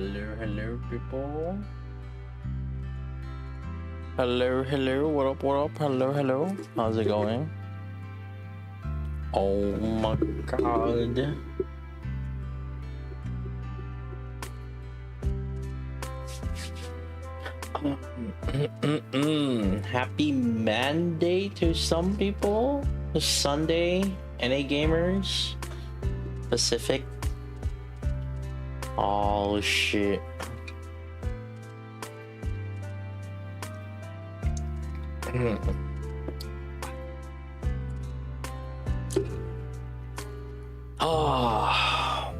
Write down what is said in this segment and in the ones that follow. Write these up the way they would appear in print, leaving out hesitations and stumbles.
Hello, people. Hello, what up? Hello. How's it going? Oh my god. Happy Monday to some people. Sunday, NA gamers. Pacific. Oh shit. Oh,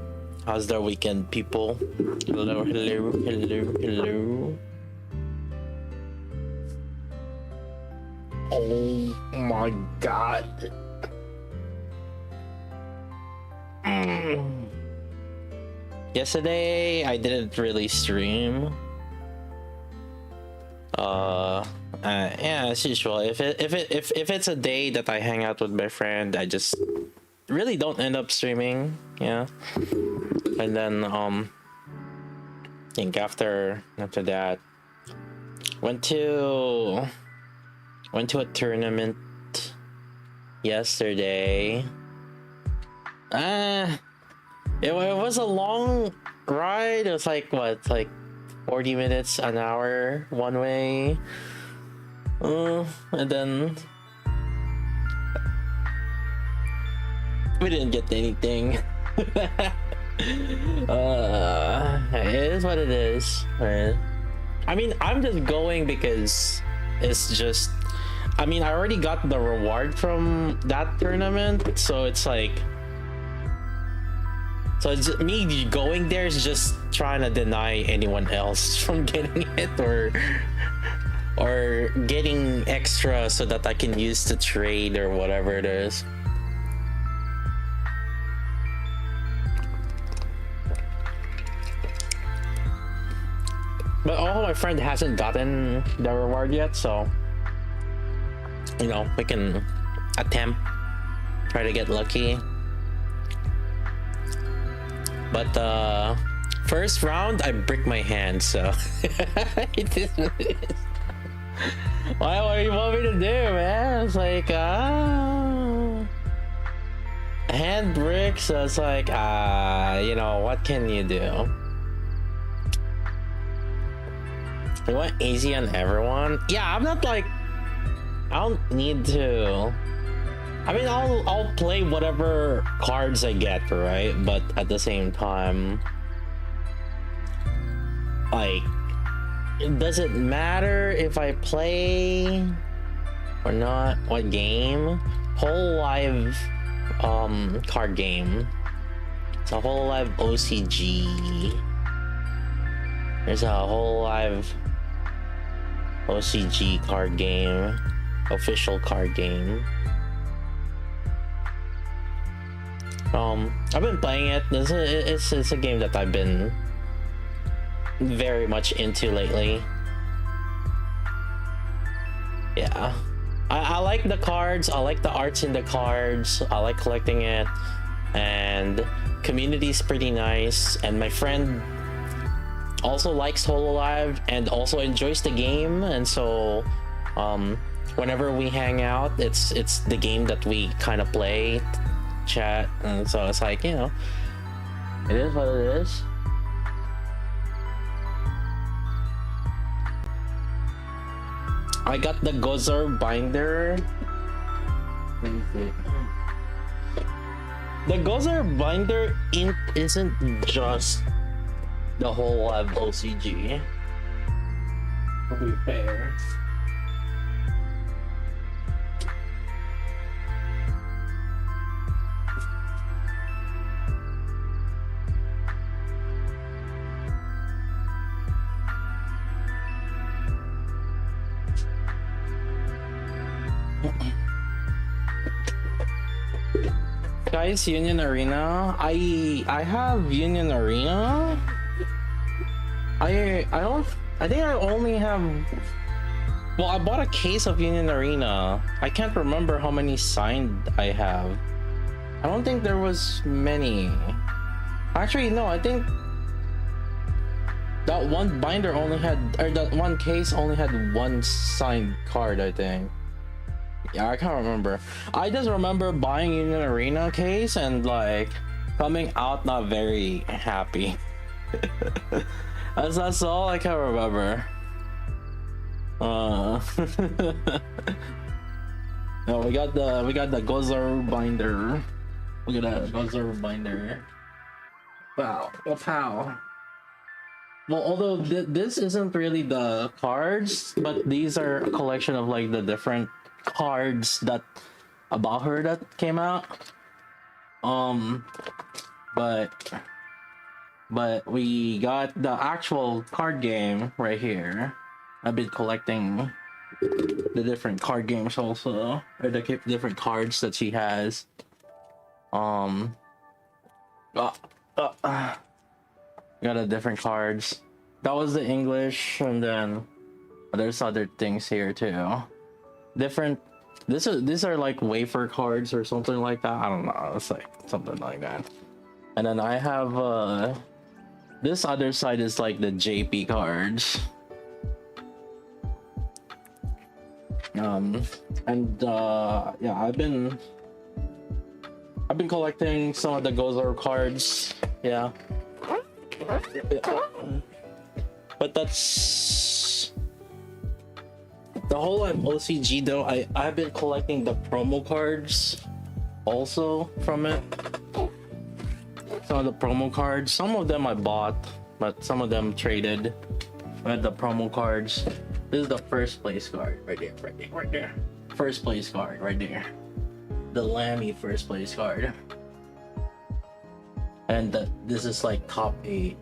how's the weekend, people? Hello. Oh my god. Yesterday I didn't really stream. Yeah, as usual. If it's a day that I hang out with my friend, I just really don't end up streaming. Yeah, and then I think after that, went to a tournament yesterday. It was a long ride. It was like what, like 40 minutes, an hour one way. And then we didn't get anything. It is what it is. Right? I mean, I'm just going because it's just, I mean, I already got the reward from that tournament, so it's like, so it's, me going there is just trying to deny anyone else from getting it, or getting extra so that I can use to trade or whatever it is. But my friend hasn't gotten the reward yet, so you know, we can attempt, try to get lucky. But first round I break my hand, so it is what it is. What do you want me to do, man? It's like hand brick, so it's like you know, what can you do? You want easy on everyone? Yeah, I'm not like, I don't need to. I mean, I'll play whatever cards I get, right? But at the same time, like, does it matter if I play or not? What game? Hololive card game. It's a Hololive OCG. There's a Hololive OCG card game, official card game. I've been playing it. It's a game that I've been very much into lately. Yeah, I like the cards. I like the arts in the cards. I like collecting it, and community's pretty nice. And my friend also likes Hololive and also enjoys the game, and so whenever we hang out, it's the game that we kind of play, chat, and so it's like, you know, it is what it is. I got the Gozor binder. Let me see. The Gozor binder isn't just the Hololive OCG, to be fair. Guys, Union Arena. I have Union Arena. I think I only have, well, I bought a case of Union Arena. I can't remember how many signed I have. I don't think there was many. Actually, no, I think That one binder only had, or that one case only had one signed card, I think. Yeah, I can't remember. I just remember buying in an arena case and like coming out not very happy. That's all I can remember. No, we got the Gozer binder. Look at that Gozer binder. Wow, oh, pow. Well, although this isn't really the cards, but these are a collection of like the different cards that about her that came out. But we got the actual card game right here. I've been collecting the different card games also, or the different cards that she has. Got a different cards. That was the English, and then there's other things here too. Different. These are like wafer cards or something like that. I don't know. It's like something like that. And then I have this other side is like the JP cards. Yeah, I've been collecting some of the Gozer cards. Yeah. But that's the Hololive OCG though. I've been collecting the promo cards also from it. Some of the promo cards, some of them I bought, but some of them traded. With the promo cards. This is the first place card right there. First place card right there. The Lammy first place card. And this is like top 8.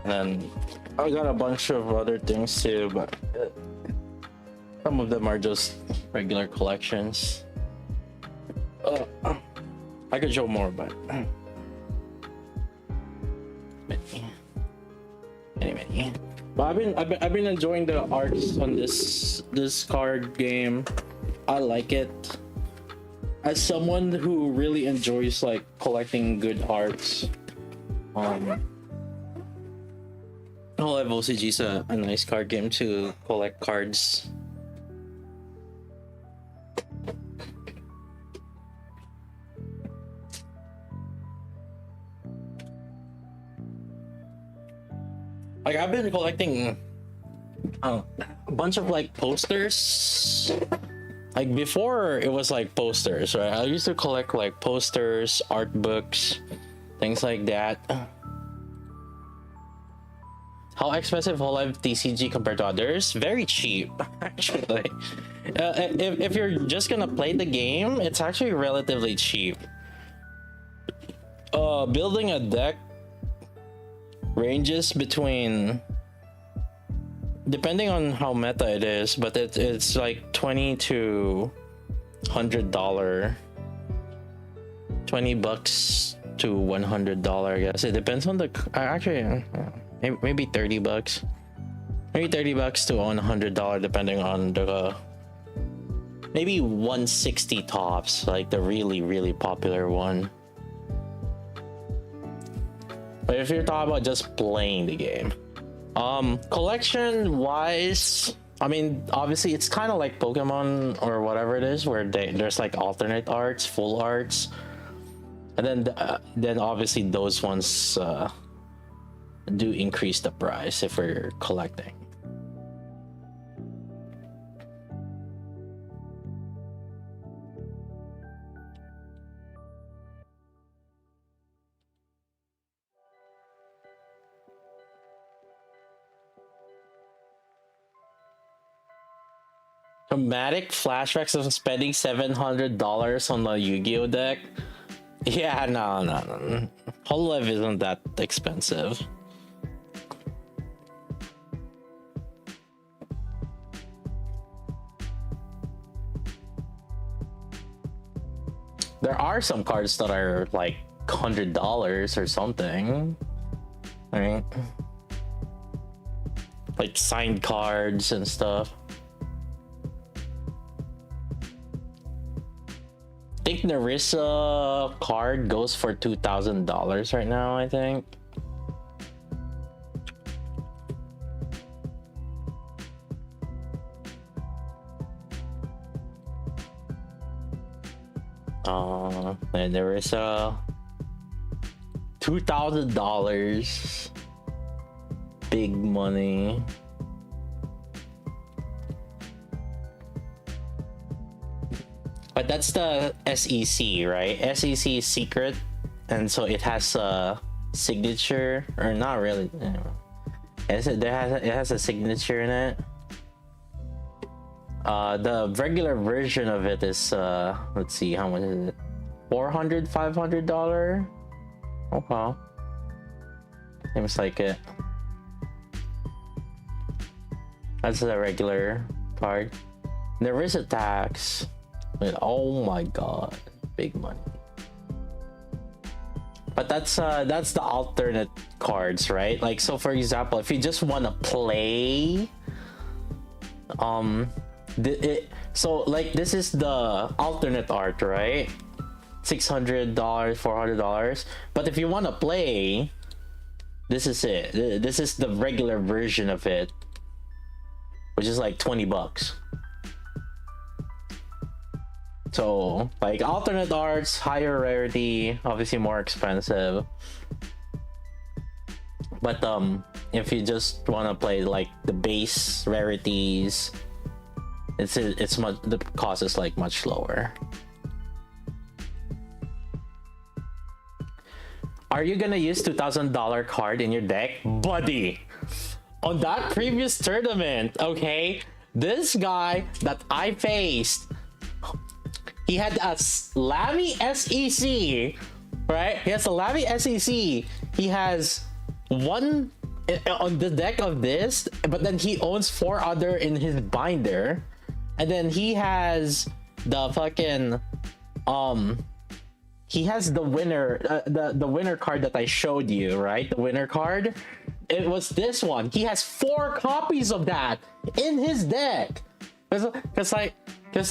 And then I got a bunch of other things too, but some of them are just regular collections. I could show more, but anyway. But I've been enjoying the arts on this card game. I like it. As someone who really enjoys like collecting good arts, Hololive OCG is a nice card game to collect cards. Like I've been collecting a bunch of like posters. Like before it was like posters, right? I used to collect like posters, art books, things like that. How expensive Hololive TCG compared to others? Very cheap, actually. If you're just gonna play the game, it's actually relatively cheap. Building a deck ranges between, depending on how meta it is, but it's like $20 to $100, $20 to $100. I guess it depends on the actually maybe $30, maybe $30 to $100 depending on the maybe 160 tops, like the really popular one. But if you're talking about just playing the game, collection wise, I mean, obviously it's kind of like Pokemon or whatever it is, where there's like alternate arts, full arts, and then obviously those ones do increase the price if we're collecting. Dramatic flashbacks of spending $700 on a Yu-Gi-Oh deck. Yeah, no. Hololive isn't that expensive. There are some cards that are like $100 or something. I mean, like signed cards and stuff. I think Narissa card goes for $2,000 right now, I think. And there is a $2,000. Big money. But that's the SEC, right? SEC is secret, and so it has a signature, or not really. It has a signature in it. The regular version of it is let's see, how much is it? $400-$500. Okay, seems like it. That's the regular card. There is a tax. Oh my god, big money. But that's the alternate cards, right? Like, so for example, if you just want to play, so like this is the alternate art, right? $600, $400. But if you want to play, this is it. This is the regular version of it, which is like $20. So like alternate arts, higher rarity, obviously more expensive. But if you just want to play like the base rarities, it's much, the cost is like much lower. Are you gonna use $2,000 card in your deck, buddy? On that previous tournament, okay, this guy that I faced, he had a Slammy SEC, right? He has a Slammy SEC. He has one on the deck of this, but then he owns 4 other in his binder, and then he has the fucking he has the winner, the winner card that I showed you, right? The winner card. It was this one. He has 4 copies of that in his deck. Cause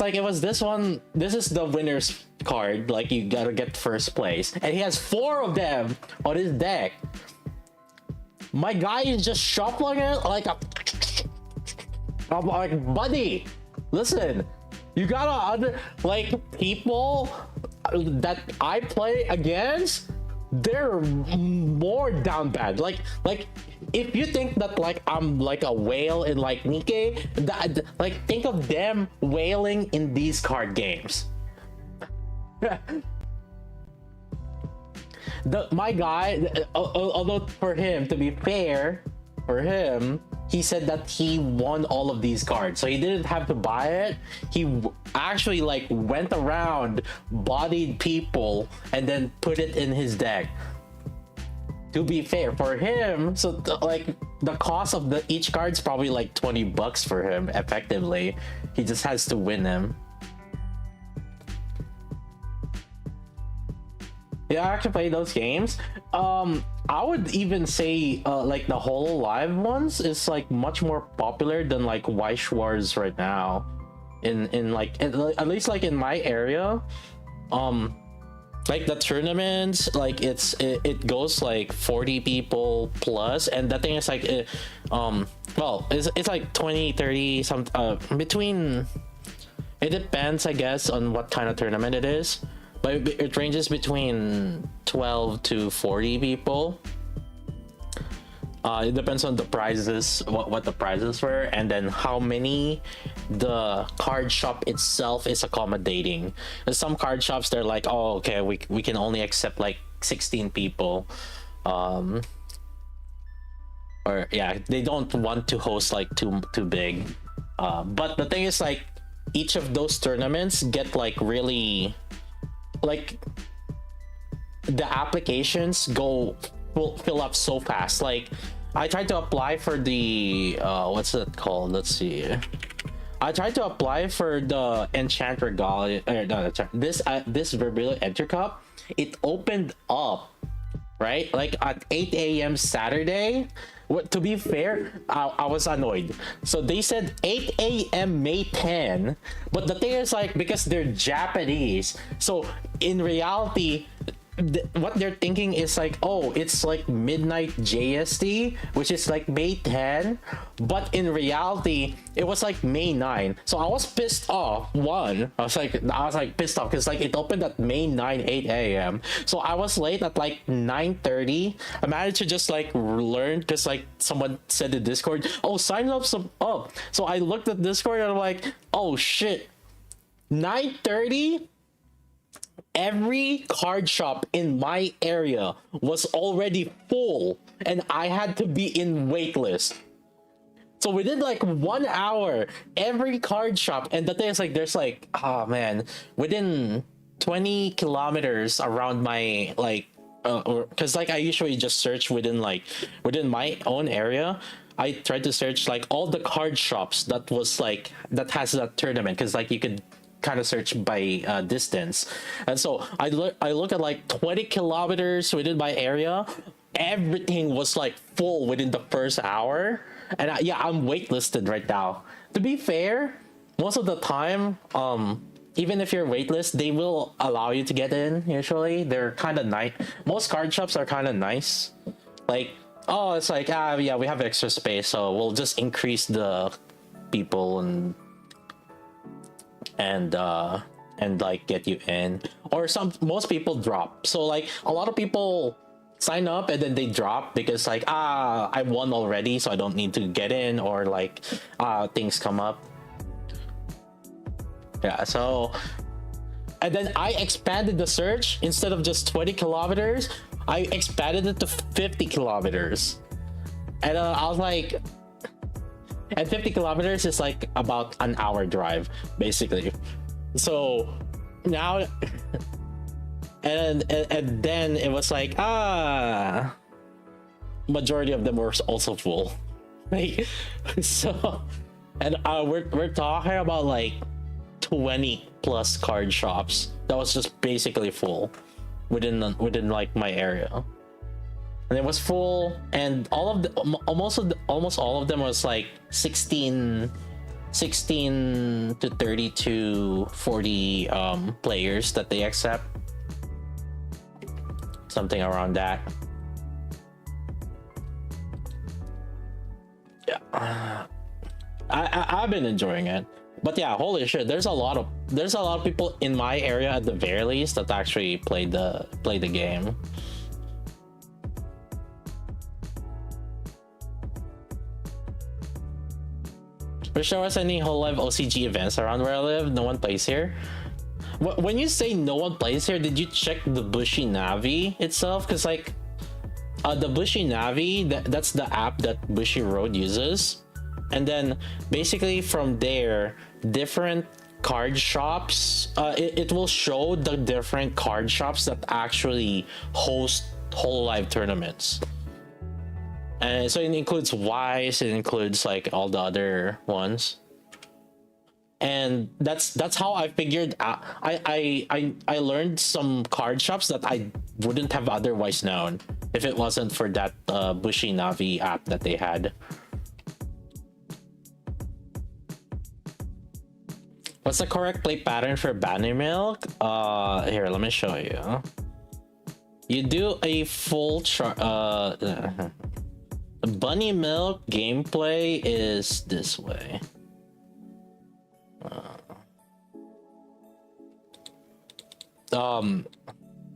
like it was this one. This is the winner's card. Like, you gotta get first place, and he has 4 of them on his deck. My guy is just shuffling it like a. I'm like, buddy, listen, you gotta like, people that I play against, they're more down bad. Like if you think that like I'm like a whale in like Nikke, like think of them whaling in these card games. My guy, although for him, to be fair, for him, he said that he won all of these cards, so he didn't have to buy it. He actually like went around, bodied people, and then put it in his deck. To be fair, for him, so like the cost of each card's probably like $20 for him. Effectively, he just has to win them. Yeah, I actually play those games. I would even say like the Hololive ones is like much more popular than like Wars right now. In like, at least like in my area, like the tournaments, like it goes like 40 people plus, and that thing is like well, it's like 20, 30, some between. It depends, I guess, on what kind of tournament it is. But it ranges between 12 to 40 people. It depends on the prizes, what the prizes were, and then how many the card shop itself is accommodating. There's some card shops, they're like, oh, okay, we can only accept like 16 people. Or yeah, they don't want to host like too big. But the thing is, like, each of those tournaments get like really, like, the applications fill up so fast. Like, I tried to apply for the what's it called, let's see, I tried to apply for the Enchant Regalia, this Verbilio Enter Cup. It opened up right like at 8 a.m. Saturday. To be fair, I was annoyed. So they said 8 a.m. May 10, but the thing is, like, because they're Japanese, so in reality what they're thinking is like, oh, it's like midnight JST, which is like May 10, but in reality it was like May 9. So I was pissed off. I was like pissed off because like it opened at May 9 8 a.m. So I was late at like 9:30. I managed to just like learn because like someone said in Discord, oh, sign up some up. So I looked at Discord and I'm like, oh shit, 9:30. Every card shop in my area was already full and I had to be in waitlist. So within like 1 hour, every card shop, and the thing is like there's like, oh man, within 20 kilometers around my like because like I usually just search within my own area. I tried to search like all the card shops that was like that has that tournament, because like you could kind of search by distance. And so I look at like 20 kilometers within my area. Everything was like full within the first hour, and I'm waitlisted right now. To be fair, most of the time, even if you're waitlist, they will allow you to get in. Usually they're kind of nice. Most card shops are kind of nice, like, oh, it's like, yeah, we have extra space, so we'll just increase the people and like get you in. Or most people drop, so like a lot of people sign up and then they drop because like, I won already, so I don't need to get in, or like things come up. Yeah, so and then I expanded the search. Instead of just 20 kilometers, I expanded it to 50 kilometers. And I was like, and 50 kilometers is like about an hour drive, basically. So now, and then it was like, majority of them were also full. Like, so, and we're talking about like 20 plus card shops that was just basically full within like my area. And it was full, and almost all of them was like 16 to 30 to 40 players that they accept, something around that. Yeah, I've been enjoying it. But yeah, holy shit, there's a lot of people in my area at the very least that actually play the game. Wish there was any Hololive OCG events around where I live. No one plays here. When you say no one plays here, did you check the Bushy Navi itself? Because like, the Bushy Navi, that's the app that Bushy Road uses. And then basically from there, different card shops, it will show the different card shops that actually host Hololive tournaments. And so it includes Wise, it includes like all the other ones. And that's how I figured out. I learned some card shops that I wouldn't have otherwise known if it wasn't for that Bushy Navi app that they had. What's the correct play pattern for Bunny Milk? Here, let me show you. You do a full Bunny Milk gameplay is this way.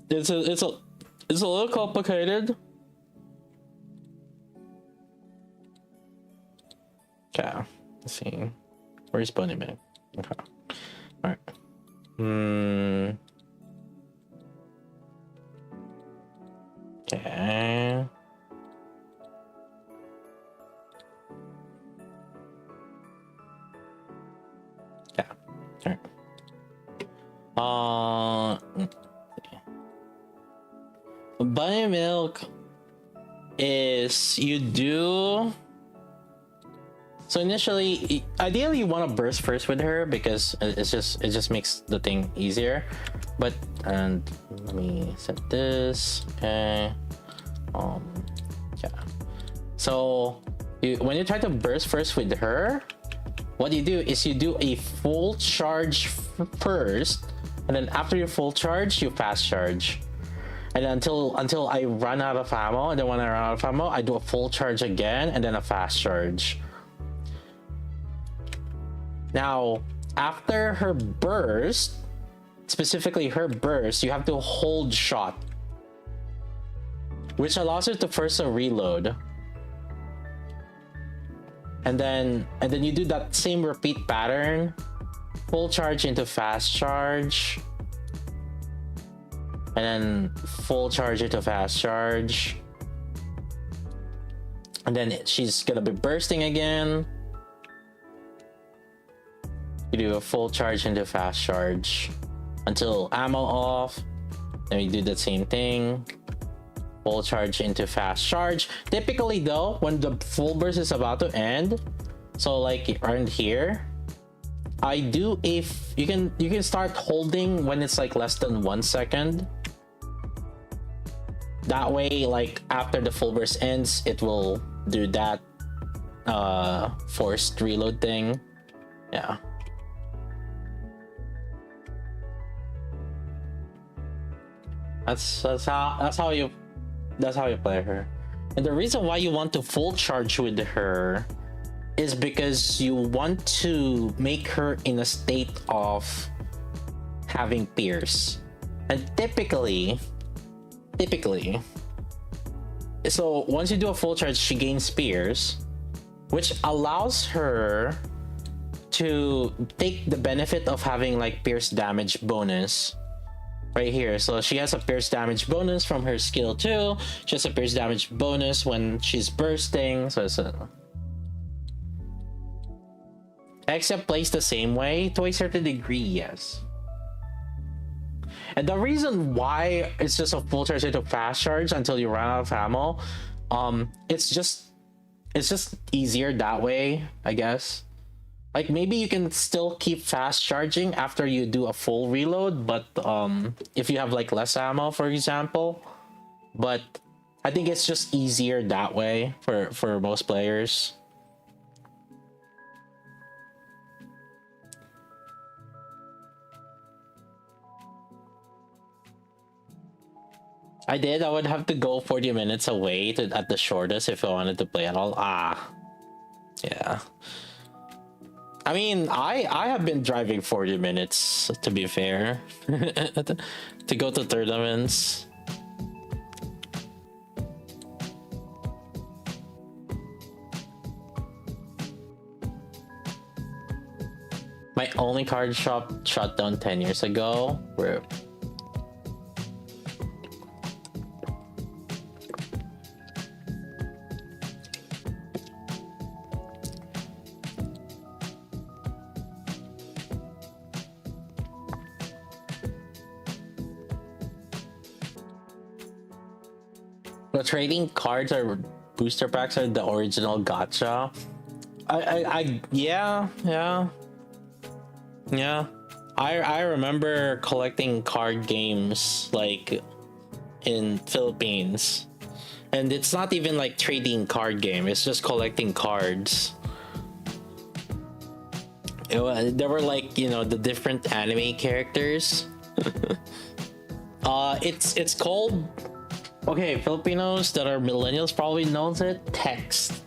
It's a little complicated. Okay, let's see. Where's Bunny Milk? Okay. All right. Okay. Yeah. All right. Bunny Milk is you do. So initially, ideally you want to burst first with her because it just makes the thing easier. But and let me set this. Okay. Yeah. So when you try to burst first with her, what you do is you do a full charge first, and then after your full charge, you fast charge. and until I run out of ammo, and then when I run out of ammo, I do a full charge again, and then a fast charge. Now, after her burst, specifically her burst, you have to hold shot, which allows her to first reload. And then you do that same repeat pattern, full charge into fast charge, and then full charge into fast charge, and then she's gonna be bursting again. You do a full charge into fast charge until ammo off. Then you do the same thing, full charge into fast charge. Typically though, when the full burst is about to end, so like around here, I do if you can start holding when it's like less than 1 second. That way, like after the full burst ends, it will do that forced reload thing. Yeah. That's how you play her. And the reason why you want to full charge with her is because you want to make her in a state of having pierce. And typically, so once you do a full charge, she gains pierce, which allows her to take the benefit of having like pierce damage bonus right here. So she has a pierce damage bonus from her skill 2. She has a pierce damage bonus when she's bursting. So it's except plays the same way to a certain degree, yes. And the reason why it's just a full charge into fast charge until you run out of ammo, it's just easier that way, I guess. Like maybe you can still keep fast charging after you do a full reload, but if you have like less ammo, for example. But I think it's just easier that way for most players. I would have to go 40 minutes away at the shortest if I wanted to play at all. Yeah. I mean, I have been driving 40 minutes, to be fair, to go to tournaments. My only card shop shut down 10 years ago. The trading cards or booster packs are the original gacha. Yeah. I remember collecting card games like in Philippines, and it's not even like trading card game. It's just collecting cards. There were like, you know, the different anime characters. It's called. Okay, Filipinos that are millennials probably knows it. Text.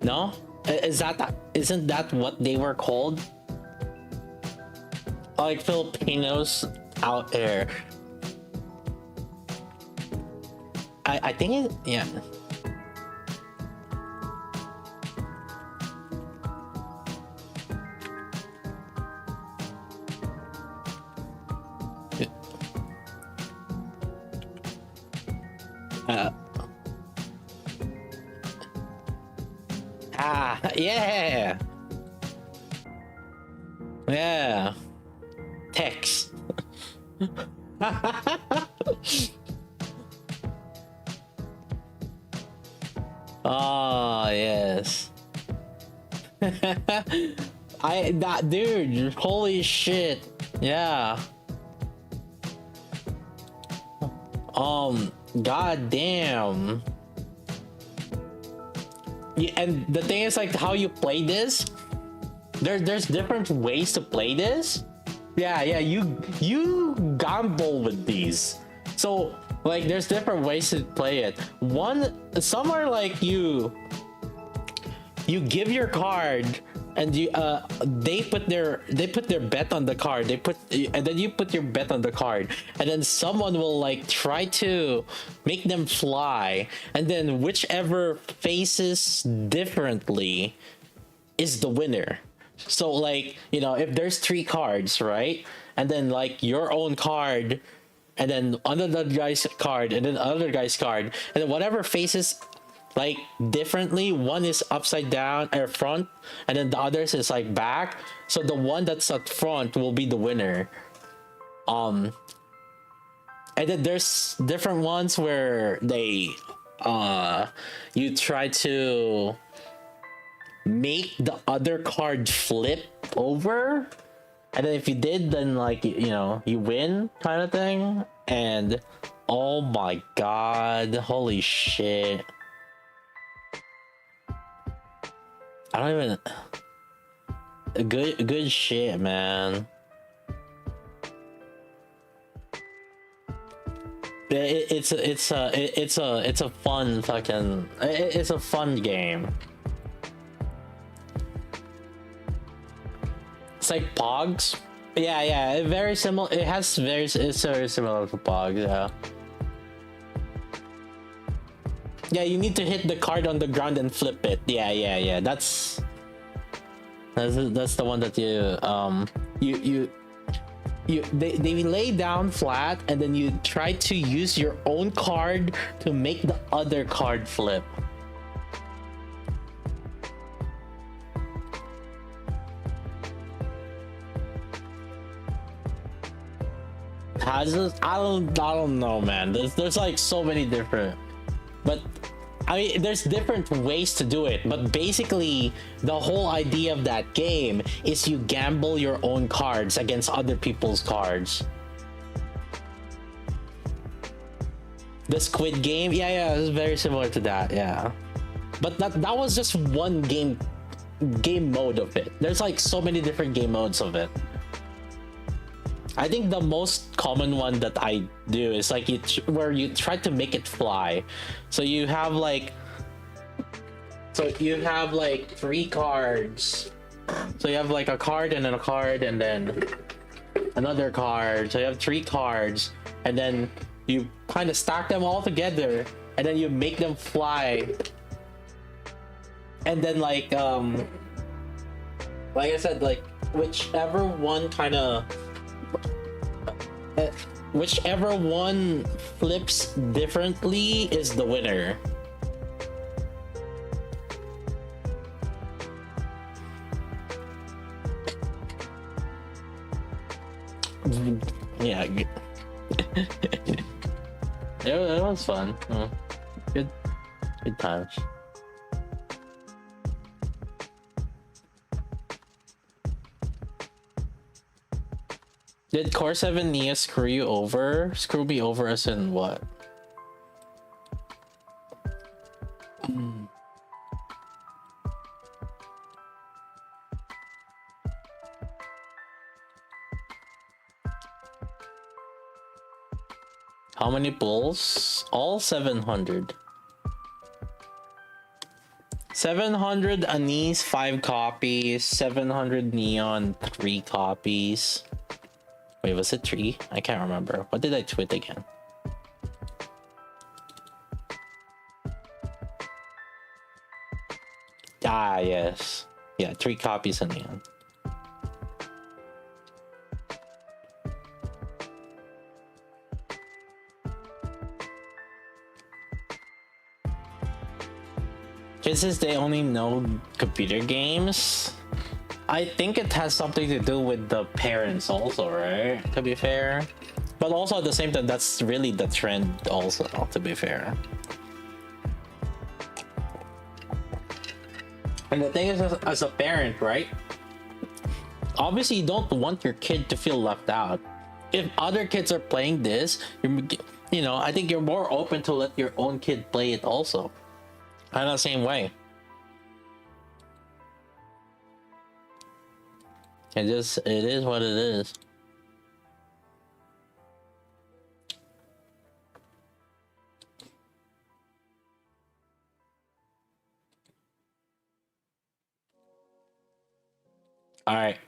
No? Isn't that what they were called? Like Filipinos out there. I think it, yeah. Yeah. Yeah. Text. Oh, yes. That dude, holy shit. Yeah. God damn. Yeah, and the thing is, like, how you play this, there's different ways to play this. Yeah, yeah, you gamble with these. So like there's different ways to play it. Some are like you give your card and they put their bet on the card, and then you put your bet on the card, and then someone will like try to make them fly, and then whichever faces differently is the winner. So like, if there's 3 cards, right, and then like your own card, and then another guy's card, and then another guy's card, and then whatever faces like differently, one is upside down or front, and then the others is like back, so the one that's at front will be the winner. And then there's different ones where they you try to make the other card flip over, and then if you did, then like you win, kind of thing. And oh my god, holy shit, I don't even good shit, man. It's a fun fucking, it's a fun game. It's like Pogs. Yeah, very similar. It's very similar to Pogs. Yeah, you need to hit the card on the ground and flip it. Yeah. That's the one that they lay down flat, and then you try to use your own card to make the other card flip. I don't know, man. There's like so many different, but I mean, there's different ways to do it, but basically the whole idea of that game is you gamble your own cards against other people's cards. The Squid Game, yeah, it's very similar to that, yeah. But that was just one game mode of it. There's like so many different game modes of it. I think the most common one that I do is like where you try to make it fly. So you have like 3 cards. So you have like a card and then a card and then another card. So you have 3 cards, and then you kind of stack them all together, and then you make them fly. And then like I said, like whichever one flips differently is the winner. Yeah. It was fun. Good times. Did Core 7 Nia screw you over? Screw me over as in what? How many pulls? All 700. 700 Anise, 5 copies. 700 Neon, 3 copies. Wait, was it 3? I can't remember. What did I tweet again? Ah, yes. Yeah, 3 copies of Neon. Since they only know computer games, I think it has something to do with the parents also, right? To be fair. But also at the same time, that's really the trend also, to be fair. And the thing is, as a parent, right? Obviously, you don't want your kid to feel left out. If other kids are playing this, I think you're more open to let your own kid play it also. In the same way. It is what it is. Alright.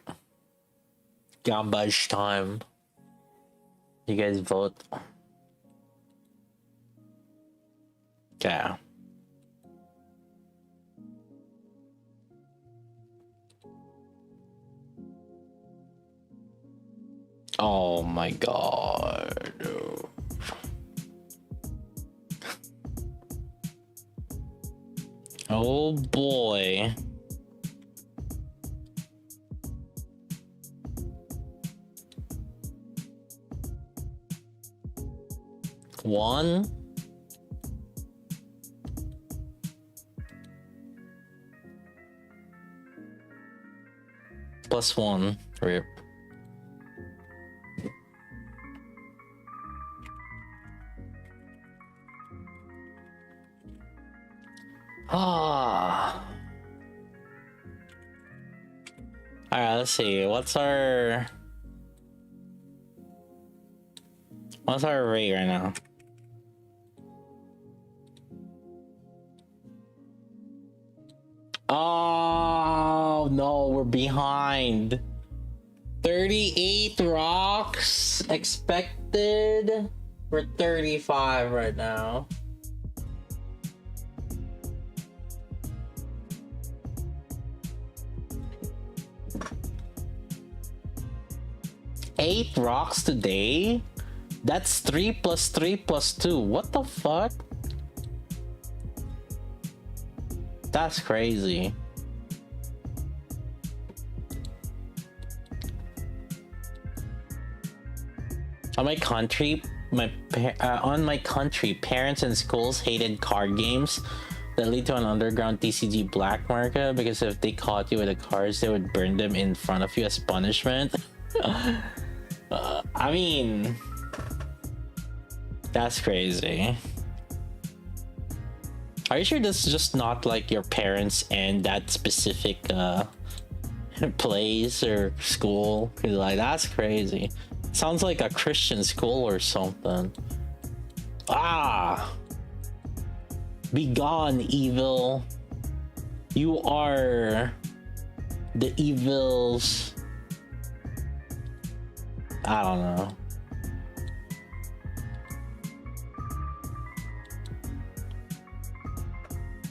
Garbage time. You guys vote. Okay. Oh my god. Oh boy. One. Plus one. Rip. Ah. Alright, let's see. What's our rate right now? Oh no, we're behind. 38 rocks expected. We're 35 right now. Eight rocks today? That's 3 plus 3 plus 2. What the fuck? That's crazy. On my country, parents and schools hated card games that lead to an underground TCG black market because if they caught you with the cards, they would burn them in front of you as punishment. I mean, that's crazy. Are you sure this is just not like your parents and that specific place or school? 'Cause like that's crazy. Sounds like a Christian school or something. Ah! Be gone, evil. You are the evils. I don't know.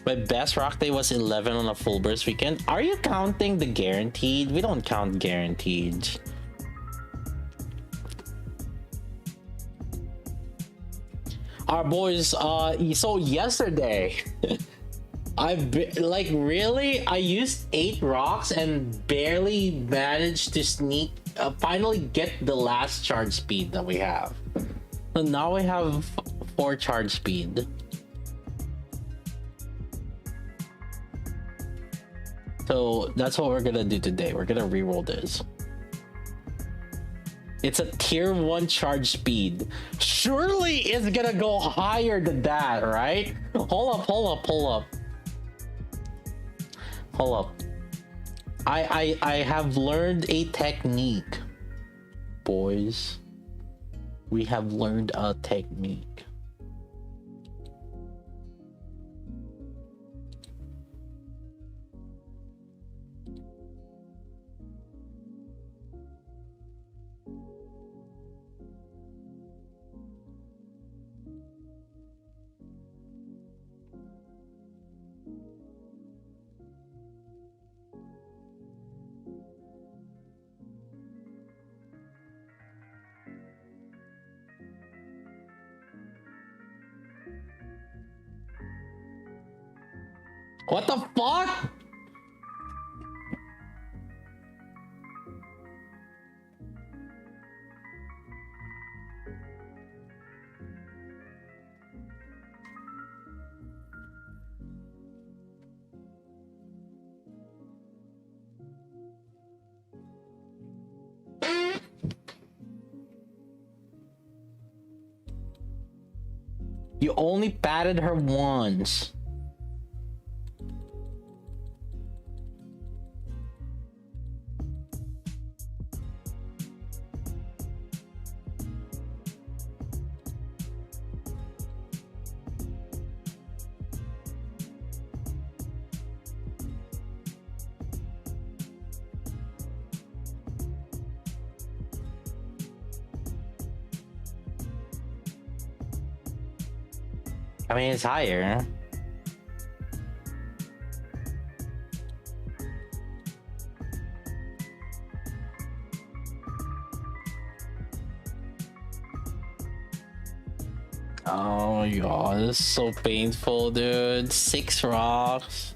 My best rock day was 11 on a full burst weekend. Are you counting the guaranteed? We don't count guaranteed. Our boys, so yesterday, like really, I used 8 rocks and barely managed to finally get the last charge speed that we have. So now we have 4 charge speed. So that's what we're gonna do today. We're gonna reroll this. It's a tier 1 charge speed. Surely it's gonna go higher than that, right? Hold up. I have learned a technique, boys. We have learned a technique. What the fuck? You only patted her once. I mean, it's higher. Oh my god, this is so painful, dude. 6 rocks.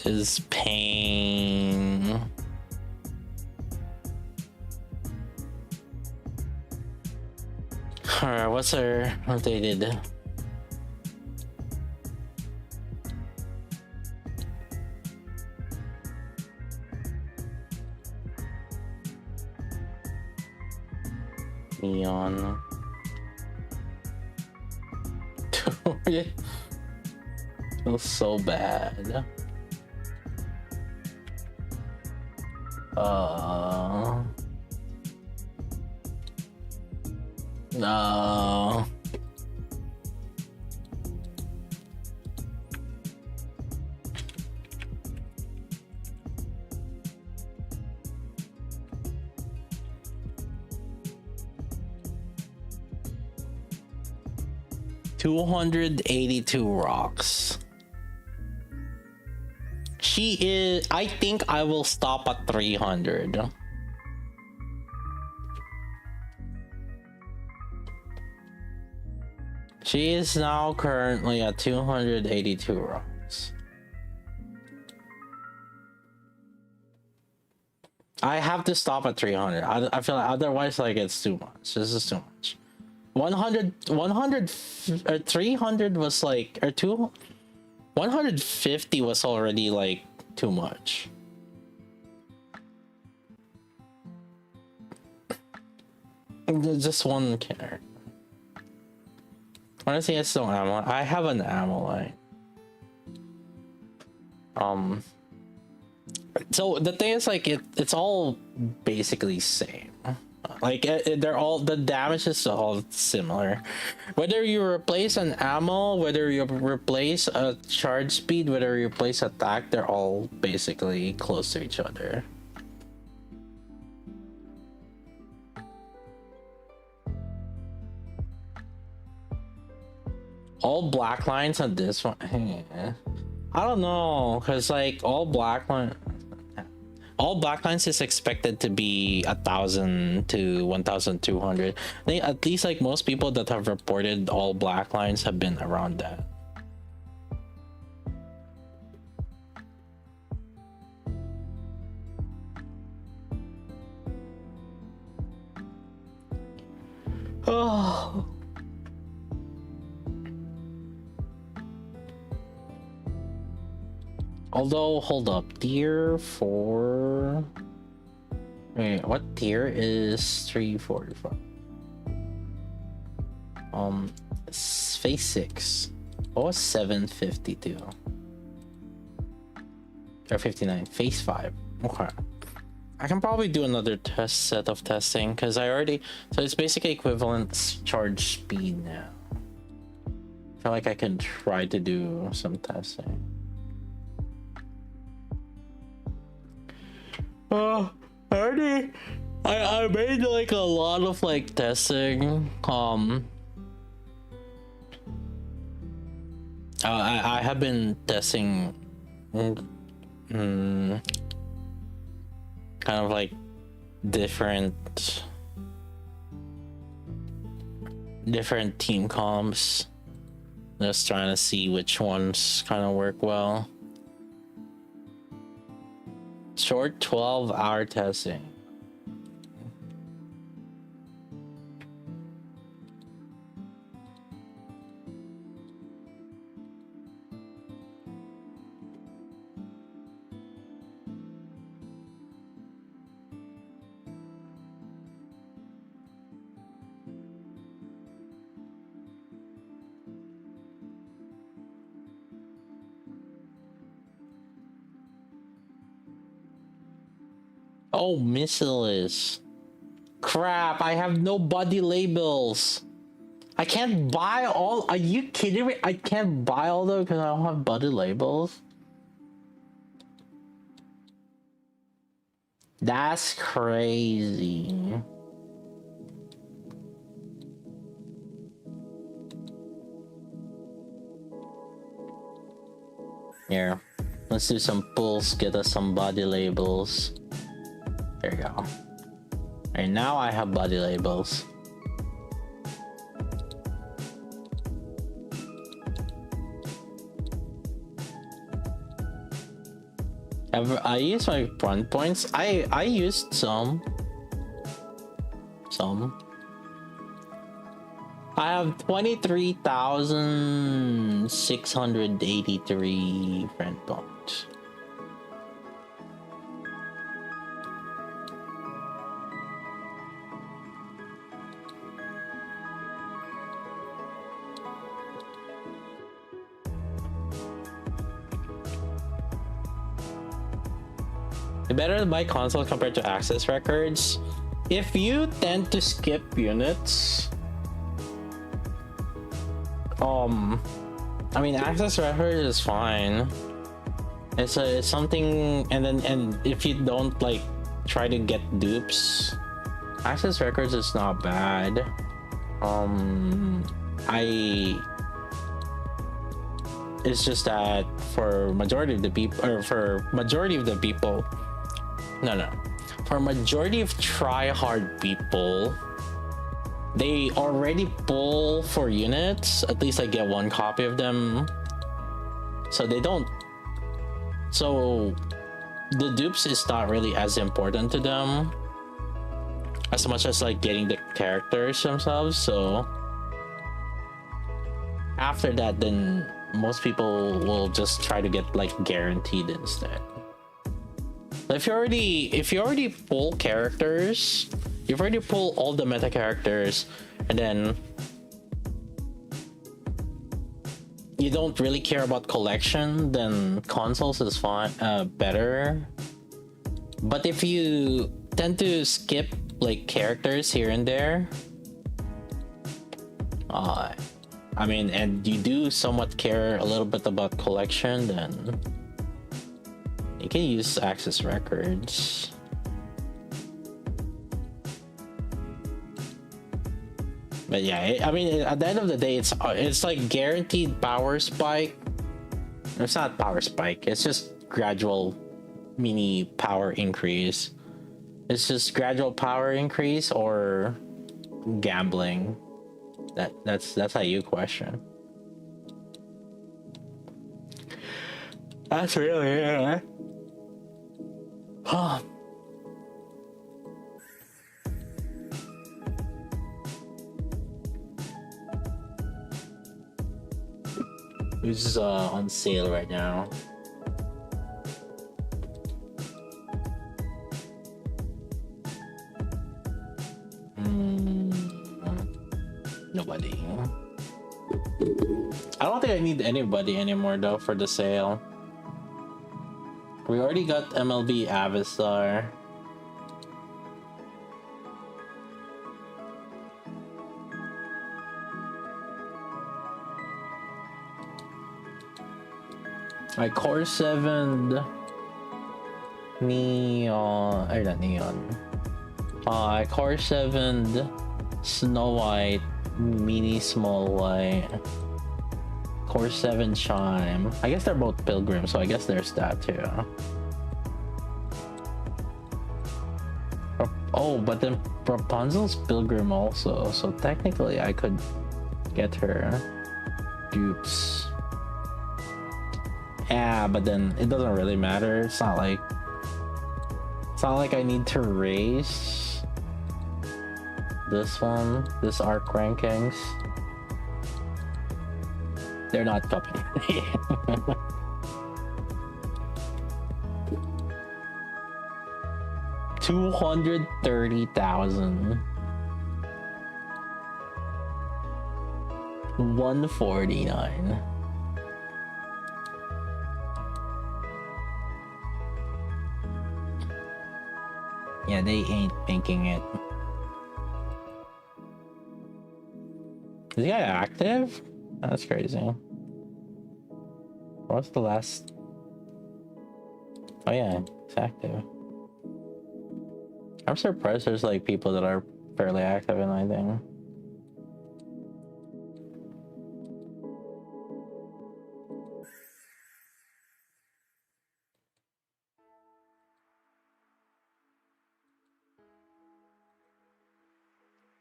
This pain. Alright, what's our updated? Neon. It feels so bad. No. 282 rocks. She is. I think I will stop at 300. She is now currently at 282 rocks. I have to stop at 300. I feel like otherwise, like, it's too much. This is too much. 300 was like, or 150 was already like too much. Just one character. Honestly, it's still ammo. I have an ammo line. So the thing is, like, it's all basically same. Like, they're all, the damage is all similar. Whether you replace an ammo, whether you replace a charge speed, whether you replace attack, they're all basically close to each other. All black lines on this one. I don't know, because like all black lines is expected to be 1,000 to 1,200. I think at least like most people that have reported all black lines have been around that. Oh. Although, hold up, tier 4. Wait, what tier is 345? Phase 6. What was 752? Or 59. Phase 5. Okay. I can probably do another test set of testing because I already. So it's basically equivalent charge speed now. I feel like I can try to do some testing. I made like a lot of like testing. I have been testing kind of like different team comps, just trying to see which ones kind of work well. Short 12-hour testing. Oh, missiles. Crap, I have no body labels. I can't buy all. Are you kidding me? I can't buy all though because I don't have body labels. That's crazy. Here, let's do some pulls, get us some body labels. There you go. And now I have body labels. I use my front points. I used some. I have 23,683 front points. Better to buy console compared to access records. If you tend to skip units, I mean, access records is fine. It's something, and if you don't like try to get dupes, access records is not bad. It's just that for majority of the people, for majority of try-hard people, they already pull for units. At least I get one copy of them, so they don't. So the dupes is not really as important to them as much as like getting the characters themselves. So after that, then most people will just try to get like guaranteed instead. If you already pull characters, you've already pulled all the meta characters, and then you don't really care about collection, then consoles is fine, better. But if you tend to skip like characters here and there, I mean, and you do somewhat care a little bit about collection, then you can use access records. But yeah, I mean, at the end of the day, it's like guaranteed power spike. It's not power spike. It's just gradual mini power increase. It's just gradual power increase or gambling. That's how you question. That's really it. Huh. This is on sale right now. Nobody. I don't think I need anybody anymore though for the sale. We already got MLB Avistar. My Core 7 Neon, or not Neon. Core 7 Snow White, Mini Small White, Core 7 Chime. I guess they're both Pilgrim, so I guess there's that too. Oh, but then Rapunzel's Pilgrim also, so technically I could get her dupes. Yeah, but then it doesn't really matter. It's not like I need to raise this arc rankings. They're not copying. 230,000. 149. Yeah, they ain't thinking it. Is the guy active? That's crazy. What's the last? Oh yeah, it's active. I'm surprised there's like people that are fairly active in my thing.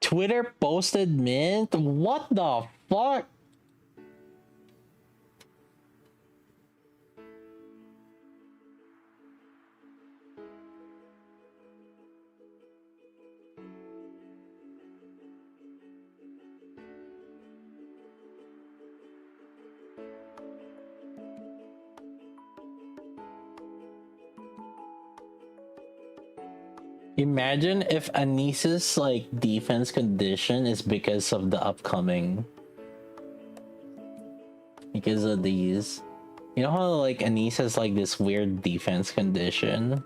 Twitter posted mint? What the fuck? Imagine if Anis's like defense condition is because of the upcoming. Because of these. You know how like Anis has like this weird defense condition?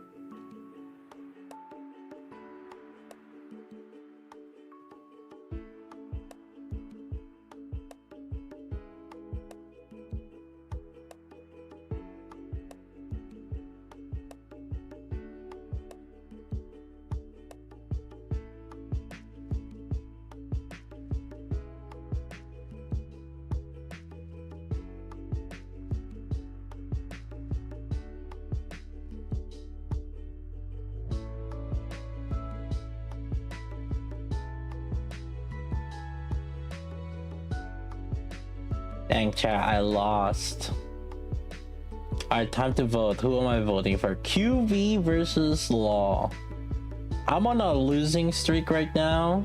Dang chat, I lost. Alright, time to vote. Who am I voting for? QV versus Law. I'm on a losing streak right now.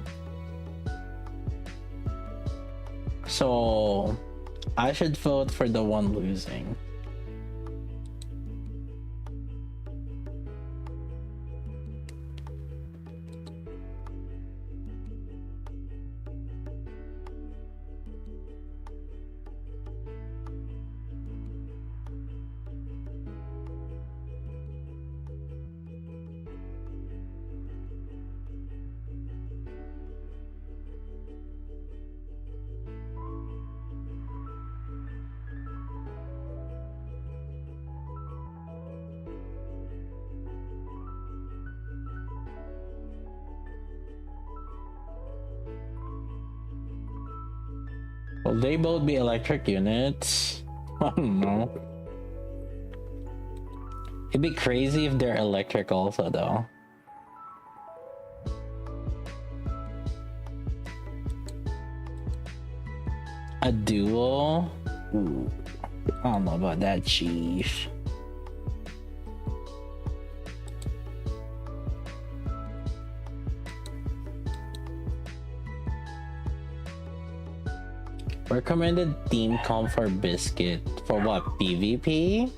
So I should vote for the one losing. Will they both be electric units? I don't know. It'd be crazy if they're electric also though. A duo? Ooh, I don't know about that, chief. Recommended team comp for Biscuit. For what? PvP?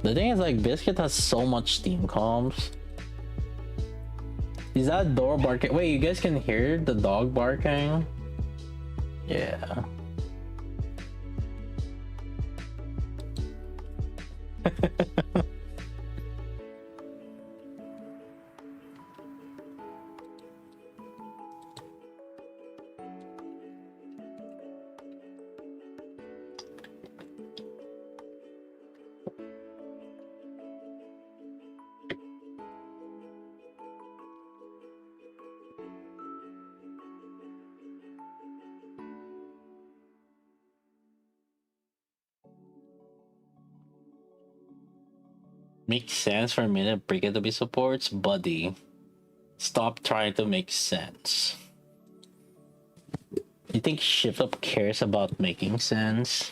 The thing is, like, Biscuit has so much team comps. Is that door barking? Wait, you guys can hear the dog barking? Yeah. Makes sense for a minute. Brigade to be supports, buddy. Stop trying to make sense. You think Shift Up cares about making sense?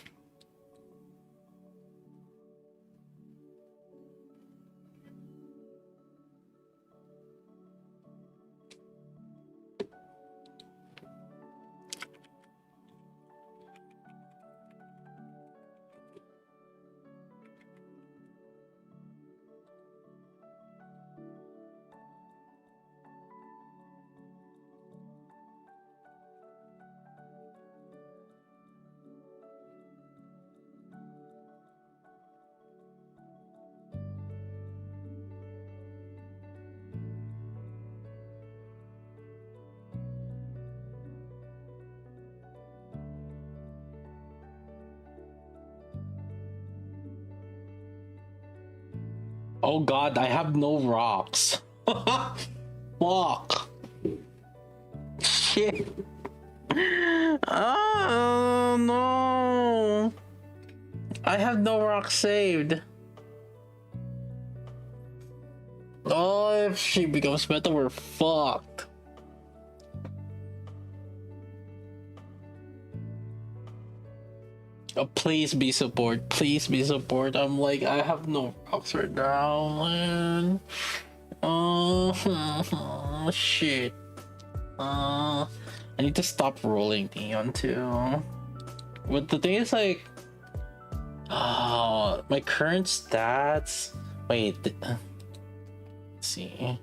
Oh god, I have no rocks. Fuck. Shit. Oh no. I have no rocks saved. Oh, if she becomes meta, we're fucked. Oh, please be support. Please be support. I'm like, I have no rocks right now, man. Oh, shit. I need to stop rolling Neon too. But the thing is, like, my current stats. Wait, let's see.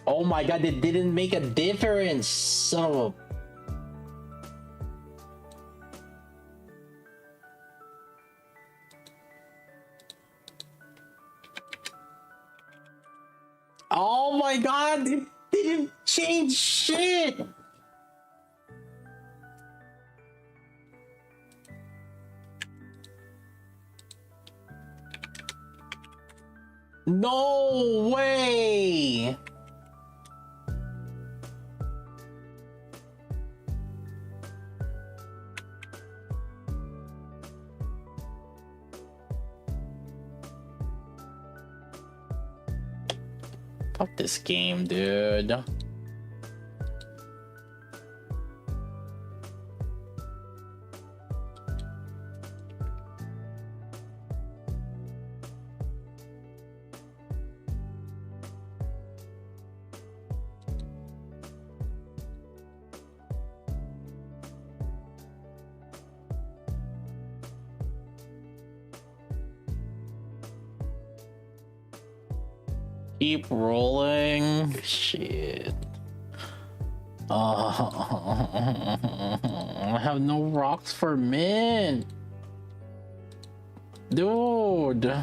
Oh my god, it didn't make a difference. So oh my god, it didn't change shit. No way. Fuck this game, dude. Keep rolling. Shit. I have no rocks for mint. Dude.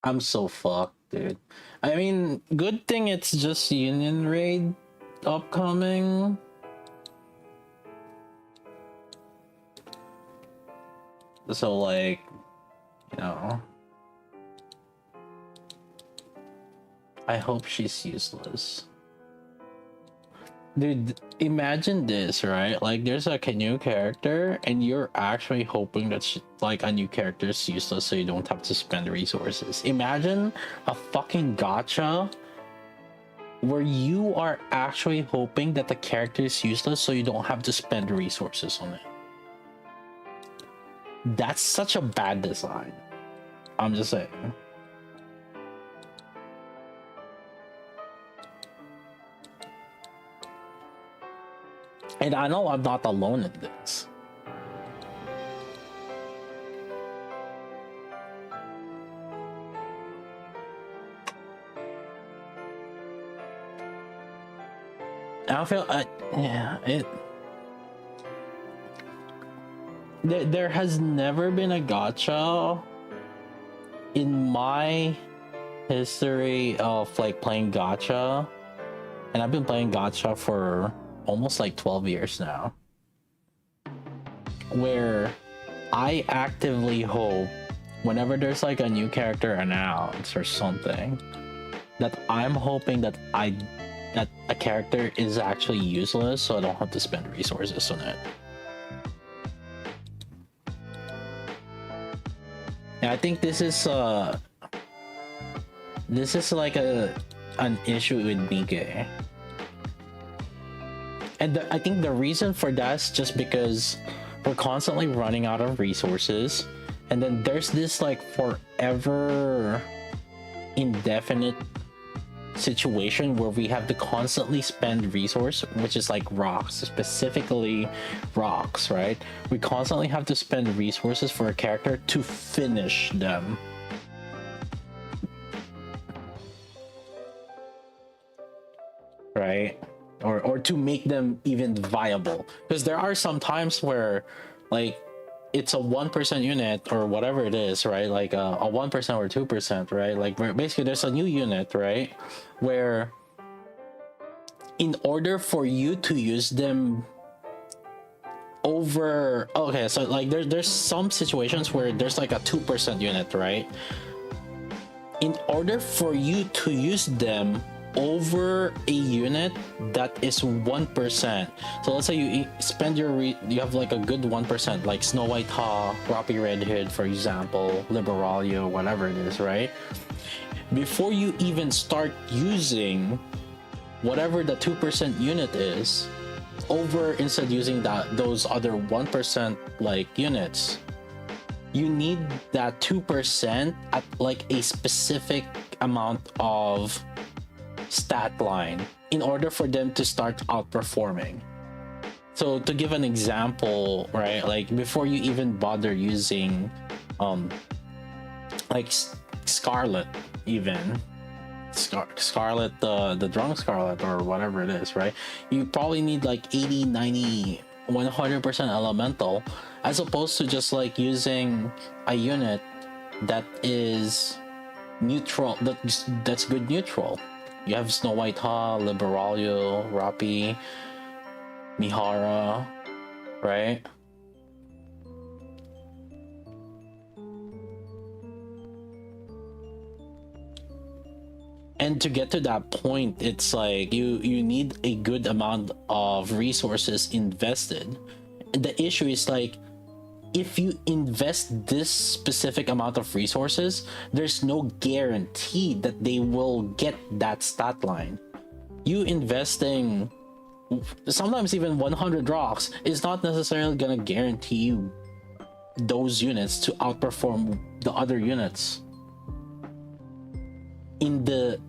I'm so fucked, dude. I mean, good thing it's just Union Raid upcoming. So, like, you know, I hope she's useless. Dude, imagine this, right? Like, there's like a new character, and you're actually hoping that like a new character is useless, so you don't have to spend resources. Imagine a fucking gacha where you are actually hoping that the character is useless, so you don't have to spend resources on it. That's such a bad design. I'm just saying. And I know I'm not alone in this. I feel, yeah, there has never been a gacha in my history of like playing gacha, and I've been playing gacha for almost like 12 years now, where I actively hope whenever there's like a new character announced or something, that I'm hoping that that a character is actually useless, so I don't have to spend resources on it. Yeah, I think this is like an issue with Nikke. And I think the reason for that is just because we're constantly running out of resources, and then there's this like forever indefinite situation where we have to constantly spend resource, which is like rocks, specifically rocks, right? We constantly have to spend resources for a character to finish them. Right? Or to make them even viable, because there are some times where like it's a 1% unit or whatever it is, right? Like a 1% or 2%, right? Like basically there's a new unit, right? Where in order for you to use them over, okay, so like there's some situations where there's like a 2% unit, right? In order for you to use them over a unit that is 1%, so let's say you spend you have like a good 1%, like Snow White Ha, Roppy Red Hood, for example, Liberalia, whatever it is, right? Before you even start using whatever the 2% unit is over, instead using those other 1% like units, you need that 2% at like a specific amount of stat line in order for them to start outperforming. So to give an example, right, like before you even bother using like Scarlet, even Scarlet, the Drunk Scarlet or whatever it is, right, you probably need like 80, 90, 100% elemental, as opposed to just like using a unit that is neutral, that's good neutral. You have Snow White Ha, Liberalia, Roppy, Mihara, right? And to get to that point, it's like you need a good amount of resources invested. The issue is like, if you invest this specific amount of resources, there's no guarantee that they will get that stat line. You investing sometimes even 100 rocks is not necessarily gonna guarantee you those units to outperform the other units in the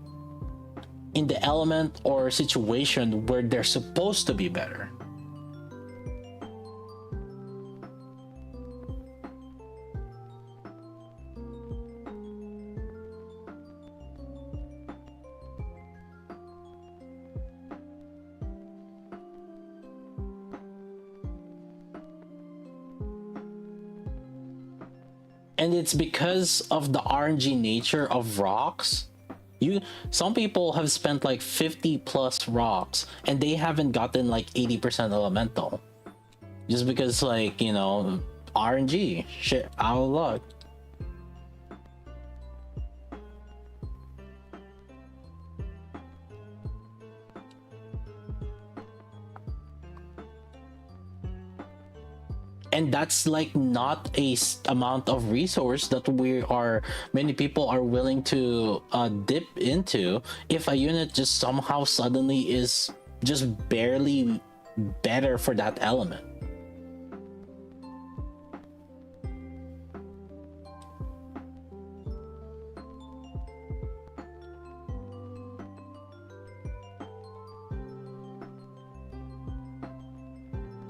element or situation where they're supposed to be better. And it's because of the RNG nature of rocks. Some people have spent like 50 plus rocks and they haven't gotten like 80% elemental, just because, like, you know, RNG, shit out of luck. And that's like not a amount of resource that many people are willing to dip into if a unit just somehow suddenly is just barely better for that element.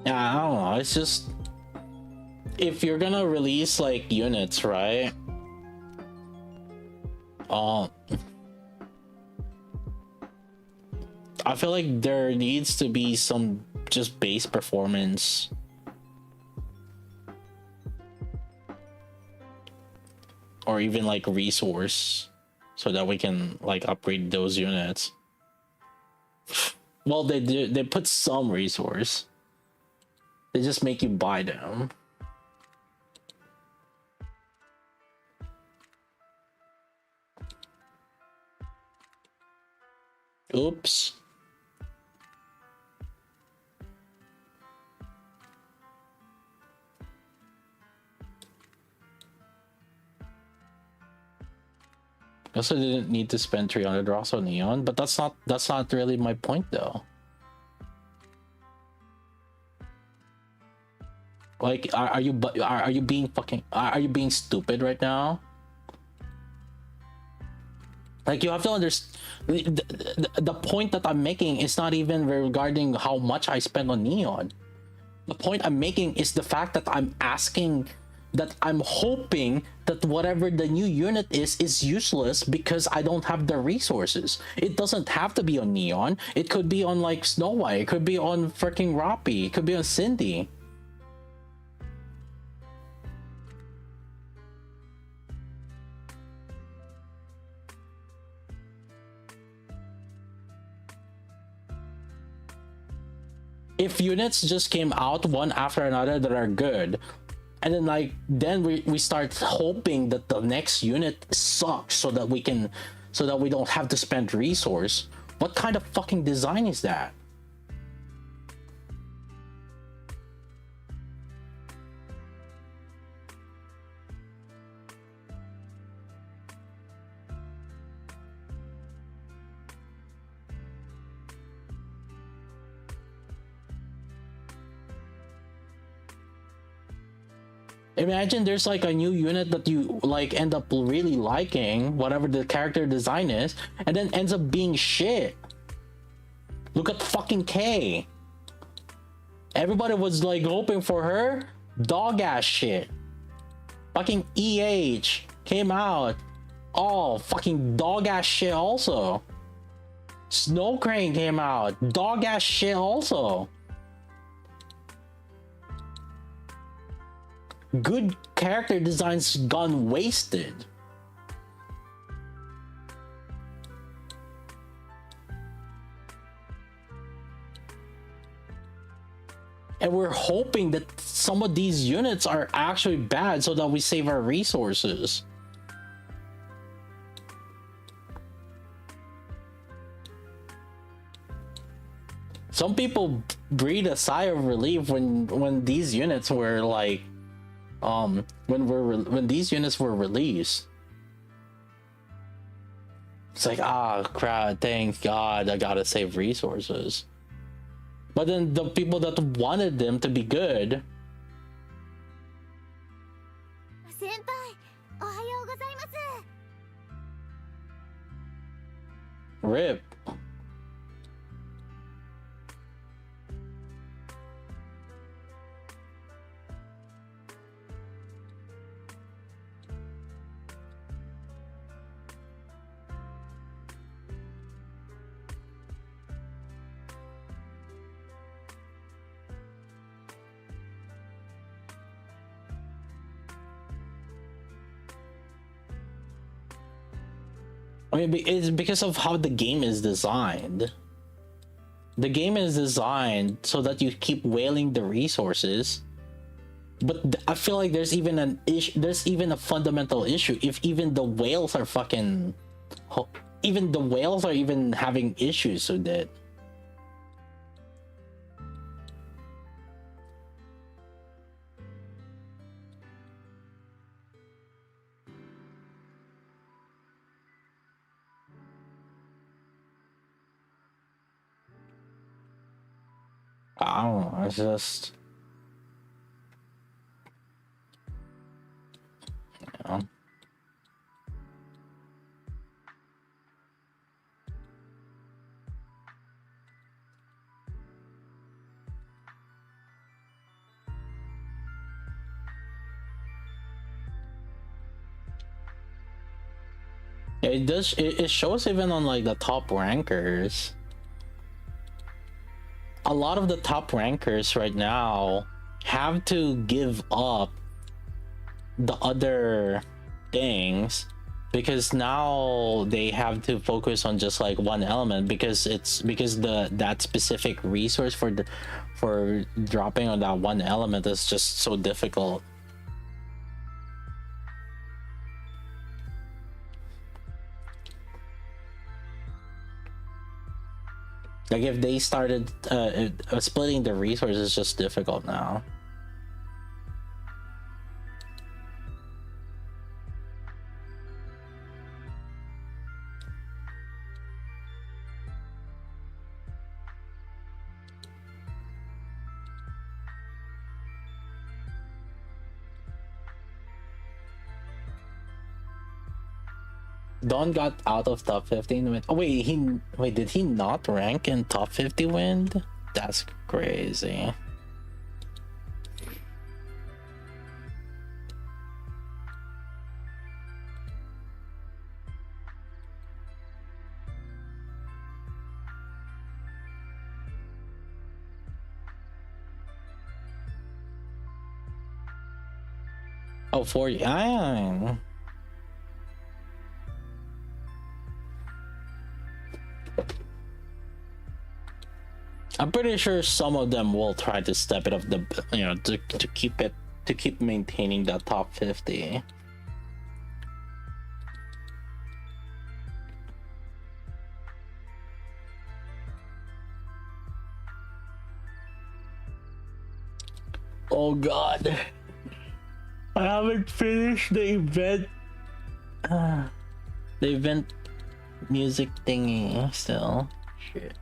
Yeah, I don't know, it's just, if you're gonna release like units, right? I feel like there needs to be some just base performance. Or even like resource, so that we can like upgrade those units. Well, they put some resource. They just make you buy them. Oops. I also didn't need to spend 300 rocks on neon, but that's not really my point though. Like, are you being are you being stupid right now? Like, you have to understand, the point that I'm making is not even regarding how much I spend on neon. The point I'm making is the fact that I'm hoping that whatever the new unit is useless because I don't have the resources. It doesn't have to be on neon. It could be on like Snow White. It could be on freaking Roppy. It could be on Cindy. If units just came out one after another that are good, and then like we start hoping that the next unit sucks so that we don't have to spend resource, what kind of fucking design is that? Imagine there's like a new unit that you like end up really liking, whatever the character design is, and then ends up being shit. Look at fucking K. Everybody was like hoping for her. Dog ass shit. Fucking EH came out. Oh, fucking dog ass shit also. Snow Crane came out. Dog ass shit also. Good character designs gone wasted. And we're hoping that some of these units are actually bad so that we save our resources. Some people breathe a sigh of relief when these units were like when these units were released. It's like, ah, crap, thank God I gotta save resources. But then the people that wanted them to be good, rip. I mean, it's because of how the game is designed. The game is designed so that you keep whaling the resources, but I feel like there's even an issue. There's even a fundamental issue. If even the whales are fucking, even the whales are even having issues with it. I don't know, it's just, you know. Yeah, it does, it shows even on like the top rankers. A lot of the top rankers right now have to give up the other things because now they have to focus on just like one element because that specific resource for dropping on that one element is just so difficult. Like if they started splitting the resources, it's just difficult now. Don got out of top 15 win. Oh wait, did he not rank in top 50 win? That's crazy. Oh, 40. I'm pretty sure some of them will try to step it up to keep maintaining that top 50. Oh god. I haven't finished the event. The event music thingy still. Shit.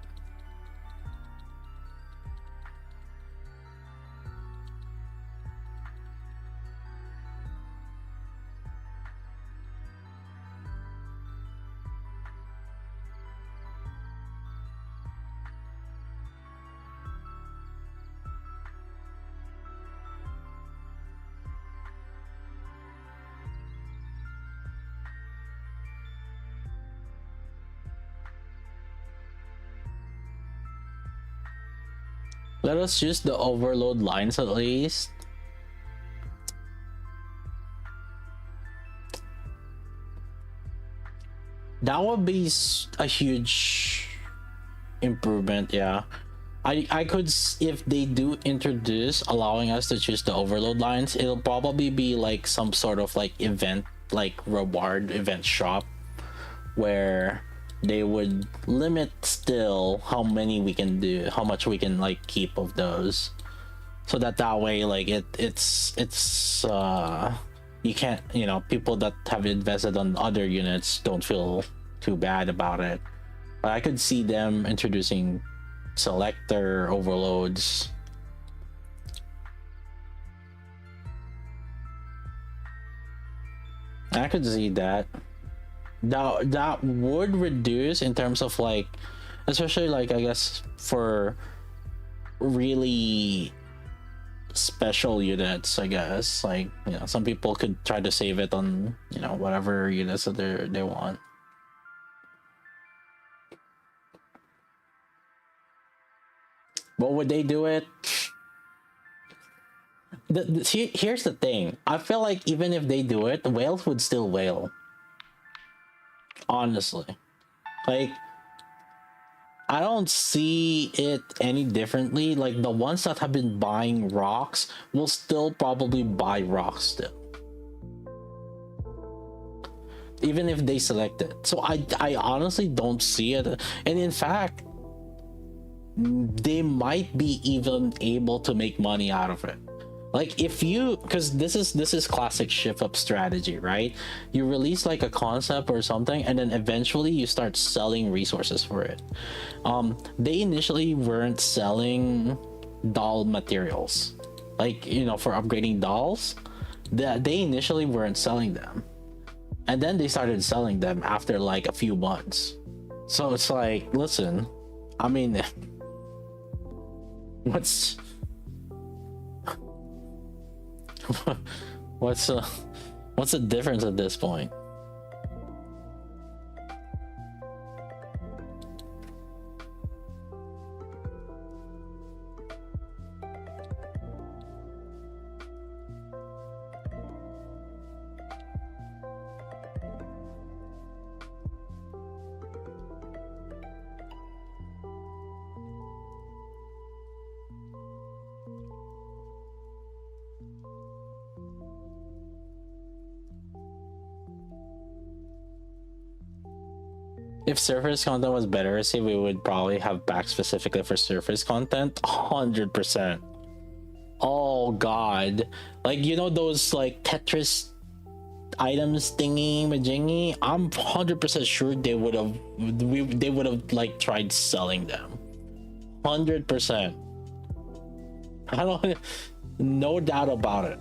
Let us use the overload lines at least. That would be a huge improvement, yeah. I could, if they do introduce allowing us to choose the overload lines, it'll probably be like some sort of like event, like reward event shop, where they would limit still how many we can do, how much we can like keep of those, so that way like it's you can't, people that have invested on other units don't feel too bad about it. But I could see them introducing selector overloads. I could see that. That would reduce in terms of like, especially like, I guess for really special units, I guess, like, some people could try to save it on, whatever units that they want. But would they do it? Here's the thing. I feel like even if they do it, the whales would still wail. Honestly, like, I don't see it any differently. Like, the ones that have been buying rocks will still probably buy rocks still, even if they select it. So I honestly don't see it. And in fact, they might be even able to make money out of it. Like, if you, because this is classic shift up strategy, right? You release like a concept or something, and then eventually you start selling resources for it. They initially weren't selling doll materials, like, for upgrading dolls. They initially weren't selling them, and then they started selling them after like a few months. So it's like, listen, I mean, what's the difference at this point? If surface content was better, see, we would probably have back specifically for surface content. 100%. Oh god, like, those like Tetris items thingy majingy, I'm 100% sure they would have like tried selling them. 100%. I don't, no doubt about it.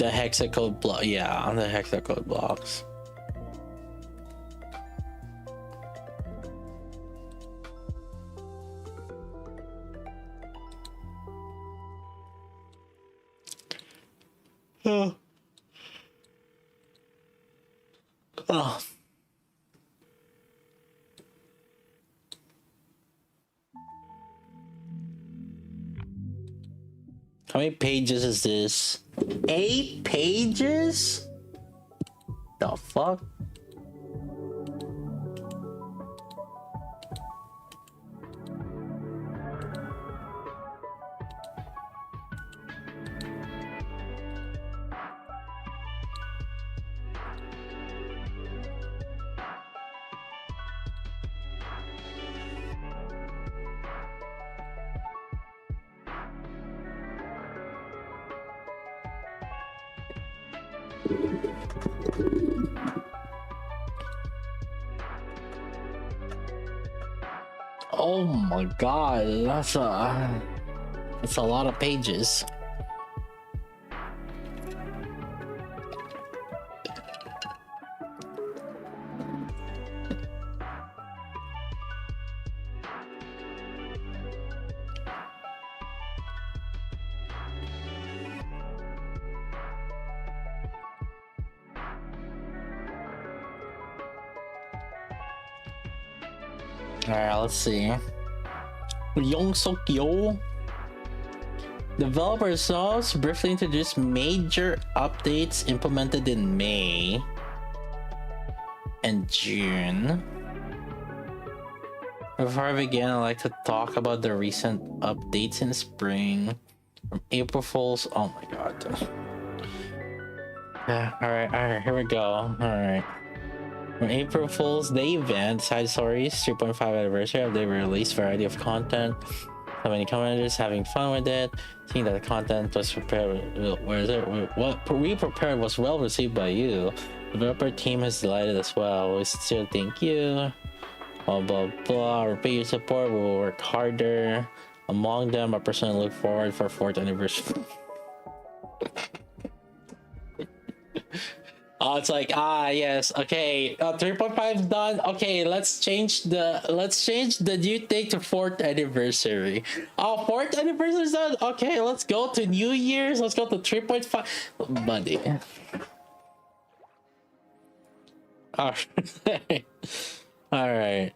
The hexacode block, yeah, the hexacode blocks. Oh. Oh. How many pages is this? 8 pages? The fuck? Oh my god, that's a lot of pages. Alright, let's see. Yongsuk-yo. Developers themselves briefly introduced major updates implemented in May and June. Before I begin, I'd like to talk about the recent updates in spring. From April Fool's. Oh my god. Yeah, alright, here we go. Alright. From April Fool's Day event, Side Stories 3.5 anniversary of the released variety of content. So many commenters having fun with it, seeing that the content was prepared. What we prepared was well received by you. The developer team is delighted as well. We sincerely thank you. Blah blah blah. Repeat your support. We will work harder. Among them, I personally look forward for 4th anniversary. Oh, it's like, yes, okay, 3.5 is done. Okay, let's change the due date to 4th anniversary. Oh, 4th anniversary is done. Okay, let's go to New Year's. Let's go to 3.5. Buddy. All right. All right.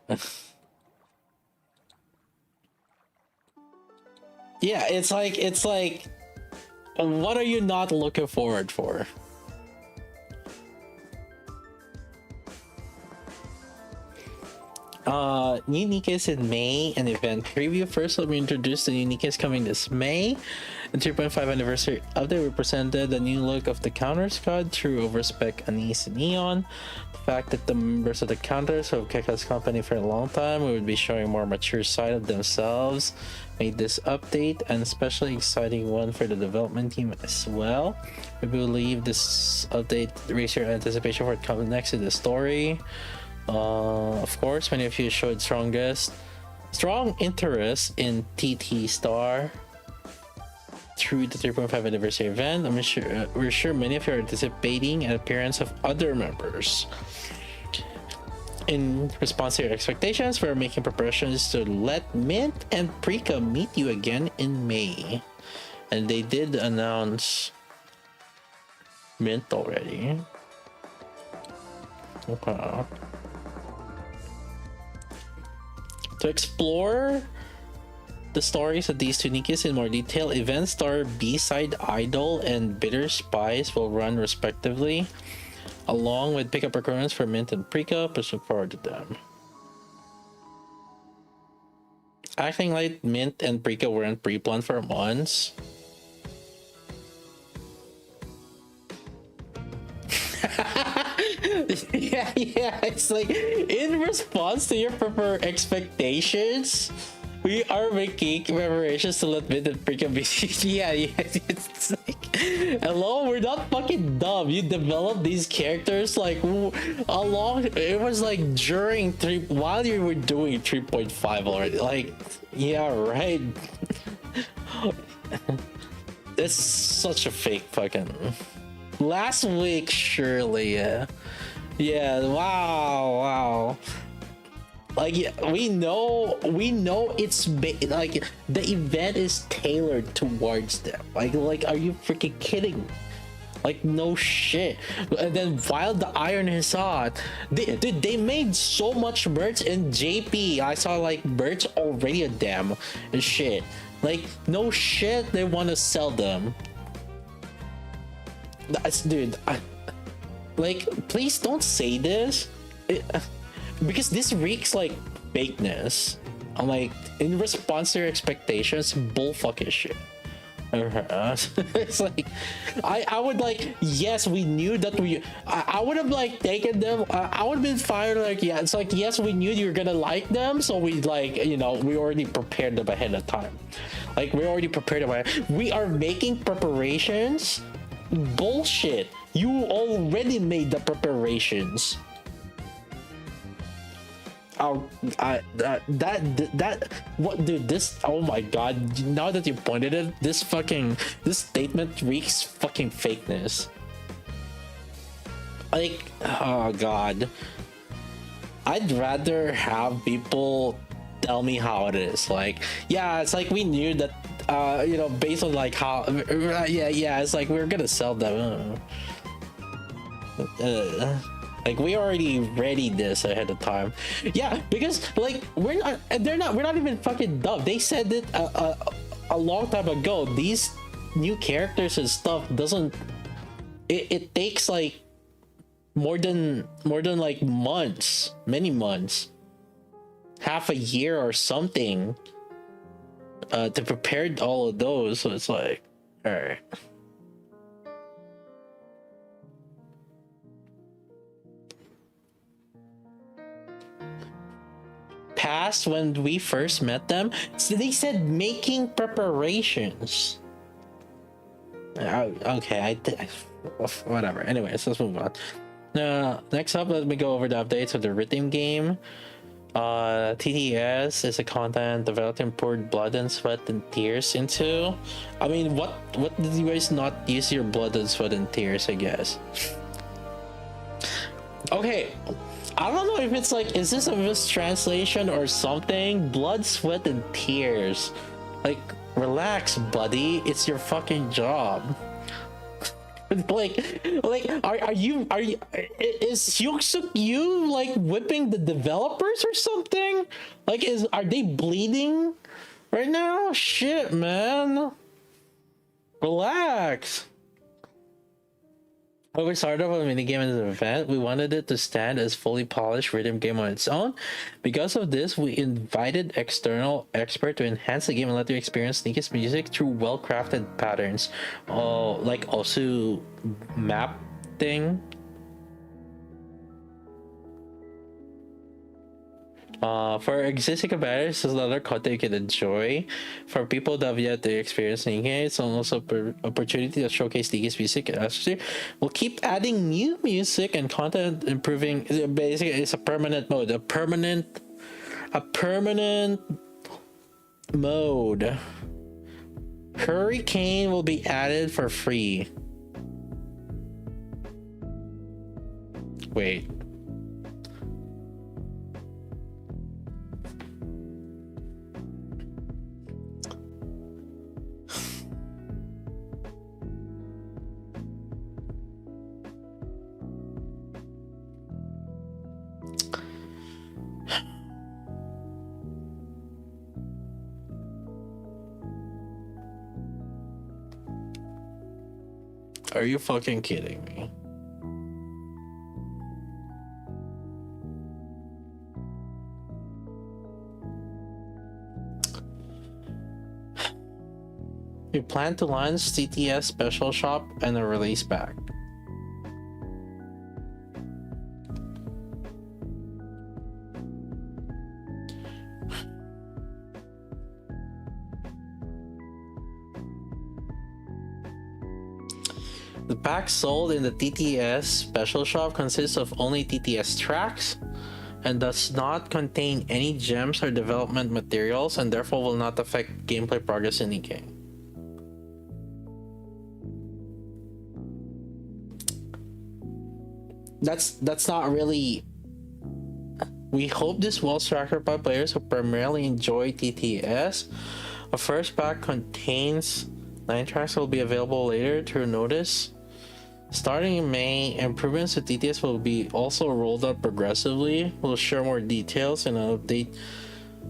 Yeah, it's like, what are you not looking forward for? New Nikkes in May, an event preview. First, let me introduce the new Nikkes coming this May. The 3.5 anniversary update represented the new look of the Counter Squad through overspec Anise and Neon. The fact that the members of the Counters who have kept us company for a long time would be showing more mature side of themselves made this update an especially exciting one for the development team as well. We believe this update raised your anticipation for what comes next in the story. Of course, many of you showed strong interest in TT Star through the 3.5 anniversary event. We're sure many of you are anticipating an appearance of other members. In response to your expectations, we're making preparations to let Mint and Prika meet you again in May. And they did announce Mint already. Okay. To explore the stories of these two Nikkes in more detail, Event Star, B-Side Idol, and Bitter Spies will run respectively, along with pickup requirements for Mint and Prika. Please look forward to them. Acting like Mint and Prika weren't pre-planned for months. yeah, it's like, in response to your proper expectations, we are making preparations to let Mint and Prika be. yeah, it's like, hello, we're not fucking dumb. You developed these characters like along. It was like during while you were doing 3.5 already. Like, yeah, right. It's such a fake fucking. Last week, surely, yeah. Yeah, wow. Like, yeah, we know it's like the event is tailored towards them. Like, are you freaking kidding? Like, no shit. And then while the iron is hot, they made so much merch in JP. I saw like merch already a damn and shit. Like, no shit, they want to sell them. Dude, like, please don't say this. Because this reeks like fakeness. I'm like, in response to your expectations, bull fucking shit. It's like, I would like, yes, we knew that I would have like taken them. I would have been fine. Like, yeah, it's like, yes, we knew you were gonna like them, so we like, you know, we already prepared them ahead of time. Like, we already prepared them. We are making preparations. Bullshit. You already made the preparations. Oh, that what, dude, this, oh my god, now that you pointed it, this statement reeks fucking fakeness. Like, oh god, I'd rather have people tell me how it is. Like, yeah, it's like we knew that, you know, based on like how, yeah, it's like we're gonna sell them. Like, we already ready this ahead of time. Yeah, because like we're not even fucking dumb. They said it a long time ago. These new characters and stuff doesn't, it takes like more than like months, many months, half a year or something, to prepare all of those. So it's like, all right. Past when we first met them, so they said making preparations. Okay, whatever. Anyways, let's move on. Next up, let me go over the updates of the rhythm game. TTS is a content developed and poured blood and sweat and tears into. I mean, what did you guys not use your blood and sweat and tears, I guess? Okay, I don't know if it's like, is this a mistranslation or something? Blood, sweat, and tears. Like, relax, buddy. It's your fucking job. like, are you is Hyuksuk you like whipping the developers or something? Like, are they bleeding right now? Shit, man. Relax. When we started off a minigame as an event, we wanted it to stand as fully polished rhythm game on its own. Because of this, we invited external expert to enhance the game and let you experience Nikke's music through well-crafted patterns. Oh, like Osu map thing. For existing competitors, this is another content you can enjoy. For people that have yet to experience Nikke, it's also an opportunity to showcase Nikke's music. We'll keep adding new music and content, improving. Basically, it's a permanent mode. A permanent mode. Hurricane will be added for free. Wait. Are you fucking kidding me? We plan to launch CTS Special Shop and a release pack. The pack sold in the TTS Special Shop consists of only TTS tracks and does not contain any gems or development materials, and therefore will not affect gameplay progress in the game. that's not really. We hope this will structured by players who primarily enjoy TTS. A first pack contains 9 tracks will be available later through notice. Starting in May, improvements to TTS will be also rolled out progressively. We'll share more details in an update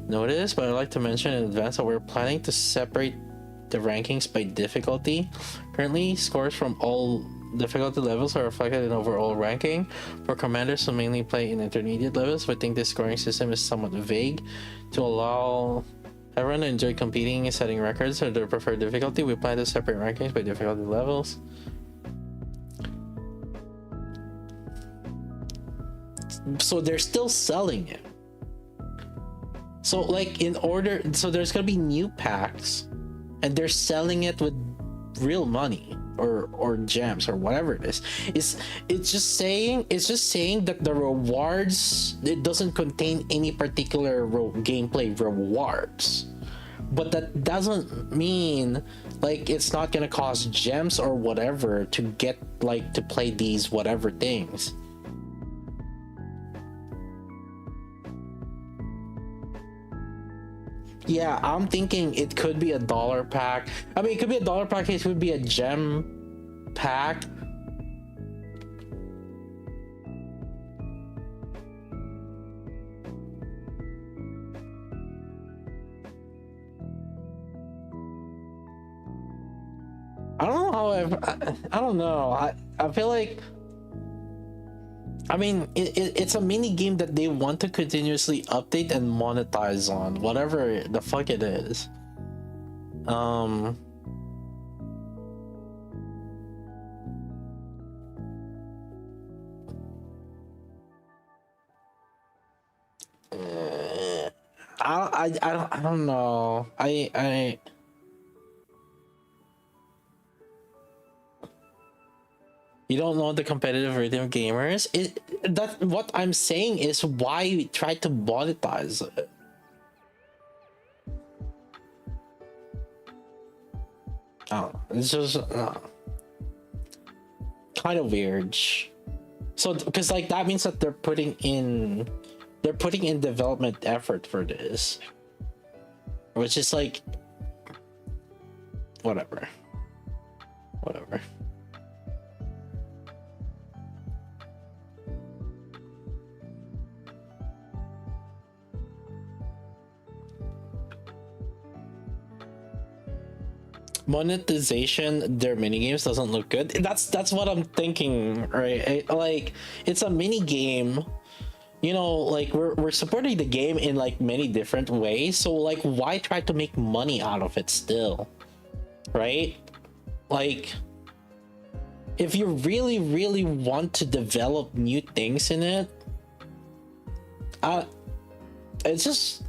notice, but I'd like to mention in advance that we're planning to separate the rankings by difficulty. Currently, scores from all difficulty levels are reflected in overall ranking. For commanders who mainly play in intermediate levels, we think this scoring system is somewhat vague to allow everyone to enjoy competing and setting records or their preferred difficulty. We plan to separate rankings by difficulty levels. So they're still selling it. So like so there's gonna be new packs and they're selling it with real money or gems or whatever it is. It's just saying that the rewards, it doesn't contain any particular gameplay rewards, but that doesn't mean like it's not gonna cost gems or whatever to get like to play these whatever things. Yeah, I'm thinking it could be a dollar pack. I mean, it could be a dollar pack, it could be a gem pack. I don't know how I don't know. I feel like, I mean, it's a mini game that they want to continuously update and monetize on, whatever the fuck it is. I don't know. You don't know the competitive rhythm of gamers. That what I'm saying is why we try to monetize it. Oh, it's just kind of weird. So because like that means that they're putting in development effort for this, which is like whatever. Monetization their mini games doesn't look good. That's what I'm thinking, right? Like it's a mini game, you know, like we're supporting the game in like many different ways, so like why try to make money out of it still, right? Like if you really want to develop new things in it, it's just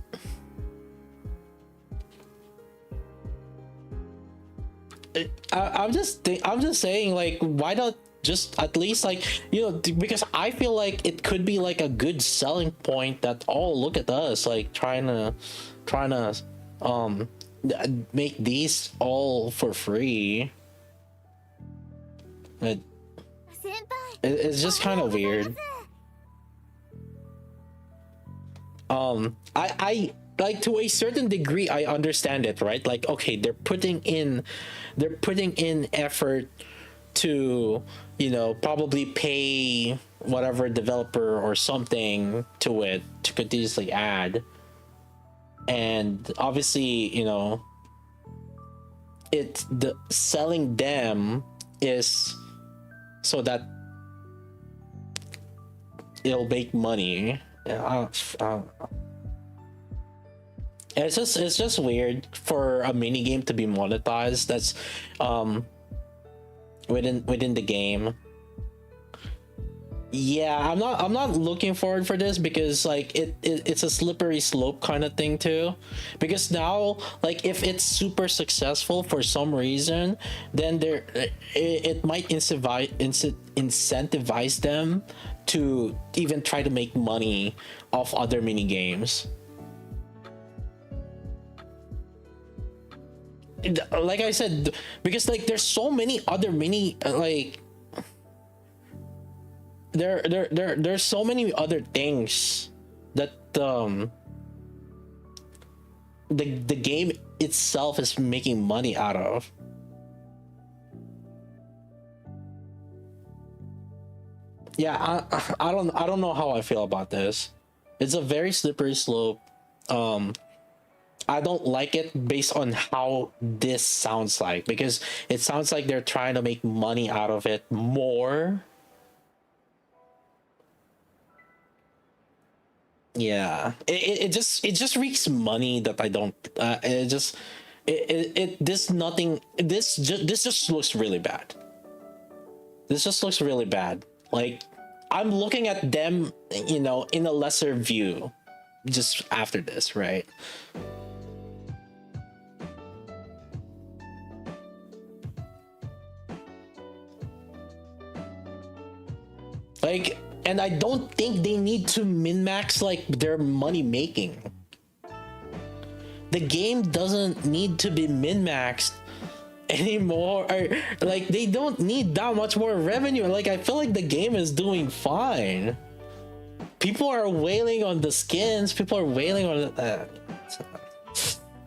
I'm just saying, like, why not just at least, like, you know, because I feel like it could be like a good selling point that, oh, look at us, like trying to make these all for free. It's just kind of weird. I like, to a certain degree I understand it, right? Like, okay, they're putting in effort to, you know, probably pay whatever developer or something to it to continuously add, and obviously, you know, the selling them is so that it'll make money. I don't know. It's just weird for a mini game to be monetized. That's within the game. Yeah, I'm not looking forward for this because like it's a slippery slope kind of thing too. Because now, like, if it's super successful for some reason, then it might incentivize them to even try to make money off other mini games. Like I said, because like there's so many other mini there's so many other things that the game itself is making money out of. Yeah, I don't know how I feel about this. It's a very slippery slope. I don't like it based on how this sounds like, because it sounds like they're trying to make money out of it more. Yeah, it just reeks money that I don't. This nothing. This just looks really bad. This just looks really bad. Like, I'm looking at them, in a lesser view, just after this, right? Like, and I don't think they need to min-max like their money making. The game doesn't need to be min-maxed anymore, or like they don't need that much more revenue. Like, I feel like the game is doing fine. People are wailing on the skins, people are wailing on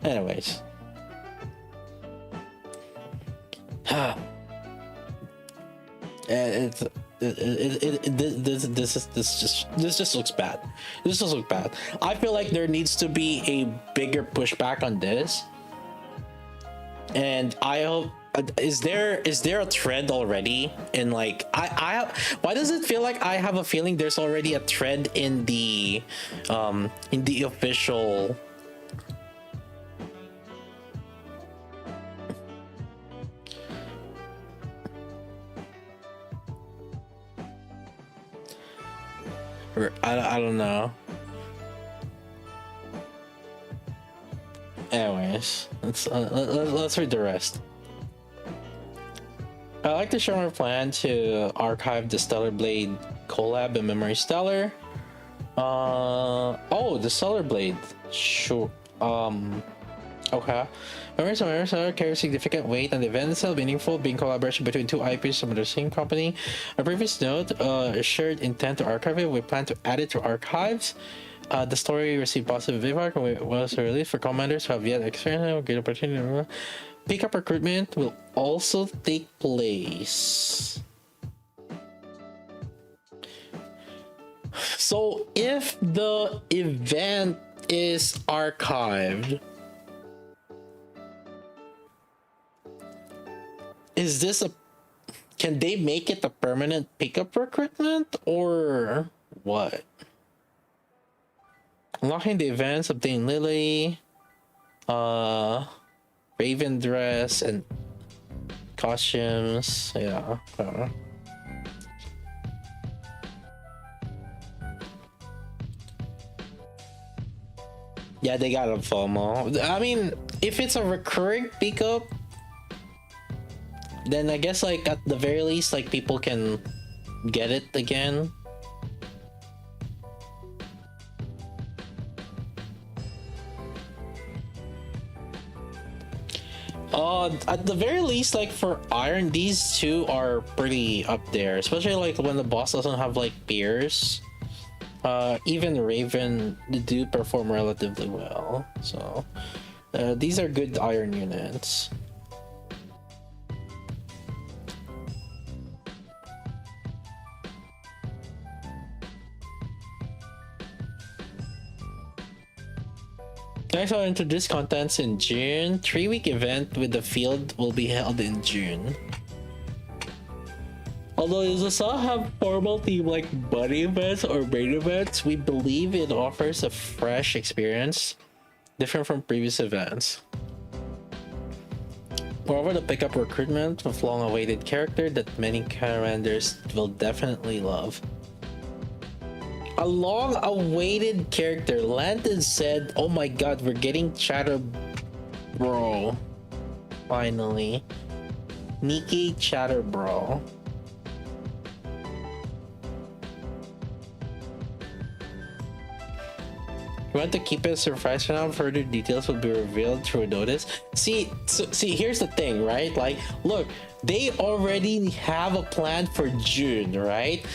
anyways. It's this just looks bad. This just looks bad. I feel like there needs to be a bigger pushback on this, and I hope, is there a thread already in, like, I why does it feel like I have a feeling there's already a thread in the official I don't know. Anyways, let's read the rest. I'd like to share my plan to archive the Stellar Blade collab in Memory Stellar. Oh, the Stellar Blade. Sure. Okay. Memory Stellar carries significant weight, and the event itself meaningful, being collaboration between two IPs from the same company. A previous note, shared intent to archive it. We plan to add it to archives. The story received positive feedback and was released for commanders who have yet experienced a great opportunity. Pickup recruitment will also take place. So if the event is archived, is this can they make it a permanent pickup recruitment or what? Unlocking the events, obtain Lily, Raven dress, and costumes. Yeah. Yeah, they got a FOMO. I mean, if it's a recurring pickup, then I guess, like, at the very least, like, people can get it again. At the very least, like, for Iron, these two are pretty up there, especially like when the boss doesn't have like peers. Even Raven do perform relatively well, so these are good Iron units. Next, I'll introduce contents in June. 3-week event with the field will be held in June. Although it does not have formal theme like buddy events or main events, we believe it offers a fresh experience, different from previous events. Moreover, the pickup recruitment of long-awaited character that many commanders will definitely love. A long-awaited character. Landon said, "Oh my god, we're getting Chatter Bro. Finally. Nikke Chatter Bro." We want to keep it a surprise for now. Further details will be revealed through notice. See, here's the thing, right? Like, look, they already have a plan for June, right?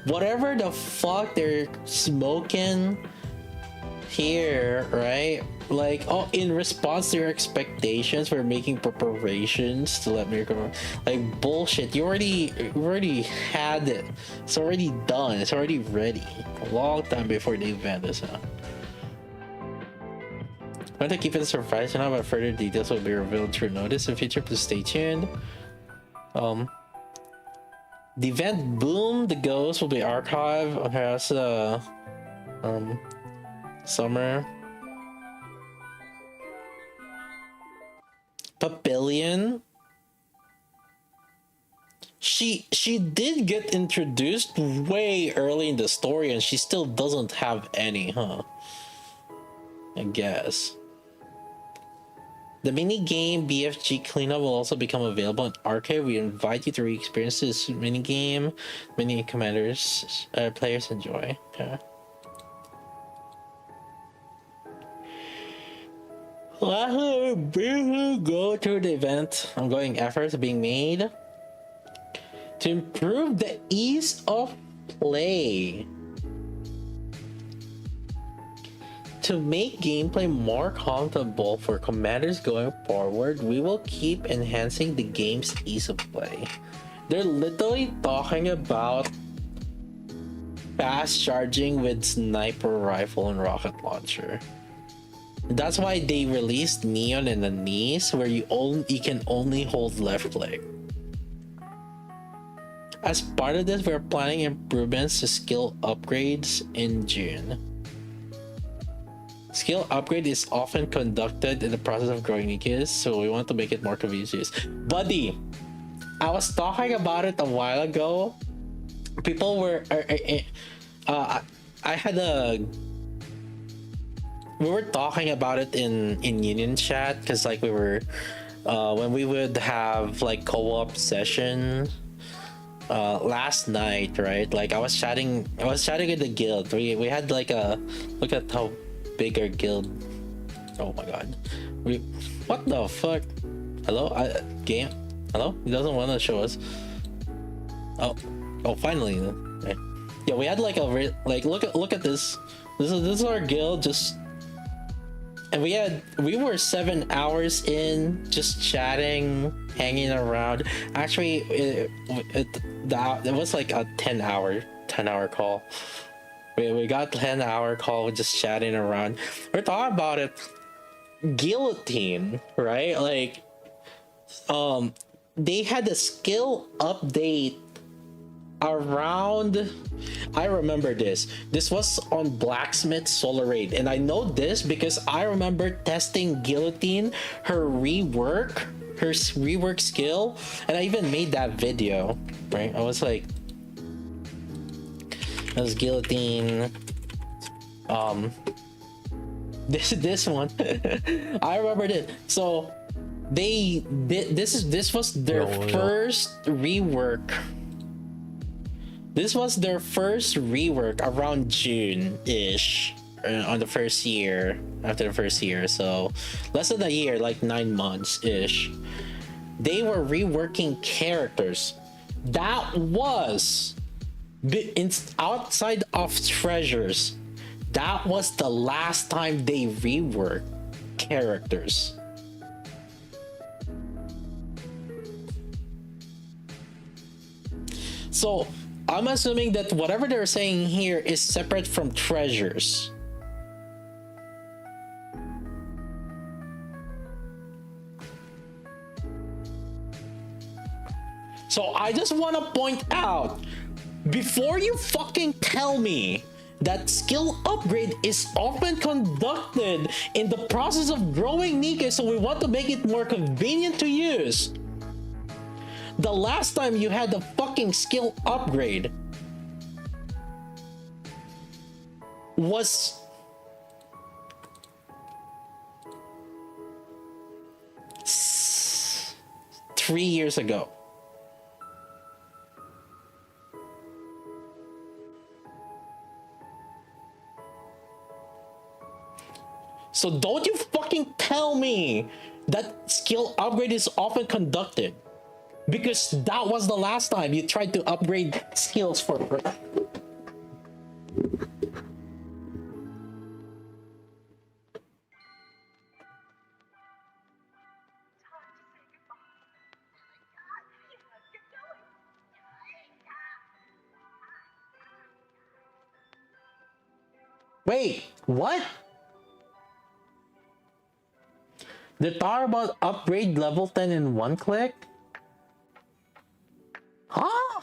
whatever the fuck they're smoking here, right? Like, oh, in response to your expectations, we're making preparations to let me go. Like, bullshit. You already had it. It's already done. It's already ready. A long time before the event is out. I want to keep it a surprise for now, but further details will be revealed through notice in future. Please stay tuned. The event Boom the Ghost will be archived across summer. Papillion. She did get introduced way early in the story, and she still doesn't have any, huh? I guess. The mini-game BFG Cleanup will also become available in Arcade. We invite you to re-experience this mini-game. Many commanders players enjoy. Okay. Go to the event. Ongoing efforts are being made to improve the ease of play. To make gameplay more comfortable for commanders going forward, we will keep enhancing the game's ease of play. They're literally talking about fast charging with sniper rifle and rocket launcher. That's why they released Neon and Anise, where you can only hold left click. As part of this, we're planning improvements to skill upgrades in June. Skill upgrade is often conducted in the process of growing Nikke, so we want to make it more convenient to use. Buddy, I was talking about it a while ago. People were, we were talking about it in Union chat, because like we were, when we would have like co-op session last night, right? Like I was chatting with the guild. We had like a look at how big our guild. Oh my god, what the fuck? Hello, game. Hello, he doesn't want to show us. Oh finally. Okay. Yeah, we had like a look at this. This is our guild, just, and we were 7 hours in just chatting, hanging around. Actually, it was like a 10-hour call. We got 10-hour call just chatting around. We're talking about it. Guillotine, right? Like, they had a skill update around, I remember this was on Blacksmith Solar Raid, and I know this because I remember testing Guillotine, her rework skill, and I even made that video, right? I was like, that was Guillotine, this one. I remember it. So they did this was their first rework. This was their first rework around June-ish, on the first year, after the first year, so less than a year, like 9 months-ish. They were reworking characters. That was outside of treasures. That was the last time they reworked characters. So I'm assuming that whatever they're saying here is separate from treasures. So I just want to point out, before you fucking tell me that skill upgrade is often conducted in the process of growing Nikke, so we want to make it more convenient to use. The last time you had the fucking skill upgrade was three years ago. So don't you fucking tell me that skill upgrade is often conducted, because that was the last time you tried to upgrade skills for free. Wait, what? They thought about upgrade level 10 in one click? Huh?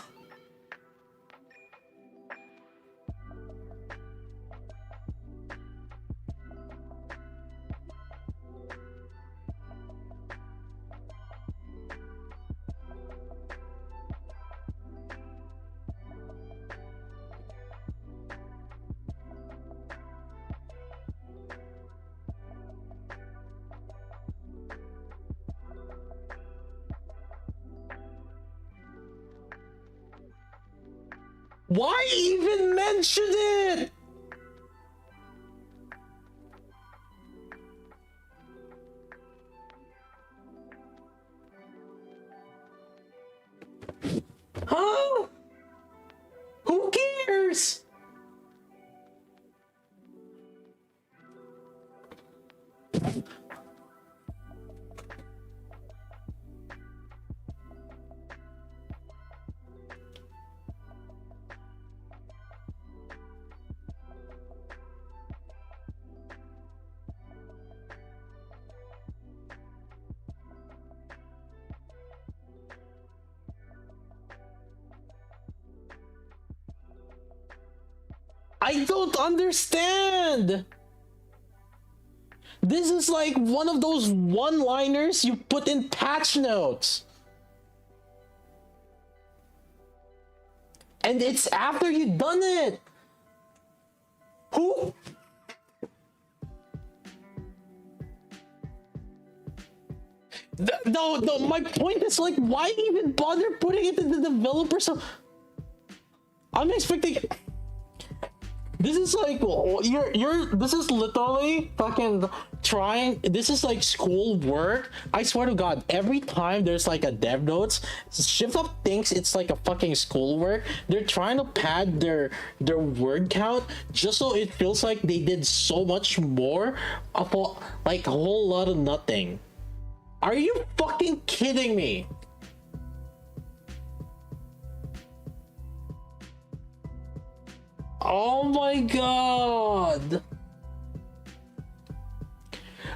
Why even mention it? Huh? Who cares? I don't understand. This is like one of those one-liners you put in patch notes. And it's after you've done it. Who? No, my point is like, why even bother putting it in the developer? So I'm expecting. This is like this is literally fucking trying. This is like school work. I swear to God, every time there's like a dev notes, Shift Up thinks it's like a fucking school work. They're trying to pad their word count just so it feels like they did so much more of like a whole lot of nothing. Are you fucking kidding me? Oh my god.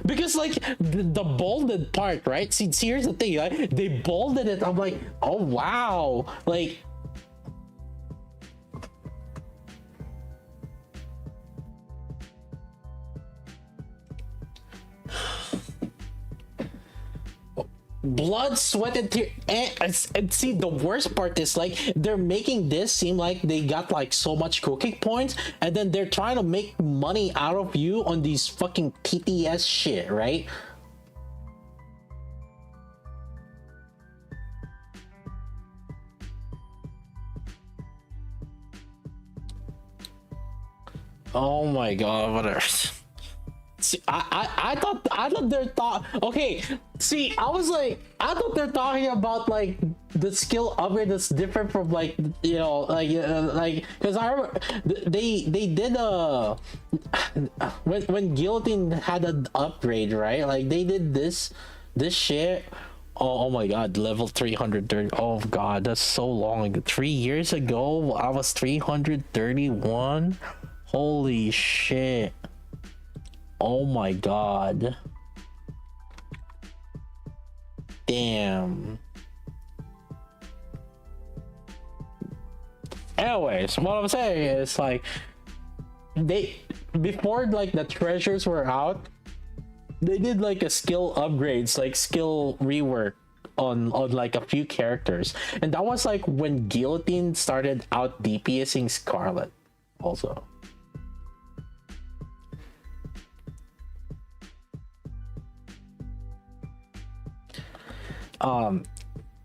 Because like the bolded part, right? See, here's the thing, right? They bolded it. I'm like, oh wow. Like blood, sweat, and tears. And see, the worst part is like they're making this seem like they got like so much cooking points, and then they're trying to make money out of you on these fucking TTS shit, right? Oh my god, whatever. See, I thought they're okay. See, I was like, I thought they're talking about like the skill upgrade that's different from like, you know, like because I remember they did when Guillotine had an upgrade, right? Like they did this shit. Oh my god, level 330. Oh god, that's so long ago. 3 years ago, I was 331. Holy shit. Oh my god. Damn. Anyways, what I'm saying is like they before like the treasures were out, they did like a skill upgrades, like skill rework on like a few characters. And that was like when Guillotine started out DPSing Scarlet also.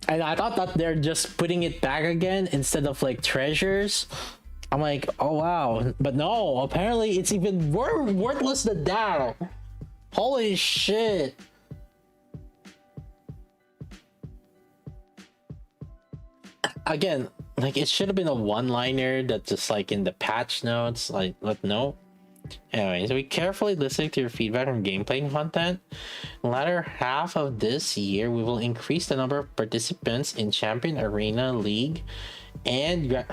And I thought that they're just putting it back again instead of like treasures. I'm like, oh wow, but no, apparently it's even more worthless than that. Holy shit. Again, like it should have been a one-liner that's just like in the patch notes, like no. Anyways, we carefully listening to your feedback on gameplay content. In the latter half of this year, we will increase the number of participants in Champion Arena League and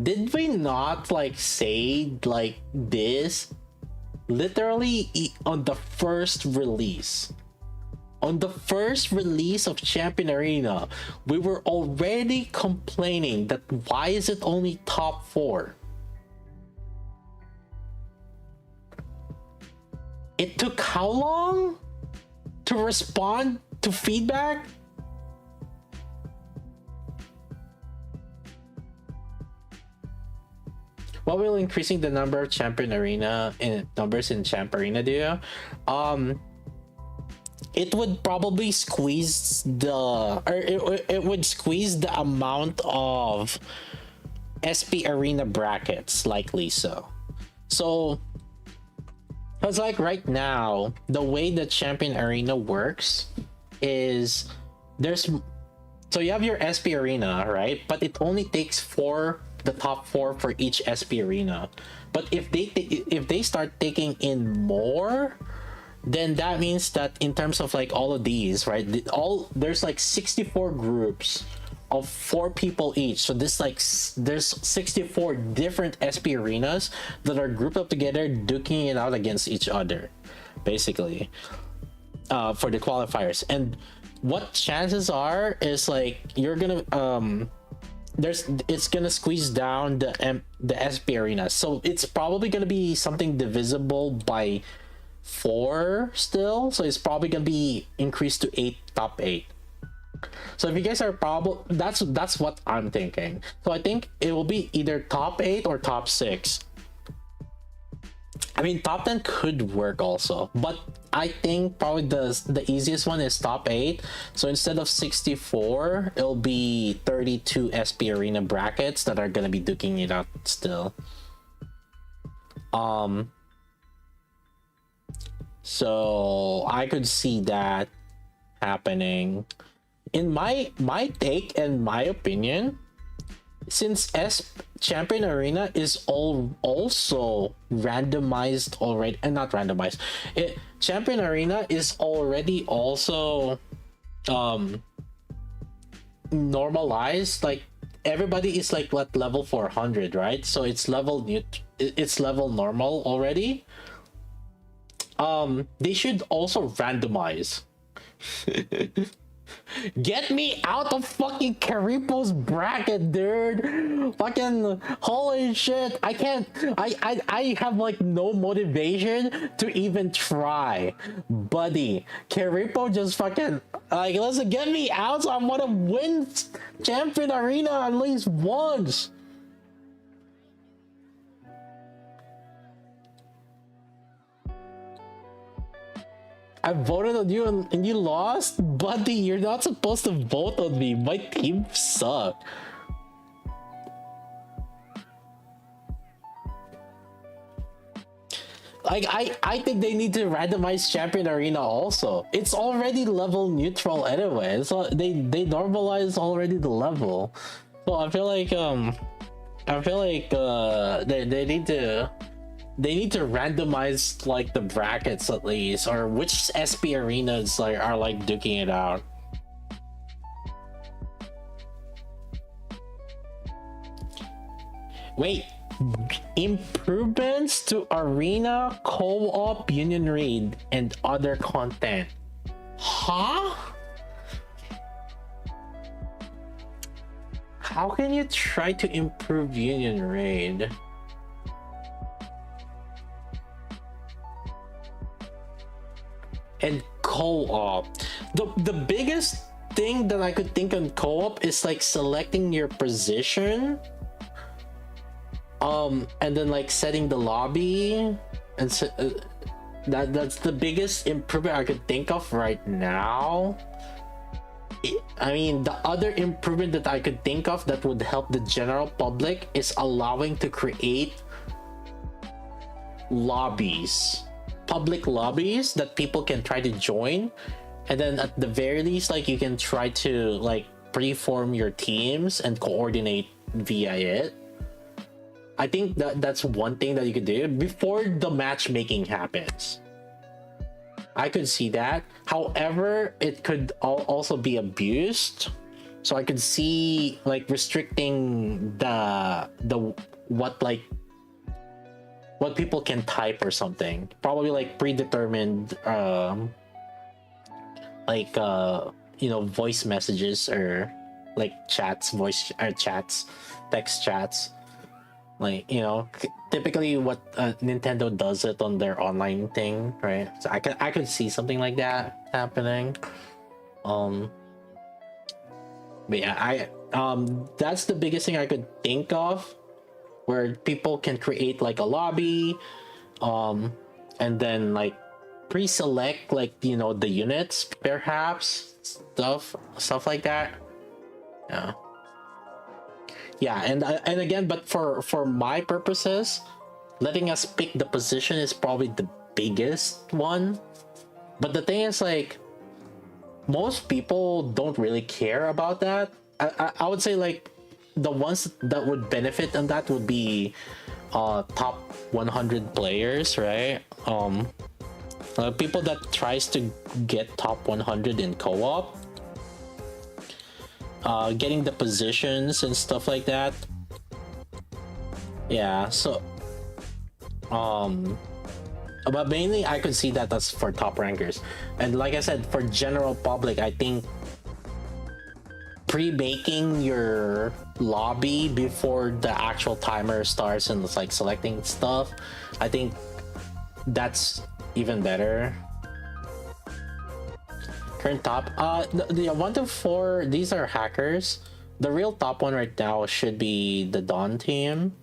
did we not like say like this literally on the first release? On the first release of Champion Arena, we were already complaining that why is it only top 4? It took how long to respond to feedback? What will increasing the number of Champion Arena in numbers in Champ Arena do? It would probably squeeze it would squeeze the amount of SP Arena brackets, likely so. So, because like right now, the way the Champion Arena works is so you have your SP Arena, right? But it only takes the top 4 for each SP Arena. But if they start taking in more, then that means that in terms of like all of these, right? There's like 64 groups of 4 people each. So there's 64 different SP arenas that are grouped up together, duking it out against each other, basically, for the qualifiers. And what chances are is like you're gonna it's gonna squeeze down the SP arena. So it's probably gonna be something divisible by 4 still. So it's probably gonna be increased to 8, top 8. So if you guys are that's what I'm thinking. So I think it will be either top 8 or top 6. I mean, top 10 could work also, but I think probably the easiest one is top 8. So instead of 64, it'll be 32 SP arena brackets that are gonna be duking it out still. So I could see that happening. In my take and my opinion, since Champion Arena is also randomized already, and not randomized, Champion Arena is already also normalized. Like everybody is like what, level 400, right? So it's level normal already. They should also randomize. Get me out of fucking Karipo's bracket, dude. Fucking holy shit. I can't. I have like no motivation to even try, buddy. Karipo just fucking like, listen, get me out. So I want to win Champion Arena at least once. I voted on you and you lost? Buddy, you're not supposed to vote on me. My team suck. Like, I think they need to randomize Champion Arena also. It's already level neutral anyway. So they normalize already the level. So I feel like they need to randomize like the brackets at least, or which SP arenas like are like duking it out. Wait, improvements to arena, co-op, union raid, and other content. Huh? How can you try to improve union raid? And co-op, the biggest thing that I could think on co-op is like selecting your position, and then like setting the lobby, and that's the biggest improvement I could think of right now. I mean, the other improvement that I could think of that would help the general public is allowing to create lobbies, public lobbies that people can try to join, and then at the very least, like, you can try to like preform your teams and coordinate via it. I think that's one thing that you could do before the matchmaking happens. I could see that. However, it could also be abused. So I could see like restricting the what like what people can type or something. Probably like predetermined like you know, voice messages or like chats, voice or chats, text chats. Like, you know, typically what Nintendo does it on their online thing, right? So I could see something like that happening. But yeah, that's the biggest thing I could think of, where people can create like a lobby, and then like pre-select like, you know, the units perhaps, stuff like that. Yeah, and again, but for my purposes, letting us pick the position is probably the biggest one. But the thing is, like, most people don't really care about that. I would say like the ones that would benefit on that would be top 100 players, right? People that tries to get top 100 in co-op, getting the positions and stuff like that. Yeah, so but mainly I could see that as for top rankers. And like I said, for general public, I think pre-making your lobby before the actual timer starts and it's like selecting stuff, I think that's even better. Current top, the 1 to 4, these are hackers. The real top one right now should be the Dawn team.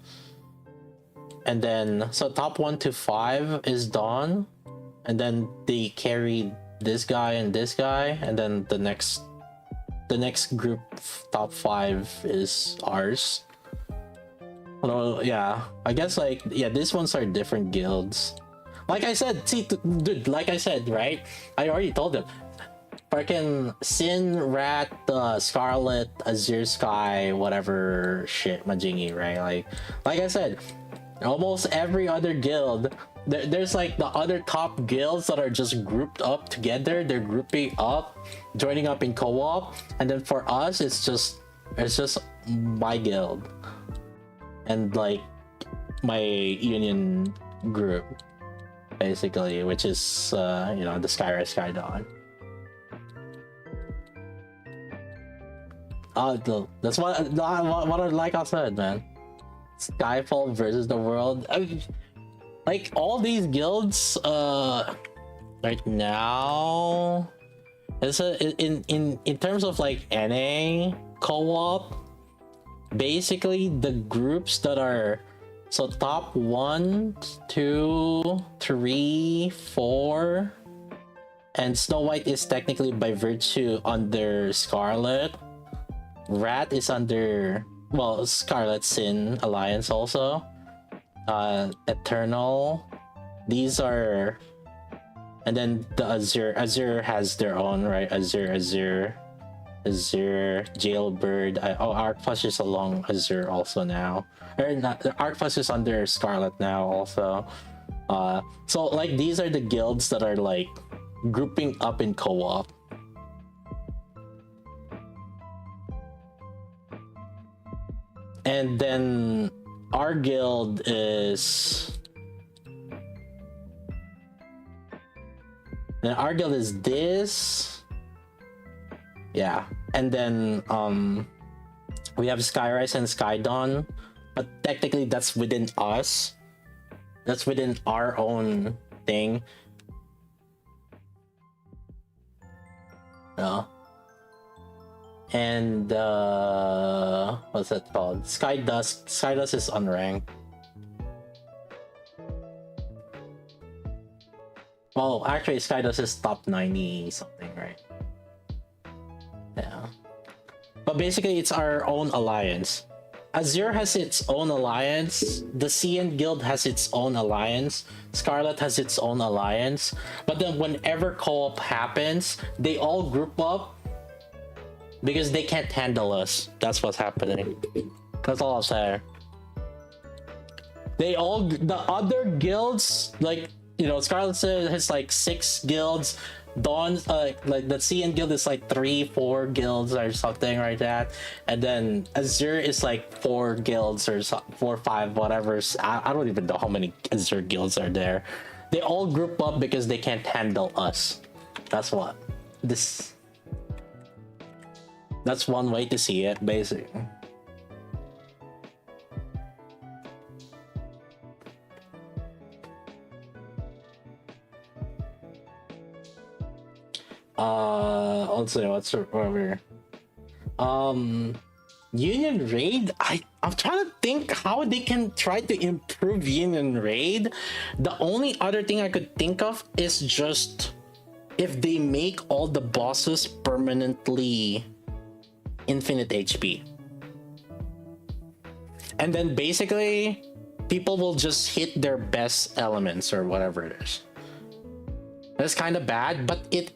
And then, so top 1 to 5 is Dawn, and then they carry this guy and this guy, and then the next group, top 5, is ours. Well, yeah, I guess like, yeah, these ones are different guilds. Like I said, see, dude, like I said, right? I already told them. Freaking Sin, Rat, Scarlet, Azure Sky, whatever shit, Majingi, right? Like I said, almost every other guild, there's like the other top guilds that are just grouped up together. They're grouping up, joining up in co-op, and then for us, it's just my guild and like my union group, basically, which is you know, the Sky Dawn. That's what like I said, man. Skyfall versus the world. I mean, like all these guilds right now, it's in terms of like NA co-op, basically the groups that are so top 1, 2, 3, 4, and Snow White is technically by virtue under Scarlet. Rat is under, well, Scarlet Sin Alliance also. Eternal. These are, and then the Azure has their own, right? Azure, Jailbird. Arcfus is along Azure also now. Or not, Arcfus is under Scarlet now also. So like these are the guilds that are like grouping up in co-op. And then our guild is this, yeah, and then we have Skyrise and Skydawn, but technically that's within us, that's within our own thing. And what's that called? Skydust is unranked. Well, actually, Skydust is top 90 something, right? Yeah. But basically, it's our own alliance. Azure has its own alliance. The CN Guild has its own alliance. Scarlet has its own alliance. But then whenever co-op happens, they all group up because they can't handle us. That's what's happening. That's all I'll say. The other guilds, like, you know, Scarlet has like 6 guilds. Dawn's like the CN guild is like 3-4 guilds or something like that, and then Azure is like 4 guilds or 4-5 whatever. I don't even know how many Azure guilds are there. They all group up because they can't handle us. That's what this. That's one way to see it, basically. Also, what's over? Union Raid. I'm trying to think how they can try to improve Union Raid. The only other thing I could think of is just if they make all the bosses permanently infinite HP, and then basically people will just hit their best elements or whatever it is. That's kind of bad, but it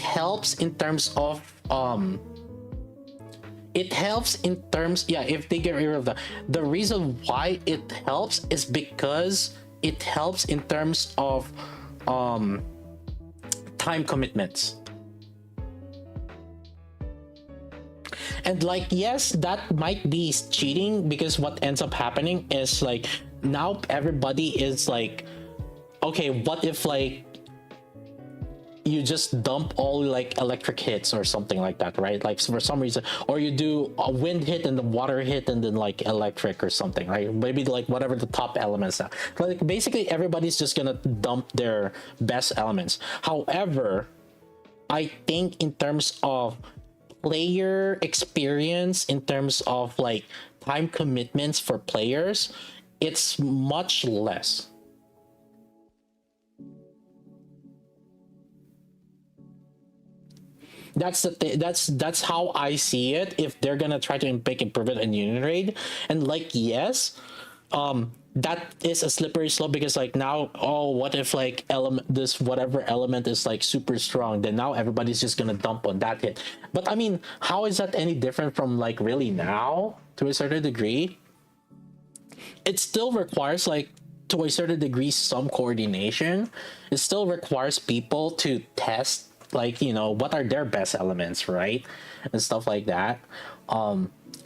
helps in terms of it helps in terms, yeah, if they get rid of the reason why it helps is because it helps in terms of time commitments. And like, yes, that might be cheating, because what ends up happening is like now everybody is like, okay, what if like you just dump all like electric hits or something like that, right? Like for some reason, or you do a wind hit and the water hit and then like electric or something, right? Maybe like whatever the top elements are. Like basically everybody's just gonna dump their best elements. However, I think in terms of player experience, in terms of like time commitments for players, it's much less. That's the that's how I see it. If they're gonna try to make improvement in Union Raid, and like, yes, that is a slippery slope, because like now, oh, what if like this whatever element is like super strong, then now everybody's just gonna dump on that hit. But I mean, how is that any different from like really now? To a certain degree, it still requires like, to a certain degree, some coordination. It still requires people to test, like, you know, what are their best elements, right, and stuff like that.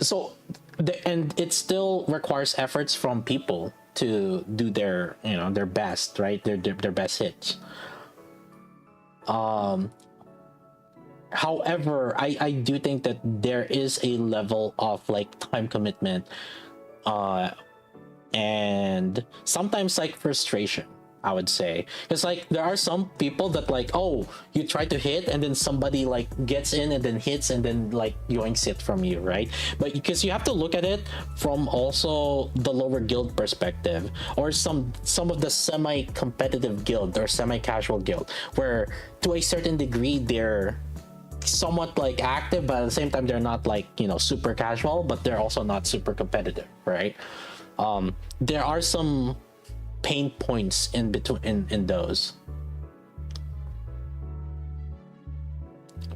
So and it still requires efforts from people to do their, you know, their best, right, their best hits. However, I do think that there is a level of like time commitment and sometimes like frustration, I would say, because like there are some people that like, oh, you try to hit and then somebody like gets in and then hits and then like yoinks it from you, right? But because you have to look at it from also the lower guild perspective, or some of the semi-competitive guild or semi-casual guild, where to a certain degree they're somewhat like active, but at the same time they're not like, you know, super casual, but they're also not super competitive, right? There are some pain points in between in those.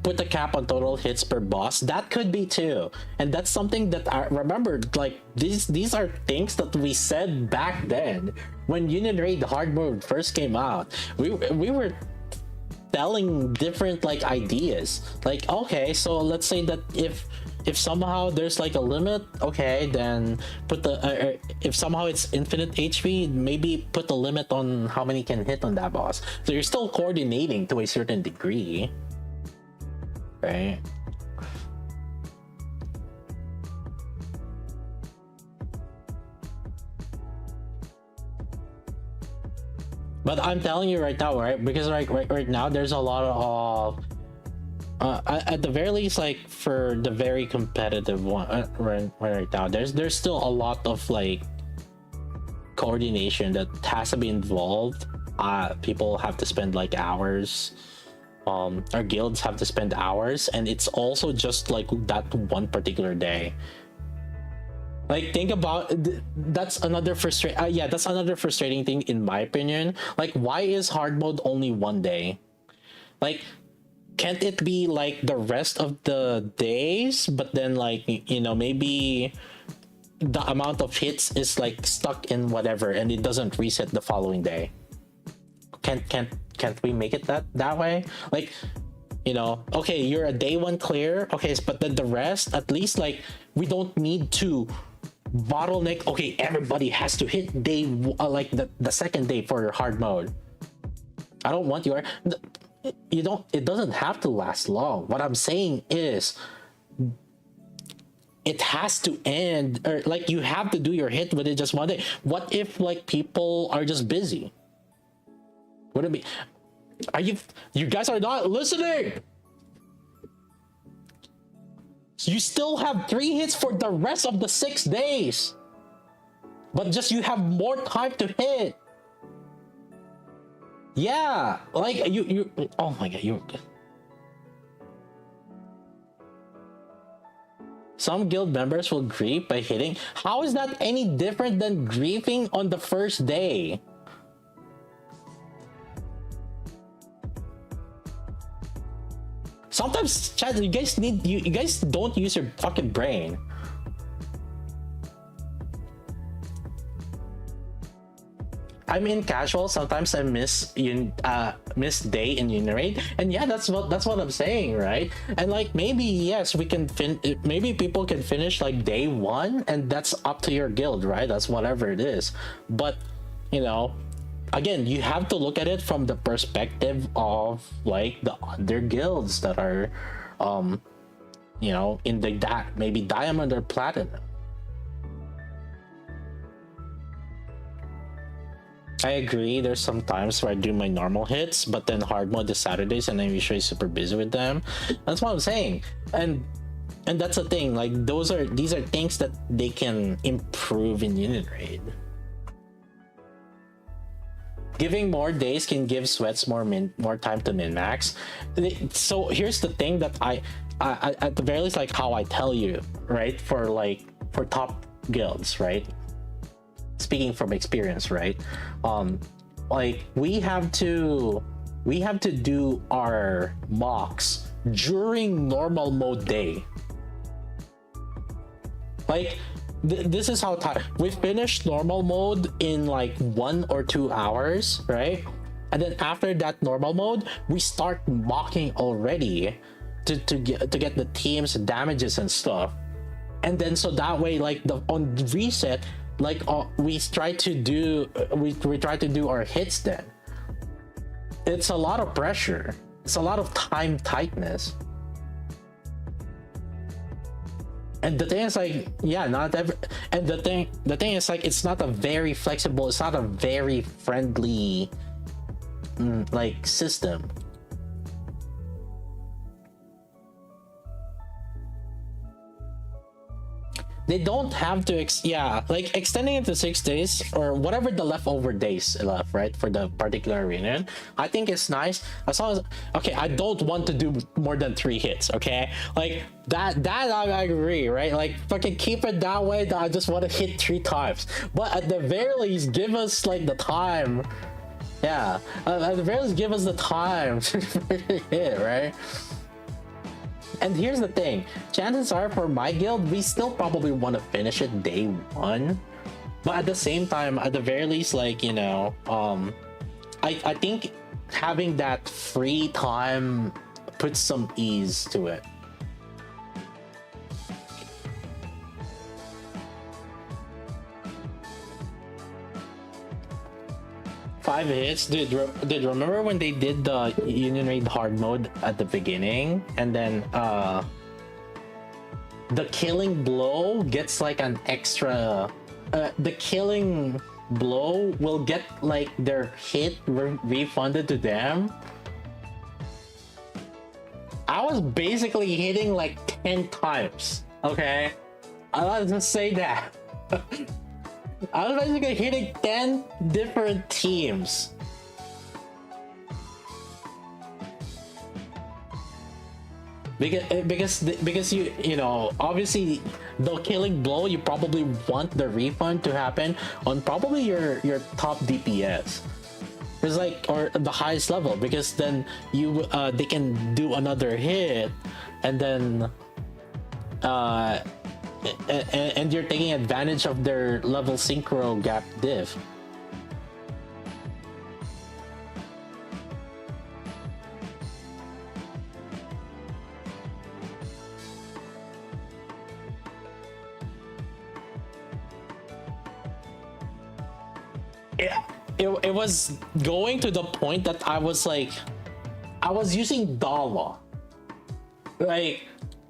Put a cap on total hits per boss, that could be too, and that's something that I remember. Like these are things that we said back then when Union Raid hard mode first came out. We were telling different like ideas, like, okay, so let's say that if somehow there's like a limit, okay, then put the if somehow it's infinite HP, maybe put the limit on how many can hit on that boss. So you're still coordinating to a certain degree, right? But I'm telling you right now, right, because right now there's a lot of at the very least, like for the very competitive one, right now there's still a lot of like coordination that has to be involved. People have to spend like hours, our guilds have to spend hours, and it's also just like that one particular day. Like, think about that's another that's another frustrating thing in my opinion. Like, why is hard mode only one day? Like, can't it be like the rest of the days, but then like, you know, maybe the amount of hits is like stuck in whatever and it doesn't reset the following day? Can't can't we make it that way? Like, you know, okay, you're a day one clear, okay, but then the rest, at least, like, we don't need to bottleneck. Okay, everybody has to hit day like the second day for hard mode. I don't want your, you don't, it doesn't have to last long. What I'm saying is it has to end, or like you have to do your hit within just one day. What if like people are just busy? Would it be, are you guys are not listening? You still have 3 hits for the rest of the 6 days, but just you have more time to hit. Yeah, like you oh my god, you, some guild members will grief by hitting. How is that any different than griefing on the first day? Sometimes, chat, you guys need, you guys don't use your fucking brain. I'm in casual. Sometimes I miss day in Unirate, and yeah, that's what I'm saying, right? And like maybe yes, we can maybe people can finish like day 1, and that's up to your guild, right? That's whatever it is. But you know, again, you have to look at it from the perspective of like the other guilds that are, you know, in the maybe diamond or platinum. I agree. There's some times where I do my normal hits, but then hard mode is Saturdays, and I'm usually super busy with them. That's what I'm saying, and that's the thing. Like these are things that they can improve in unit raid. Giving more days can give sweats more time to min max. So here's the thing that I at the very least, like how I tell you, right? For top guilds, right? Speaking from experience, right? Like we have to do our mocks during normal mode day. Like this is how we finish normal mode in like 1 or 2 hours, right? And then after that normal mode, we start mocking already to get the team's damages and stuff. And then so that way, like on reset, like we try to do our hits. Then it's a lot of pressure, it's a lot of time tightness, and the thing is like, yeah, not every, and the thing is like, it's not a very flexible, it's not a very friendly like system. They don't have to like extending it to 6 days or whatever the leftover days left, right, for the particular arena. I think it's nice as long as, okay, I don't want to do more than 3 hits, okay, like that I agree, right? Like fucking keep it that way. That I just want to hit 3 times, but at the very least give us like the time. Yeah, at the very least give us the time to hit, right? And here's the thing, chances are for my guild, we still probably want to finish it day 1, but at the same time, at the very least, like, you know, I think having that free time puts some ease to it. Five hits, dude. Remember when they did the Union Raid hard mode at the beginning, and then the killing blow gets like an extra. The killing blow will get like their hit refunded to them. I was basically hitting like 10 times. Okay, I'll just say that. I was basically hitting 10 different teams. Because you know, obviously the killing blow, you probably want the refund to happen on probably your top DPS. It's like, or the highest level, because then you they can do another hit, and then and you're taking advantage of their level synchro gap diff. it, it was going to the point that I was like, I was using dollar. Like,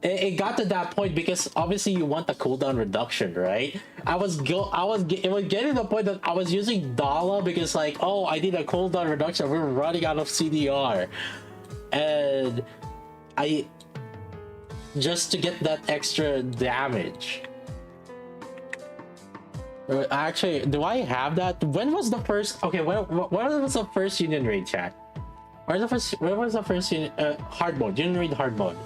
it got to that point because obviously you want the cooldown reduction, right? It was getting to the point that I was using dollar because like, oh, I need a cooldown reduction. We're running out of CDR, and I just to get that extra damage. Actually, do I have that? When was the first? Okay, when was the first Union Raid, chat? When was the first hard mode? Union Raid hard mode.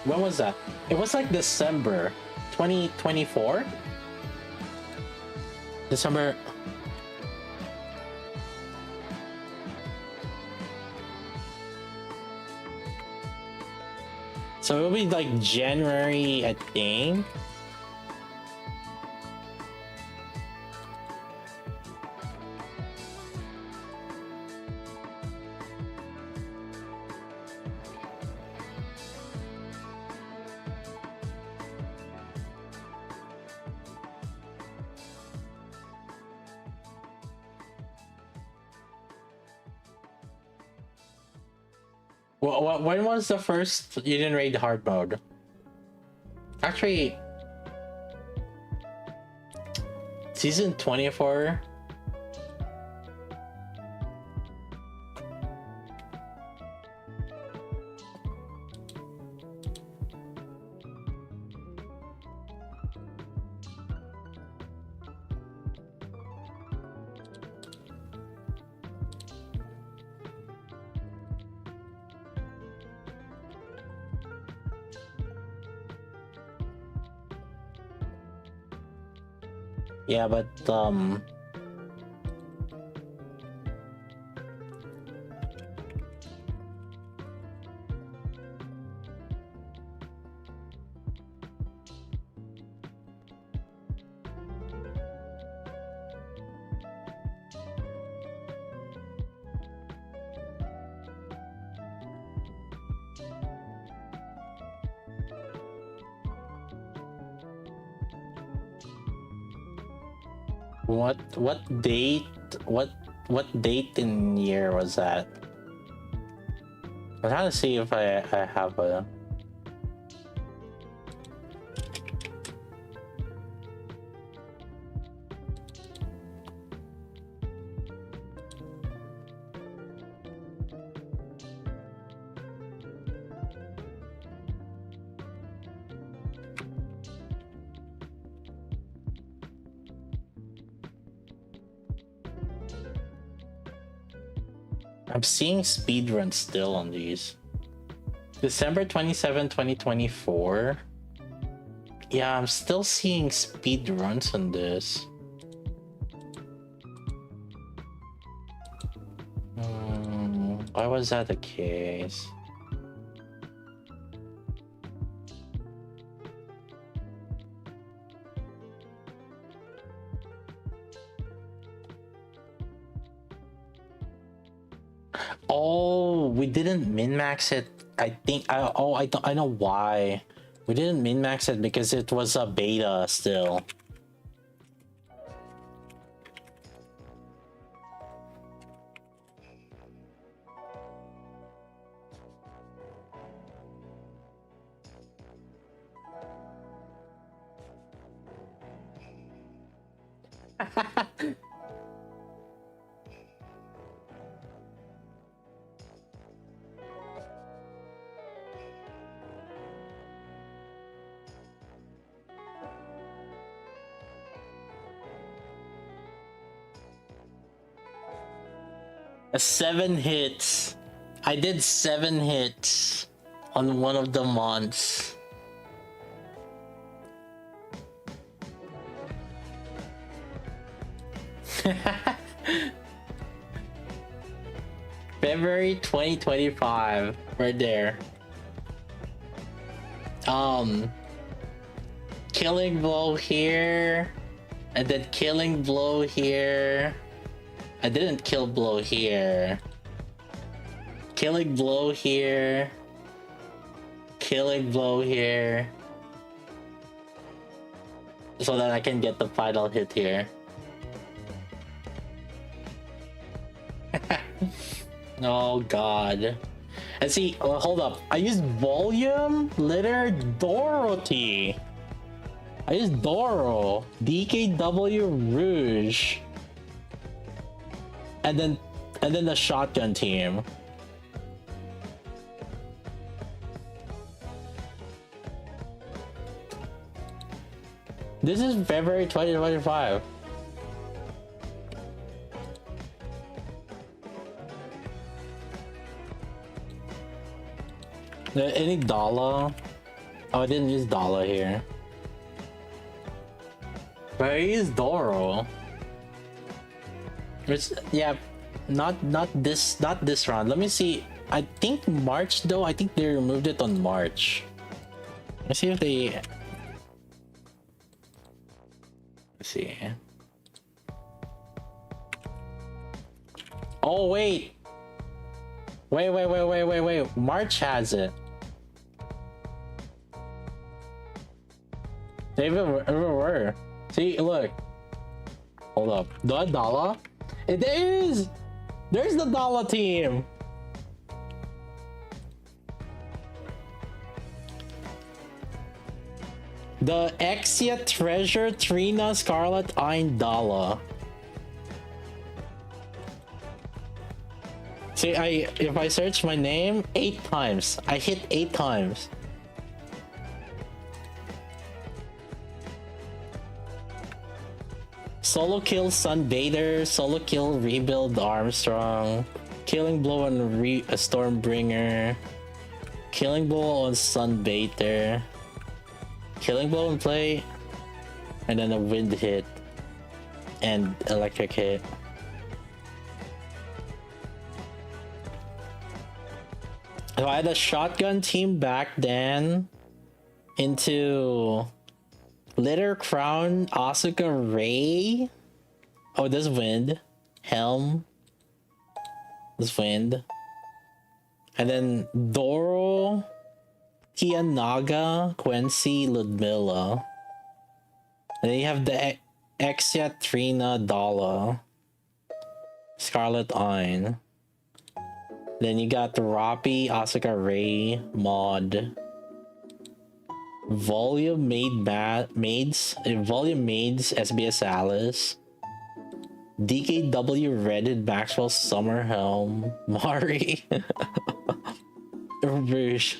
When was that? It was like December 2024. December. So it'll be like January, I think. When was the first Union Raid hard mode? Actually, season 24. Yeah, but what date? What date in year was that? I'm trying to see if I have a. I'm seeing speedruns still on these. December 27, 2024. Yeah, I'm still seeing speedruns on this. Why was that the case? Oh, we didn't min-max it. I think I know why. We didn't min-max it because it was a beta still. A 7 hits. I did 7 hits on one of the months. February 2025. Right there. Killing blow here. And then killing blow here. I didn't kill blow here. Killing blow here. Killing blow here. So that I can get the final hit here. Oh god. And see, hold up. I used volume, litter, Dorothy. I used Doro, DKW Rouge, and then the shotgun team. This is February 2025. Any dollar? Oh, I didn't use dollar here. But I used Doro. It's, yeah, not this round. Let me see. I think March though. I think they removed it on March. Let's see if they. Let's see. Oh wait. Wait. March has it. They even were. See, look. Hold up. The dollar? It is! There's the dollar team! The Exia Treasure Trina Scarlet Ein Dollar. See, if I search my name 8 times, I hit 8 times. Solo kill Sunbather, solo kill Rebuild Armstrong, killing blow on a Stormbringer, killing blow on Sunbather, killing blow in play, and then a wind hit and electric hit. So I had a shotgun team back then into Litter, Crown, Asuka, Ray. Oh, this wind. Helm. This wind. And then Doro, Naga, Quincy, Ludmilla. And then you have the Exia, Trina, Dala, Scarlet Ein. Then you got the Rappi, Asuka, Ray, Mod. Volume Maids, SBS Alice, DKW Reddit, Maxwell, Summerhelm, Mari, Rouge.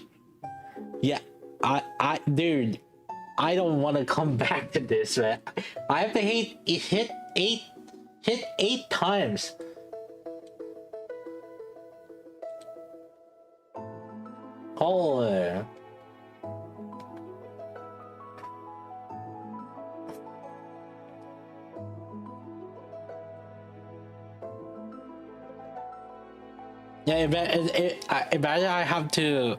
Yeah, dude, I don't want to come back to this, man. I have to hit 8 times. Holy. Yeah, imagine I have to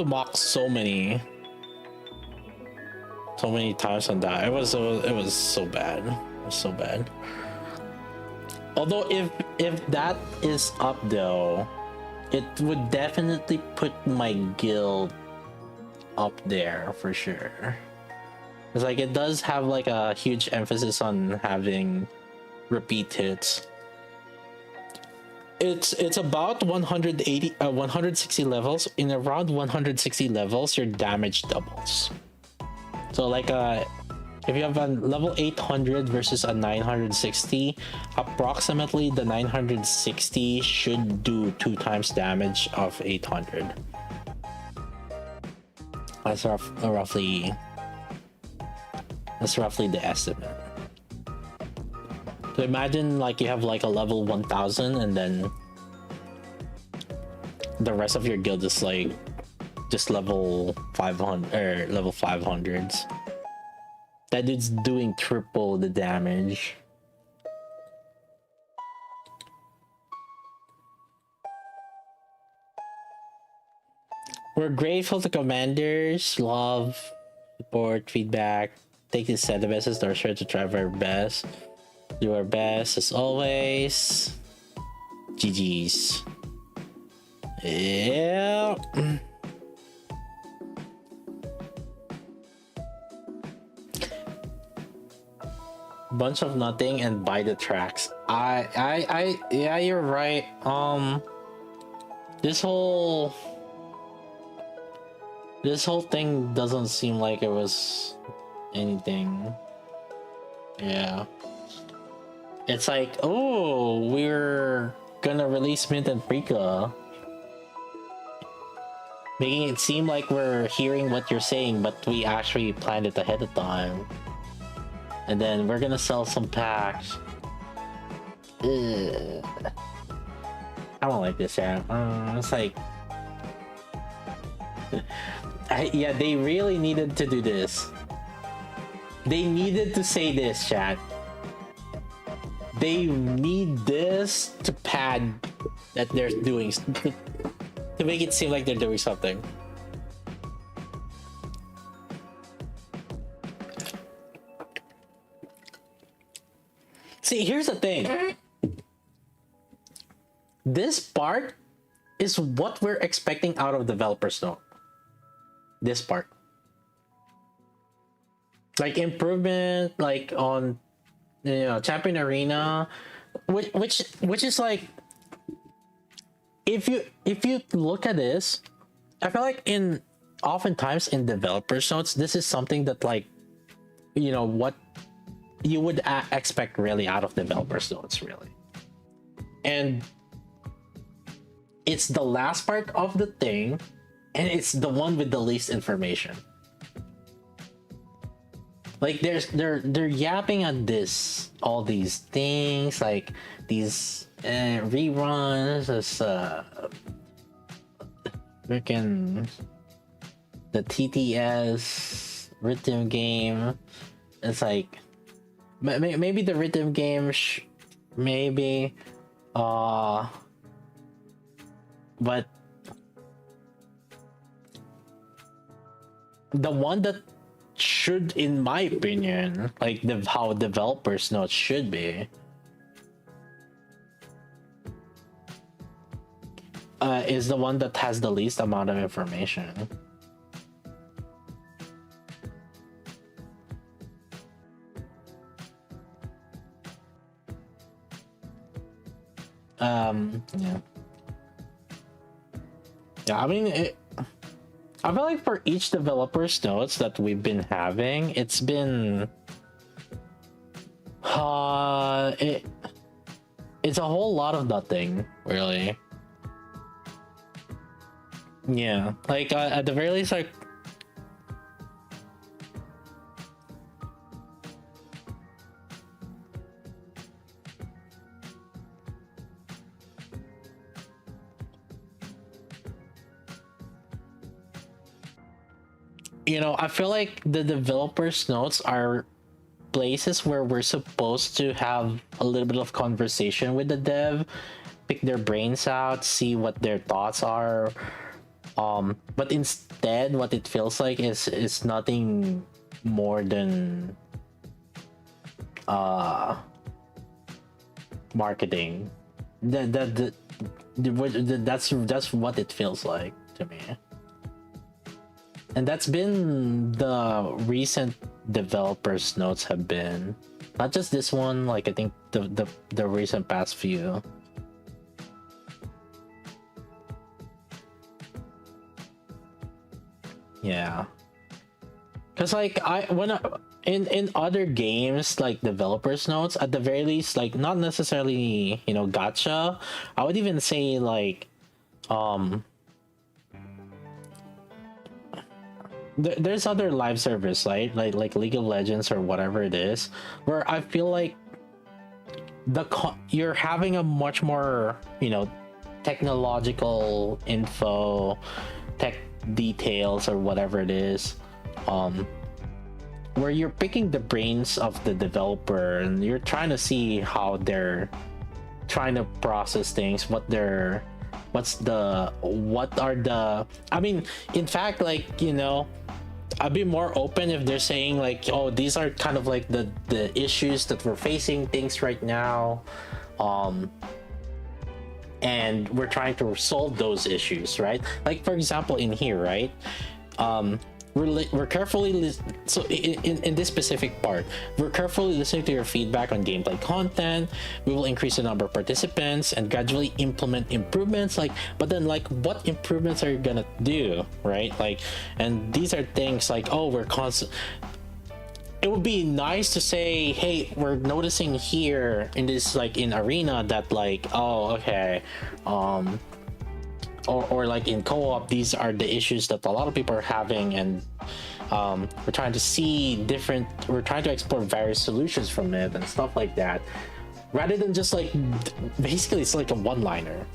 mock so many times on that. It was so bad. It was so bad. Although if that is up though, it would definitely put my guild up there for sure. It's like it does have like a huge emphasis on having repeat hits. It's about 160 levels. In around 160 levels, your damage doubles. So like if you have a level 800 versus a 960, approximately the 960 should do 2 times damage of 800. That's roughly the estimate. So imagine like you have like a level 1000 and then the rest of your guild is like just level 500 or level 500s. That dude's doing triple the damage. We're grateful to commanders, love, support, feedback. Take this set of messages to our sure to try our best. Do our best as always. GG's. Yeah. Bunch of nothing and buy the tracks. Yeah, you're right. this whole thing doesn't seem like it was anything. Yeah, it's like, oh, we're gonna release Mint and Prika, making it seem like we're hearing what you're saying, but we actually planned it ahead of time. And then we're gonna sell some packs. Ugh. I don't like this, yeah. It's like, yeah, they really needed to do this. They needed to say this, chat. They need this to pad that they're doing, to make it seem like they're doing something. See, here's the thing. This part is what we're expecting out of developers note. This part. Like improvement, like on, you know, Champion Arena, which is like, if you look at this, I feel like oftentimes in developers notes, this is something that, like, you know, what you would expect really out of developers notes, really. And it's the last part of the thing, and it's the one with the least information. Like they're yapping on this, all these things, like these reruns, this freaking the TTS rhythm game. It's like maybe the rhythm game, maybe, but the one that should, in my opinion, like how developers notes should be, is the one that has the least amount of information. Yeah. I mean, I feel like for each developer's notes that we've been having, it's been it's a whole lot of nothing, really. Yeah, like at the very least, like, you know, I feel like the developers notes are places where we're supposed to have a little bit of conversation with the dev, pick their brains out, see what their thoughts are. But instead, what it feels like is nothing more than marketing. That's what it feels like to me. And that's been the recent developers notes have been, not just this one, like I think the recent past few. Yeah, because like in other games, like developers notes, at the very least, like not necessarily, you know, Gacha, I would even say like there's other live service, right? Like League of Legends or whatever it is, where I feel like you're having a much more, you know, technological info, tech details or whatever it is, where you're picking the brains of the developer and you're trying to see how they're trying to process things, what are the, I mean, in fact, like, you know, I'd be more open if they're saying like, oh, these are kind of like the issues that we're facing things right now, and we're trying to solve those issues, right? Like, for example, in here, right, we're carefully so in this specific part, we're carefully listening to your feedback on gameplay content. We will increase the number of participants and gradually implement improvements. Like, but then like, what improvements are you gonna do, right? Like, and these are things like, oh, we're constant. It would be nice to say, hey, we're noticing here in this, like in arena, that like, oh, okay, or like in co-op, these are the issues that a lot of people are having, and we're trying to see different, we're trying to explore various solutions from it and stuff like that, rather than just like, basically it's like a one-liner.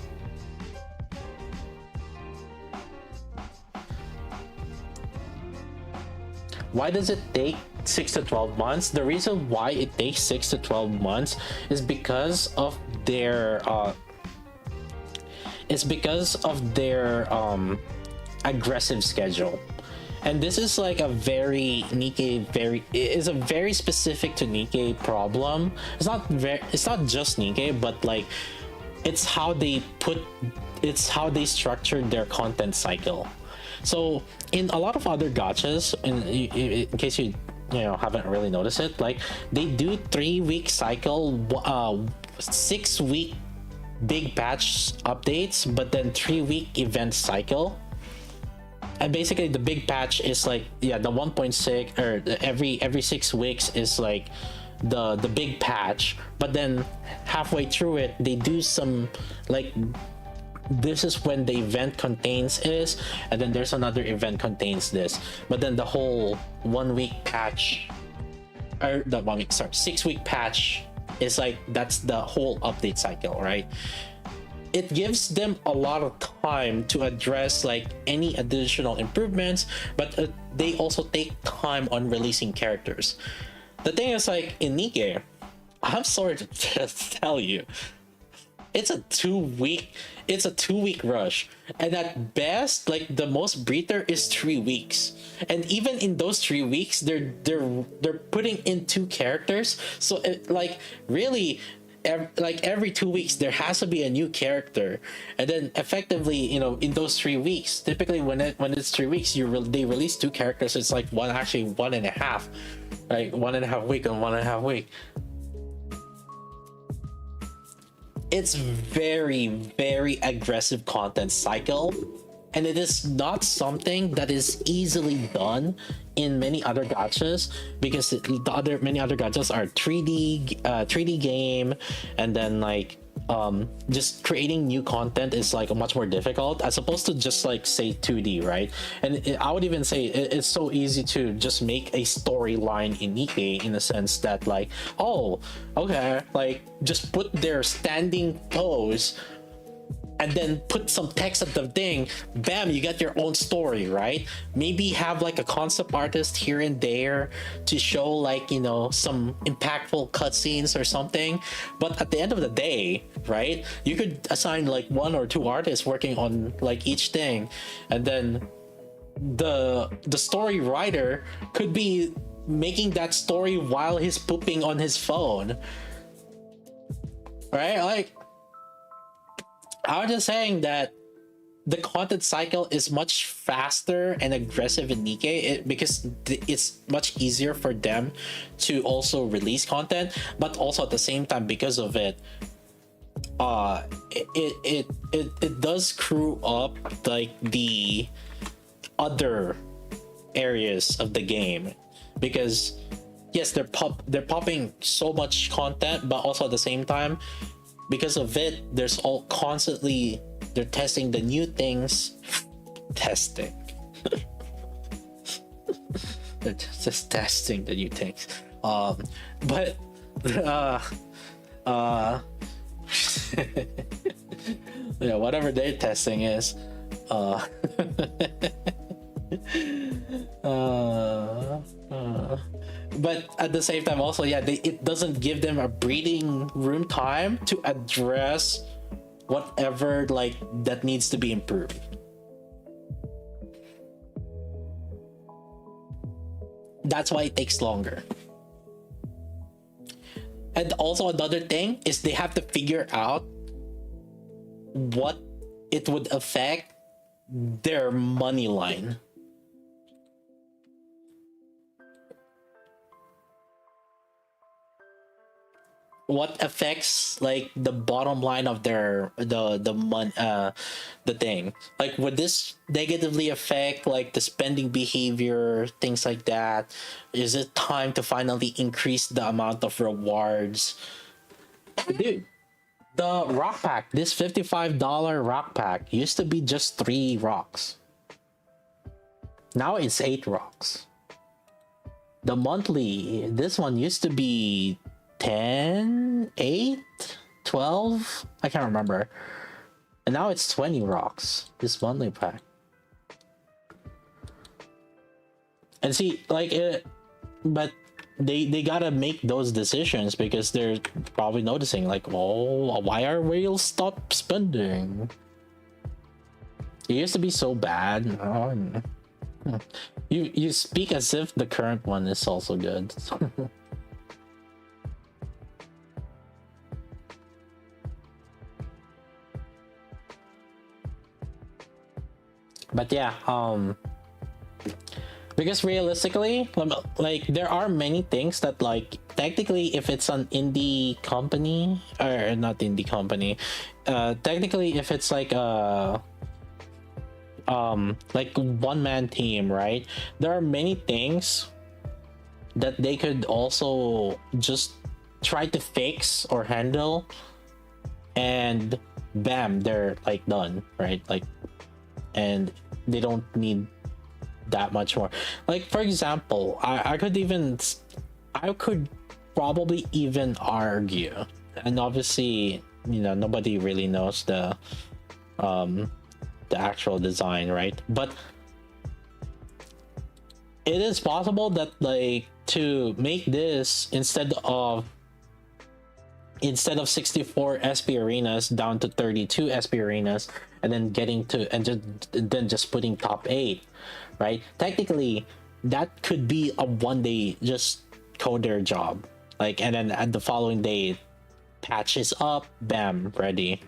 Why does it take 6 to 12 months? The reason why it takes 6 to 12 months is because of their aggressive schedule. And this is like a very Nikke, is a very specific to Nikke problem. It's not just Nikke, but like it's how they structured their content cycle. So in a lot of other gachas, in case you haven't really noticed it, like they do 3-week cycle, 6-week big patch updates, but then 3-week event cycle. And basically the big patch is like, yeah, the 1.6, or every 6 weeks is like the big patch, but then halfway through it they do some like, this is when the event contains is, and then there's another event contains this, but then the whole 1-week patch, or the 1 week, sorry, 6-week patch is like, that's the whole update cycle, right? It gives them a lot of time to address like any additional improvements, but they also take time on releasing characters. The thing is, like in Nikke, I'm sorry to tell you, it's a 2-week rush, and at best, like the most breather is 3 weeks, and even in those 3 weeks they're putting in 2 characters, so it, like really every 2 weeks there has to be a new character. And then effectively, in those 3 weeks, typically when it's 3 weeks, they release 2 characters. It's like 1.5, right? 1.5 week and 1.5 week. It's very, very aggressive content cycle, and it is not something that is easily done in many other gachas, because many other gachas are 3D game, and then like just creating new content is like much more difficult as opposed to just like say 2D, right? And I would even say it's so easy to just make a storyline in Nikke, in the sense that like, oh, okay, like just put their standing pose and then put some text at the thing, bam, you got your own story, right? Maybe have like a concept artist here and there to show like, some impactful cutscenes or something. But at the end of the day, right, you could assign like 1 or 2 artists working on like each thing, and then the story writer could be making that story while he's pooping on his phone, right? Like, I'm just saying that the content cycle is much faster and aggressive in Nikke, because it's much easier for them to also release content, but also at the same time, because of it, it does screw up like the other areas of the game, because yes, they're popping so much content, but also at the same time, because of it, there's all constantly they're testing the new things. Testing. They're just testing the new things. But yeah, whatever their testing is. But at the same time also, yeah, it doesn't give them a breathing room time to address whatever like that needs to be improved. That's why it takes longer. And also another thing is they have to figure out what it would affect their money line. what affects like the bottom line of their the thing, like would this negatively affect like the spending behavior, things like that? Is it time to finally increase the amount of rewards? Dude, the rock pack, this $55 rock pack used to be just 3 rocks. Now it's 8 rocks. The monthly, this one used to be 10, 8, 12, I can't remember. And now it's 20 rocks, this monthly pack. And see, like it, but they gotta make those decisions because they're probably noticing like, oh, why are whales stop spending? It used to be so bad. Oh, you speak as if the current one is also good. But yeah, because realistically, like there are many things that like technically if it's an indie company or not indie company, technically if it's like a like one man team, right? There are many things that they could also just try to fix or handle, and bam, they're like done, right? Like, and they don't need that much more. Like for example, I could probably even argue, and obviously nobody really knows the actual design, right? But it is possible that like to make this instead of 64 SP arenas down to 32 SP arenas, and then getting to just putting top 8, right? Technically that could be a one day just coder job, like, and then at the following day patches up, bam, ready.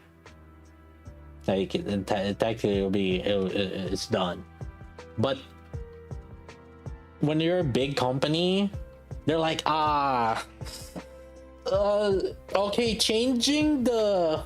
Like technically it's done. But when you're a big company, they're like, okay, changing the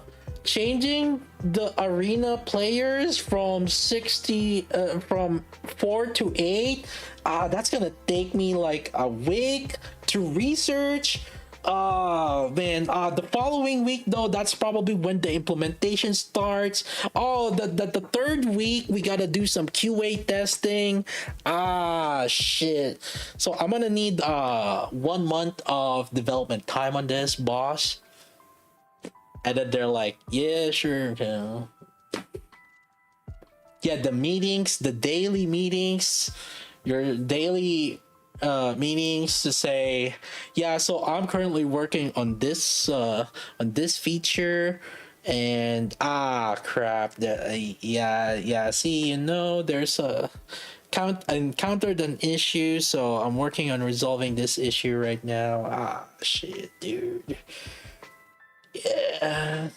arena players from 60 from 4 to 8, that's gonna take me like a week to research. Man, the following week though, that's probably when the implementation starts. Oh, the third week we gotta do some QA testing. Shit. So I'm gonna need 1 month of development time on this, boss. And then they're like, yeah, sure. Yeah, the meetings, the daily meetings, your daily meetings to say, yeah, so I'm currently working on this feature, and crap, yeah, see, there's a encountered an issue, so I'm working on resolving this issue right now. Shit, dude. Yeah.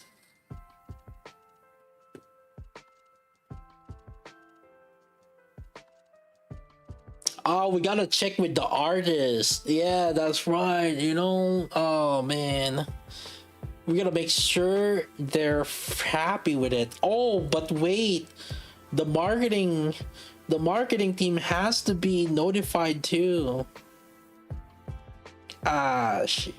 Oh, we gotta check with the artist. Yeah, that's right. Oh man, we gotta make sure they're happy with it. Oh, but wait, the marketing team has to be notified too. Shit.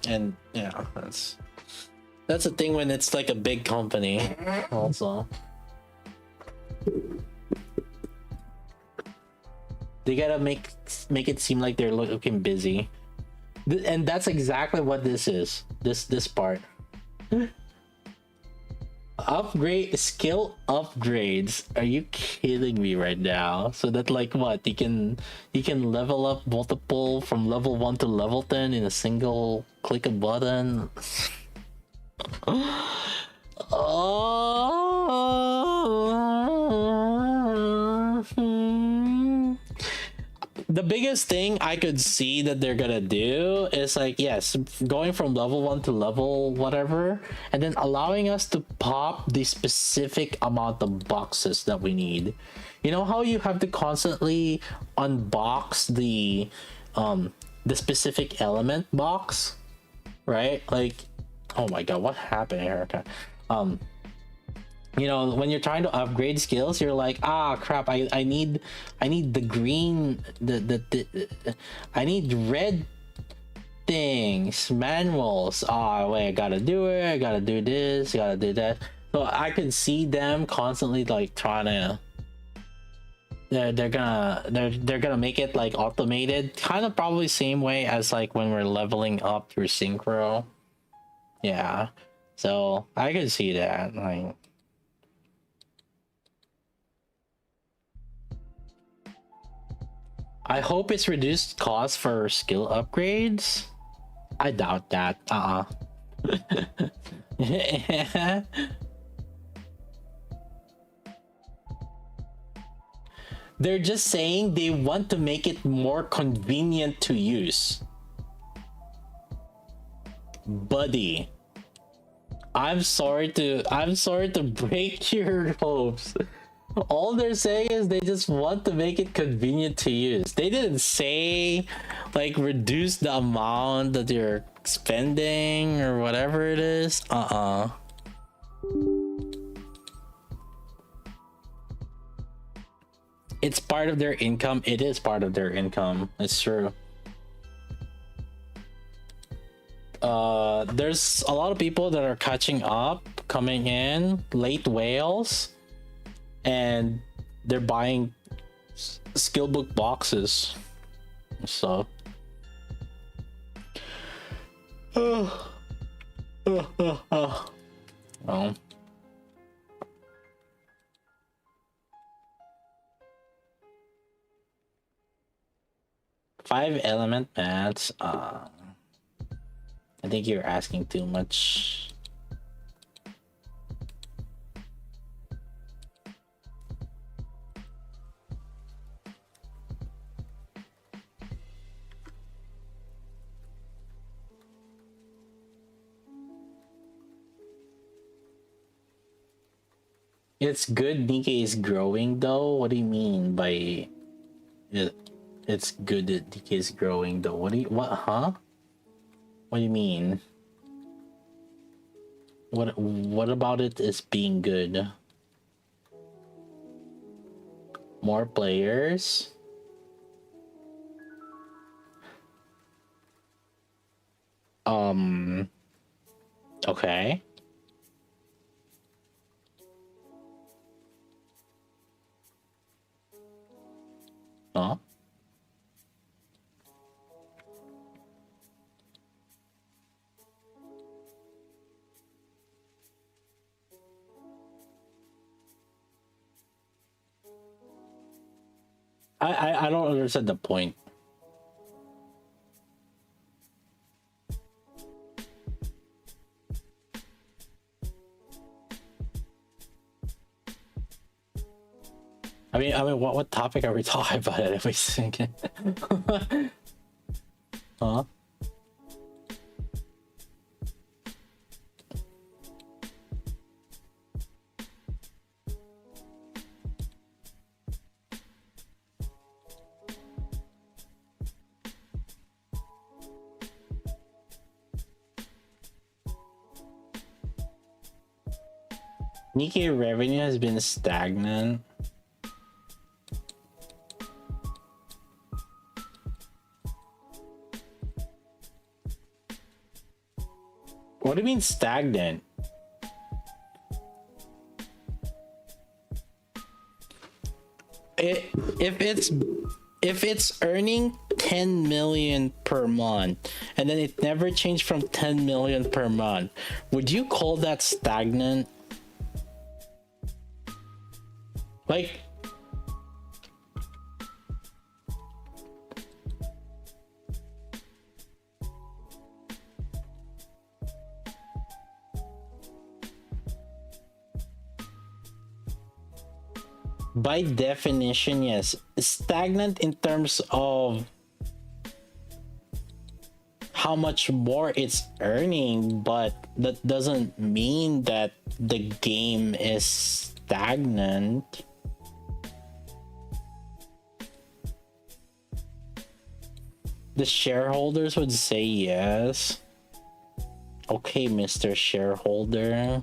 And yeah, that's the thing when it's like a big company also. They gotta make it seem like they're looking busy, and that's exactly what this is. This part. Upgrade skill upgrades. Are you kidding me right now? So that like what you can level up multiple from level 1 to level 10 in a single click a button. The biggest thing I could see that they're gonna do is like, yes, going from level 1 to level whatever, and then allowing us to pop the specific amount of boxes that we need. You know how you have to constantly unbox the the specific element box, right? Like, oh my god, what happened, Erica? You know, when you're trying to upgrade skills, you're like, ah crap, I need the green, I need red things, manuals. Oh wait, I gotta do it, I gotta do this, I gotta do that. So I can see them constantly like trying to, they're gonna make it like automated, kind of probably same way as like when we're leveling up through synchro. Yeah, so I can see that. Like, I hope it's reduced cost for skill upgrades. I doubt that. They're just saying they want to make it more convenient to use. Buddy, I'm sorry to break your hopes. All they're saying is they just want to make it convenient to use. They didn't say like reduce the amount that you're spending or whatever it is. It's part of their income. It is part of their income. It's true. There's a lot of people that are catching up, coming in, late whales, and they're buying skill book boxes. So oh. 5 element mats. I think you're asking too much. It's good Nikke is growing though. What do you mean by it? It's good that Nikke is growing though. What, huh? What do you mean? What about it is being good? More players? Okay. Huh? I don't understand the point. I mean, what topic are we talking about? Anyways, huh? Nikke revenue has been stagnant. What do you mean stagnant? If it's earning 10 million per month and then it never changed from 10 million per month, would you call that stagnant? Like, by definition, yes. Stagnant in terms of how much more it's earning, but that doesn't mean that the game is stagnant. The shareholders would say yes. Okay, Mr. Shareholder.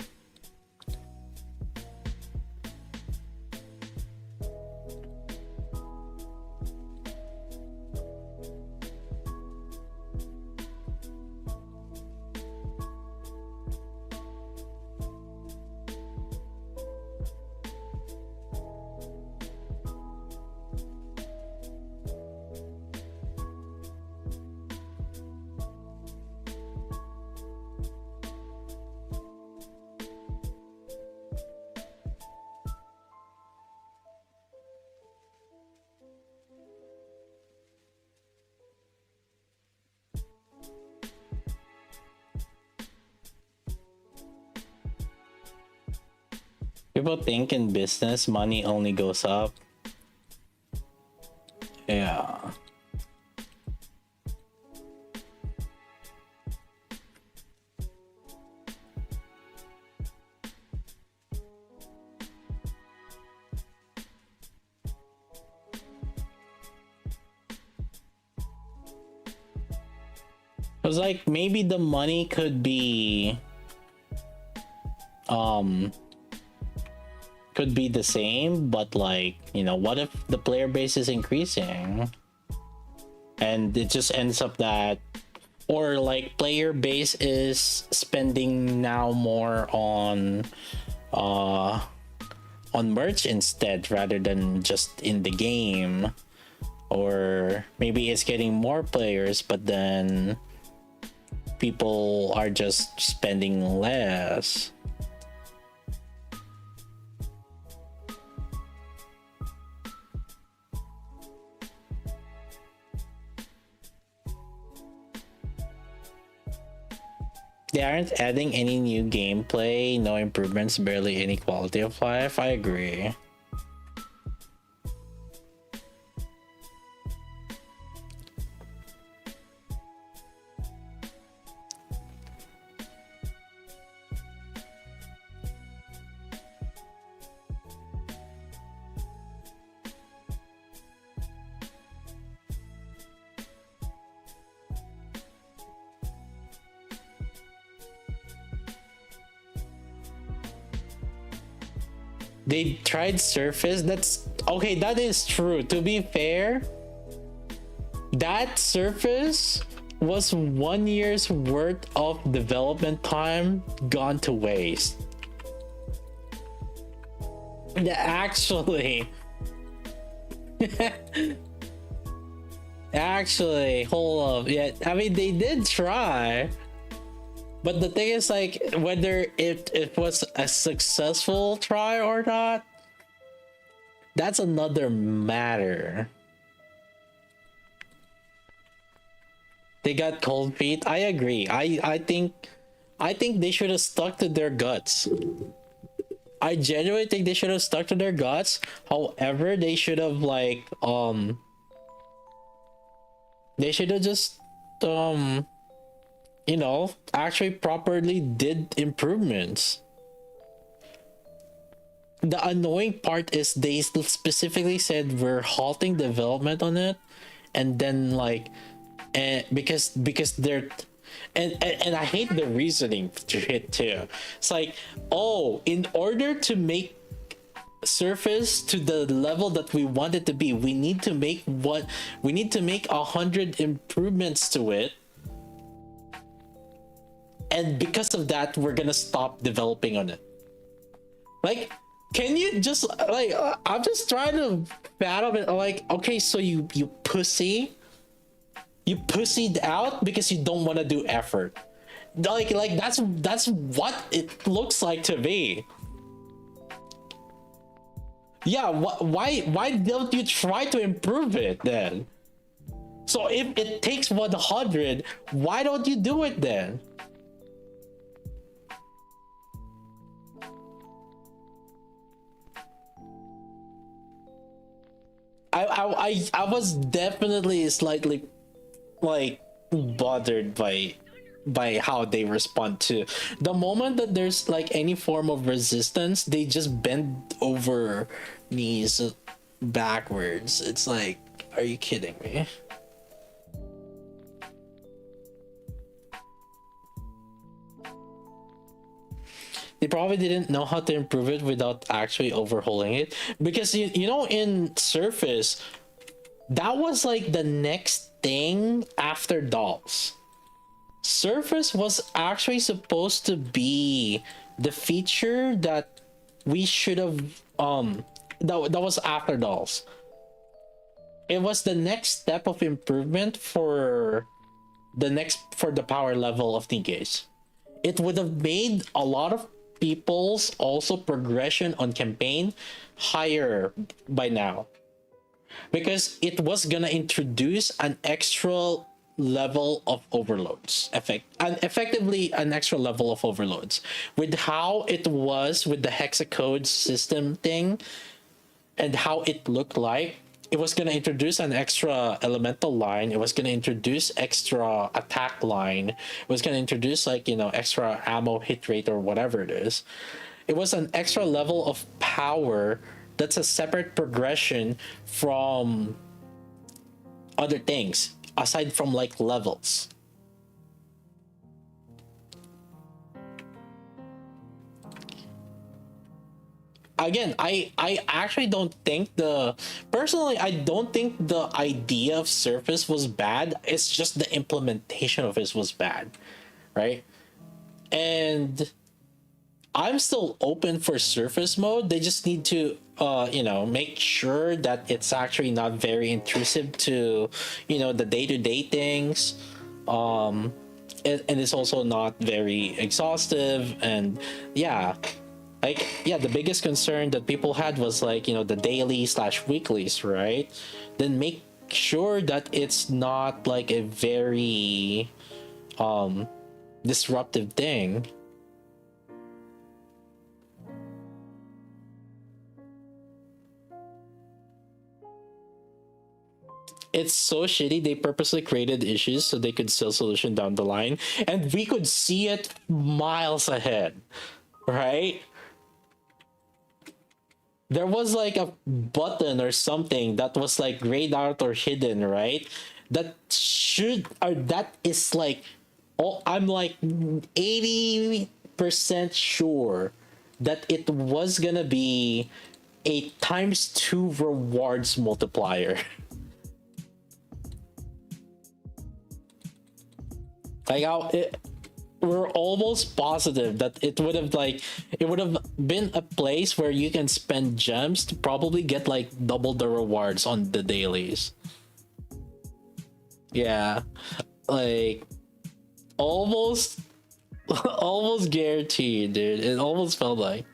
People think in business money only goes up. Yeah. It was like maybe the money could be the same, but like, you know, what if the player base is increasing and it just ends up that, or like player base is spending now more on merch instead rather than just in the game, or maybe it's getting more players but then people are just spending less. They aren't adding any new gameplay, no improvements, barely any quality of life. I agree. They tried Surface. That's okay. That is true. To be fair, that Surface was 1 year's worth of development time gone to waste. Yeah, actually, actually, hold up. Yeah, I mean they did try. But the thing is, like, whether it was a successful try or not, that's another matter. They got cold feet. I agree. I think they should have stuck to their guts. I genuinely think they should have stuck to their guts. However, they should have like they should have just you know, actually properly did improvements. The annoying part is they specifically said we're halting development on it, and then like, and because they're, and I hate the reasoning to it too. It's like, oh, in order to make Surface to the level that we want it to be, we need to make 100 improvements to it. And because of that, we're gonna stop developing on it. Like, can you just like? I'm just trying to fathom it. Like, okay, so you pussied out because you don't want to do effort. Like that's what it looks like to me. Yeah, why don't you try to improve it then? So if it takes 100, why don't you do it then? I was definitely slightly like bothered by how they respond to the moment that there's like any form of resistance. They just bend over knees backwards. It's like, are you kidding me? probably didn't know how to improve it without actually overhauling it, because you know, in Surface, that was like the next thing after dolls. Surface was actually supposed to be the feature that we should have that was after dolls. It was the next step of improvement for the power level of Nikkes. It would have made a lot of people's also progression on campaign higher by now, because it was gonna introduce an extra level of overloads, effectively an extra level of overloads with how it was with the hexacode system thing and how it looked like. It was going to introduce an extra elemental line. It was going to introduce extra attack line. It was going to introduce, like, you know, extra ammo hit rate or whatever it is. It was an extra level of power that's a separate progression from other things aside from like levels. Again, I actually don't think personally, I don't think the idea of Surface was bad. It's just the implementation of it was bad, right? And I'm still open for Surface mode. They just need to you know, make sure that it's actually not very intrusive to, you know, the day-to-day things. And it's also not very exhaustive. And yeah, like, yeah, the biggest concern that people had was, like, you know, the daily slash weeklies, right? Then make sure that it's not like a very disruptive thing. It's so shitty. They purposely created issues so they could sell solution down the line, and we could see it miles ahead, right? There was like a button or something that was like grayed out or hidden, right? That is like, oh, I'm like 80% sure that it was gonna be a ×2 rewards multiplier. Like, we're almost positive that it would have been a place where you can spend gems to probably get like double the rewards on the dailies. Yeah, like almost almost guaranteed, dude. It almost felt like.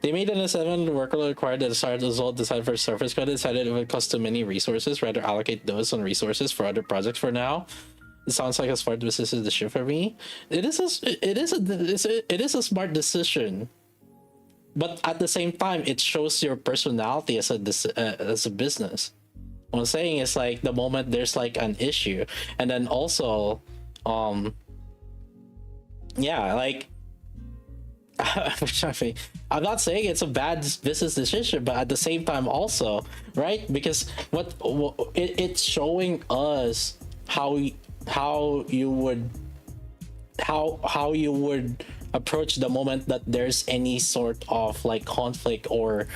They made an assessment of the workload required that the start result decided for Surface code, decided it would cost too many resources, rather allocate those on resources for other projects for now. It sounds like a smart decision to shift for me. It is a smart decision, but at the same time, it shows your personality as a business. What I'm saying is, like, the moment there's like an issue, and then also, yeah, like. I'm not saying it's a bad business decision, but at the same time also, right? Because it's showing us how you would approach the moment that there's any sort of like conflict or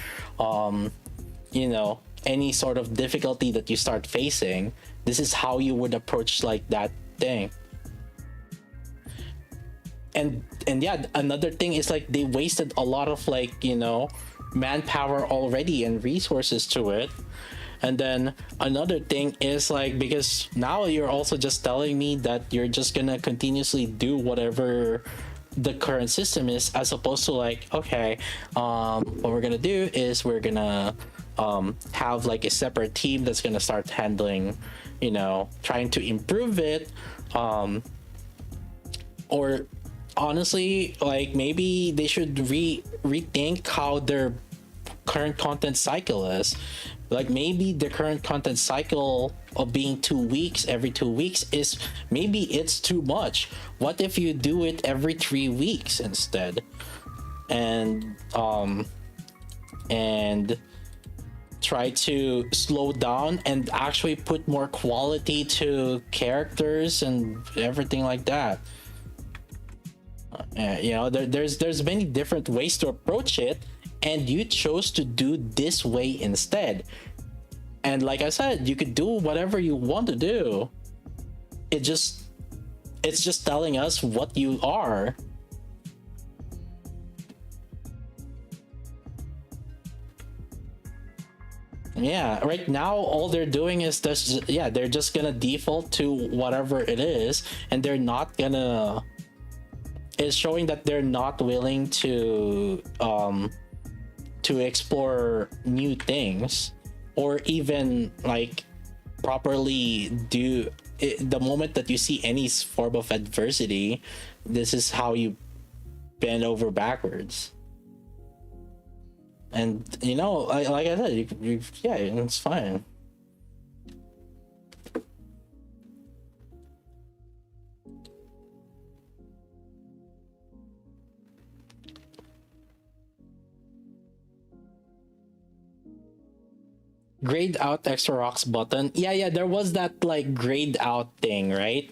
you know, any sort of difficulty that you start facing. This is how you would approach like that thing. And yeah, another thing is, like, they wasted a lot of, like, you know, manpower already and resources to it. And then another thing is, like, because now you're also just telling me that you're just gonna continuously do whatever the current system is, as opposed to, like, okay, what we're gonna do is we're gonna have like a separate team that's gonna start handling, you know, trying to improve it, or honestly, like, maybe they should rethink how their current content cycle is. Like, maybe the current content cycle of being 2 weeks every 2 weeks is, maybe it's too much. What if you do it every 3 weeks instead? And try to slow down and actually put more quality to characters and everything like that. You know, there's many different ways to approach it, and you chose to do this way instead. And like I said, you could do whatever you want to do. It's just telling us what you are. Yeah, right now all they're doing is this. Yeah, they're just gonna default to whatever it is, and they're not gonna. It's showing that they're not willing to explore new things, or even like properly do it. The moment that you see any form of adversity, this is how you bend over backwards. And you know, like I said, yeah, it's fine. Grade out extra rocks button. Yeah, there was that like grade out thing, right?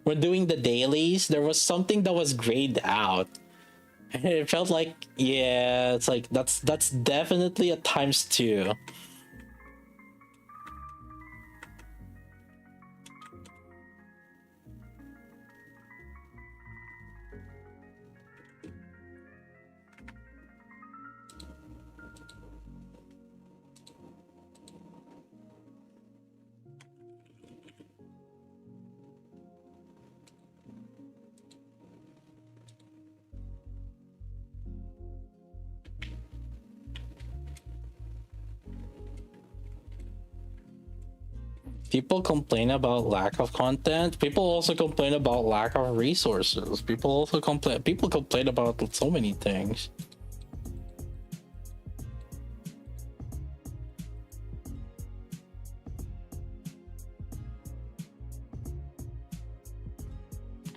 When doing the dailies, there was something that was grayed out. And it felt like, yeah, it's like that's definitely a ×2. People complain about lack of content. People also complain about lack of resources. People complain about so many things.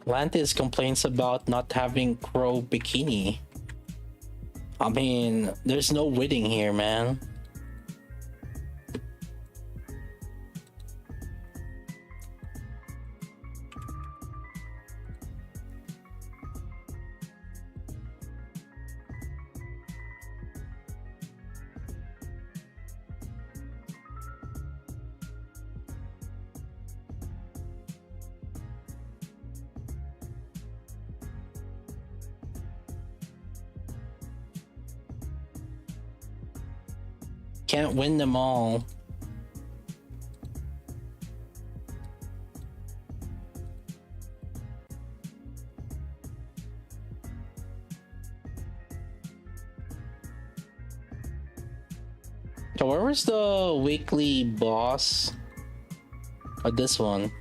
Lantis complains about not having crow bikini. I mean, there's no winning here, man. Can't win them all. So where was the weekly boss? Or this one?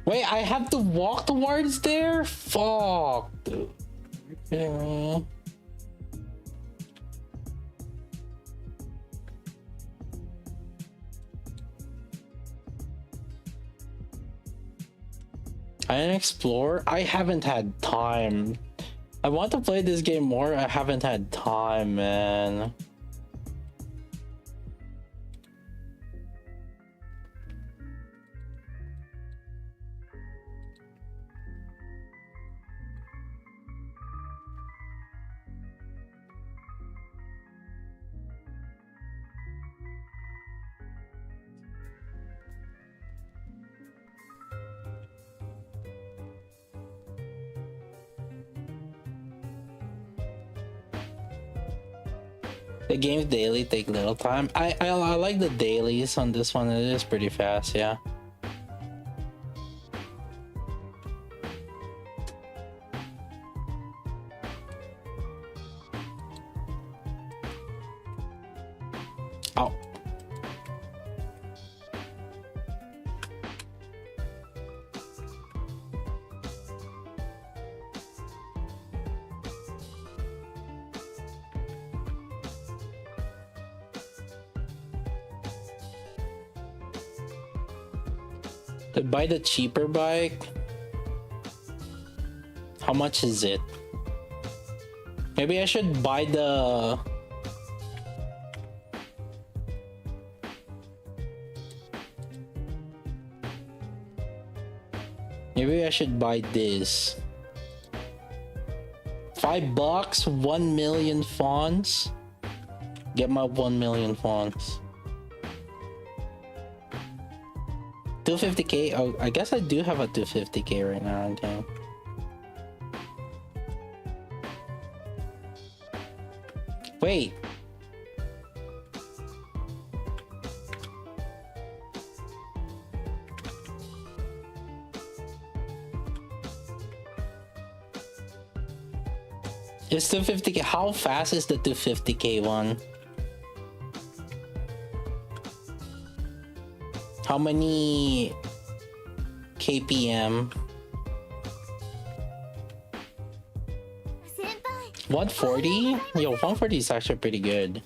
Wait, I have to walk towards there? Fuck, dude. Okay. I didn't explore. I haven't had time. I want to play this game more. I haven't had time, man. The game's daily take little time. I like the dailies on this one. It is pretty fast, yeah. Oh. To buy the cheaper bike. How much is it? Maybe I should buy the... Maybe I should buy this. $5, 1 million fonts. Get my 1 million fonts. 250k. Oh, I guess I do have a 250k right now. Okay. Wait. It's 250k. How fast is the 250k one? How many kpm? 140? Yo, 140 is actually pretty good.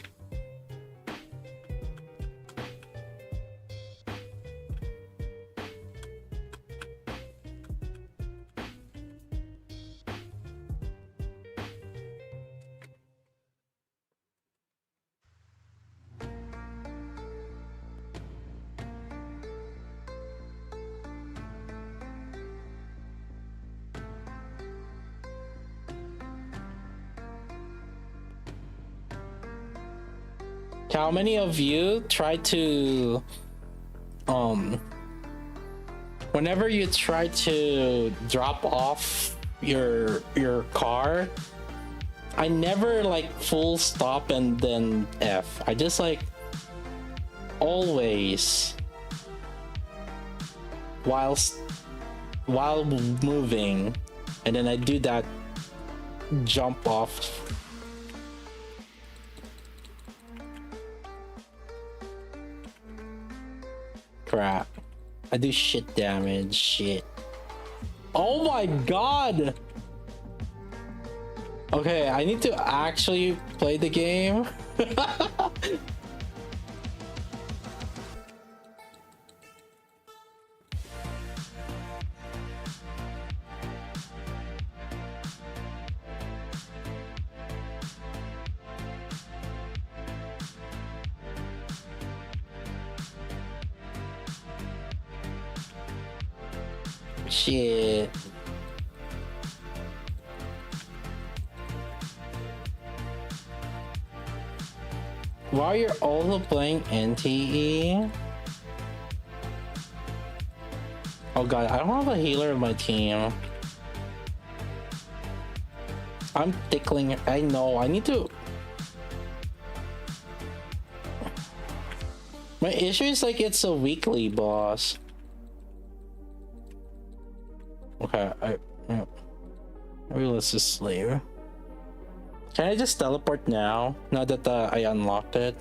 How many of you try to whenever you try to drop off your car, I never like full stop and then F. I just like always while moving, and then I do that jump off. Crap. I do shit damage. Shit. Oh my god! Okay, I need to actually play the game. Shit. While you're also playing NTE? Oh god, I don't have a healer in my team. I'm tickling. I know, I need to... My issue is like it's a weekly boss. Okay, maybe let's just leave. Can I just teleport now? Now that I unlocked it.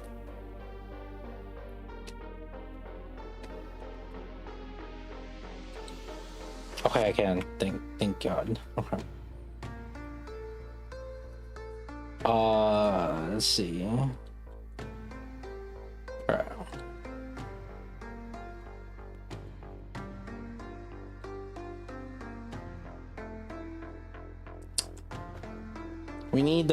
Okay, I can. Thank God. Okay. Let's see. Right. We need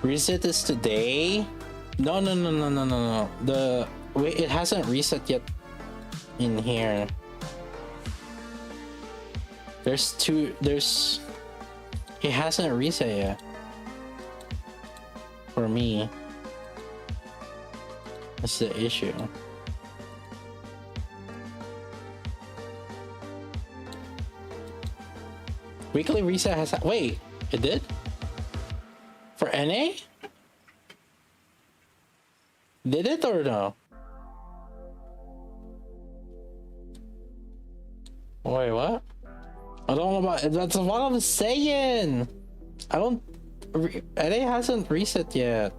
reset is today? No. Wait, it hasn't reset yet in here. It hasn't reset yet. For me, that's the issue. Weekly reset has... Wait, it did? For NA? Did it or no? Wait, what? I don't know about... That's what I'm saying! I don't... NA hasn't reset yet.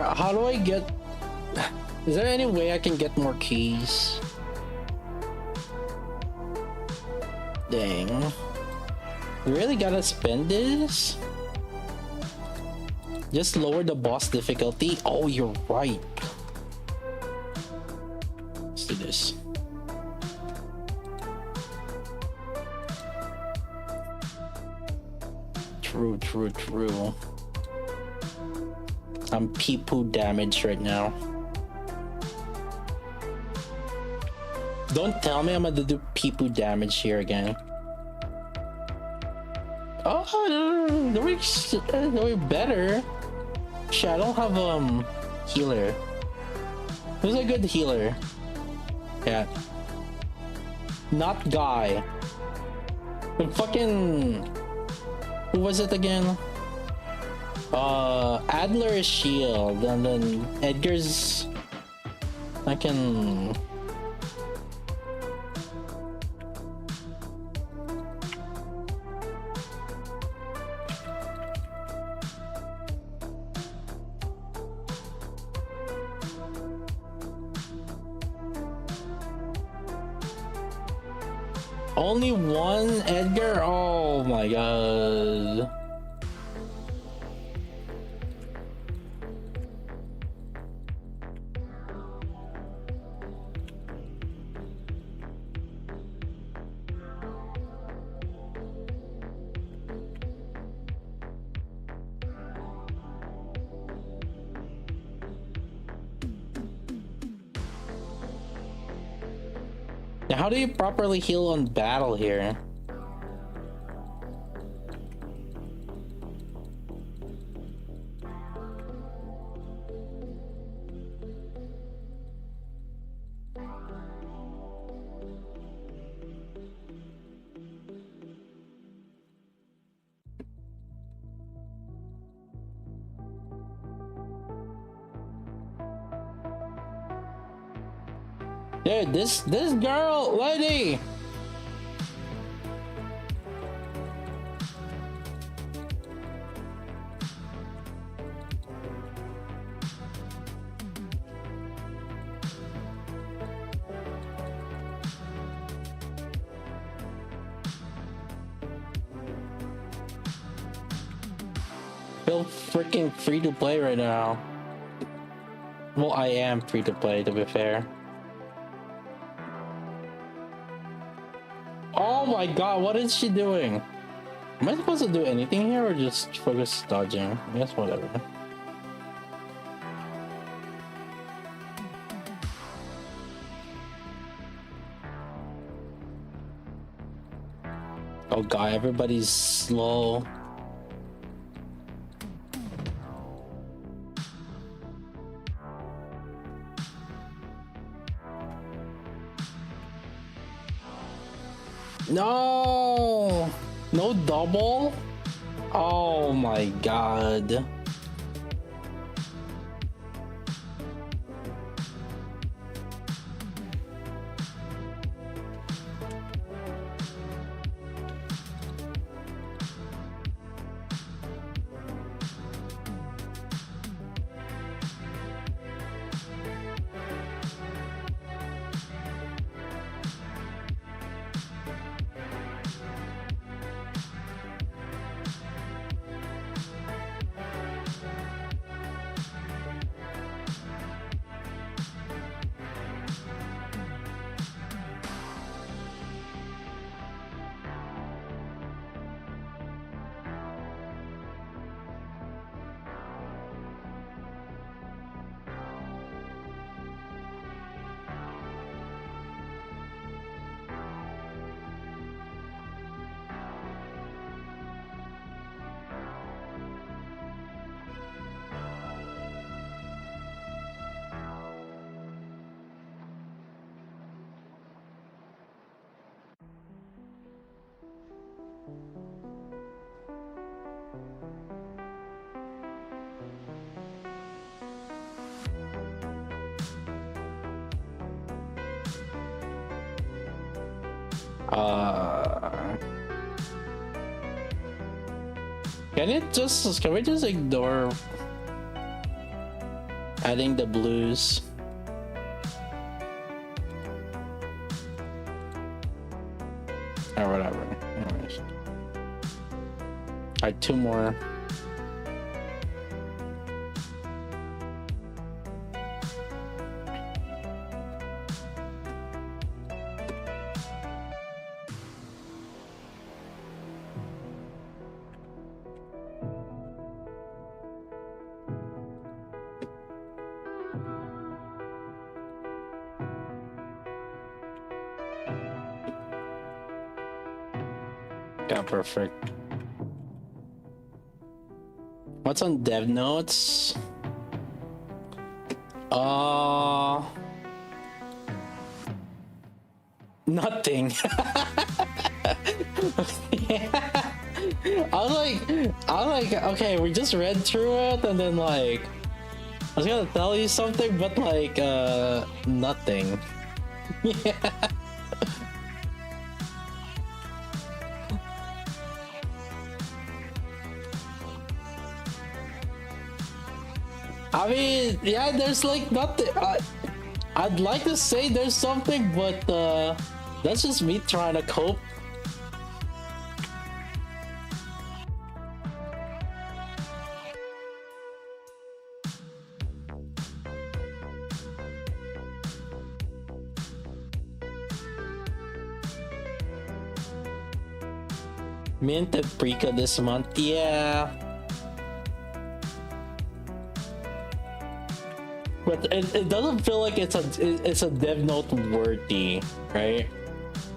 how do I get... Is there any way I can get more keys? Dang. We really gotta spend this? Just lower the boss difficulty? Oh, you're right. Let's do this. True, true, true. I'm pee-poo damaged right now. Don't tell me I'm gonna do pee-poo damage here again. Oh, we're better. Shit, I don't have healer. Who's a good healer? Yeah. Not Guy. The fucking... Who was it again? Adler is shield, and then Edgar's... I can... Only one Edgar? Oh my god. Now, how do you properly heal on battle here? Dude, this girl, lady. Feel freaking free to play right now. Well, I am free to play, to be fair. Oh my god, what is she doing? Am I supposed to do anything here or just focus dodging? I guess whatever. Oh god, everybody's slow. No! No double? Oh my god. Can we just ignore? adding the blues. Or whatever. Anyways. Alright, 2 more. Yeah, perfect. What's on dev notes? Nothing. I was like, okay, we just read through it, and then like, I was gonna tell you something, but like, nothing. Yeah. I mean, yeah, there's like nothing. I'd like to say there's something, but that's just me trying to cope. Minted Preca this month, yeah. But it doesn't feel like it's a dev note worthy, right?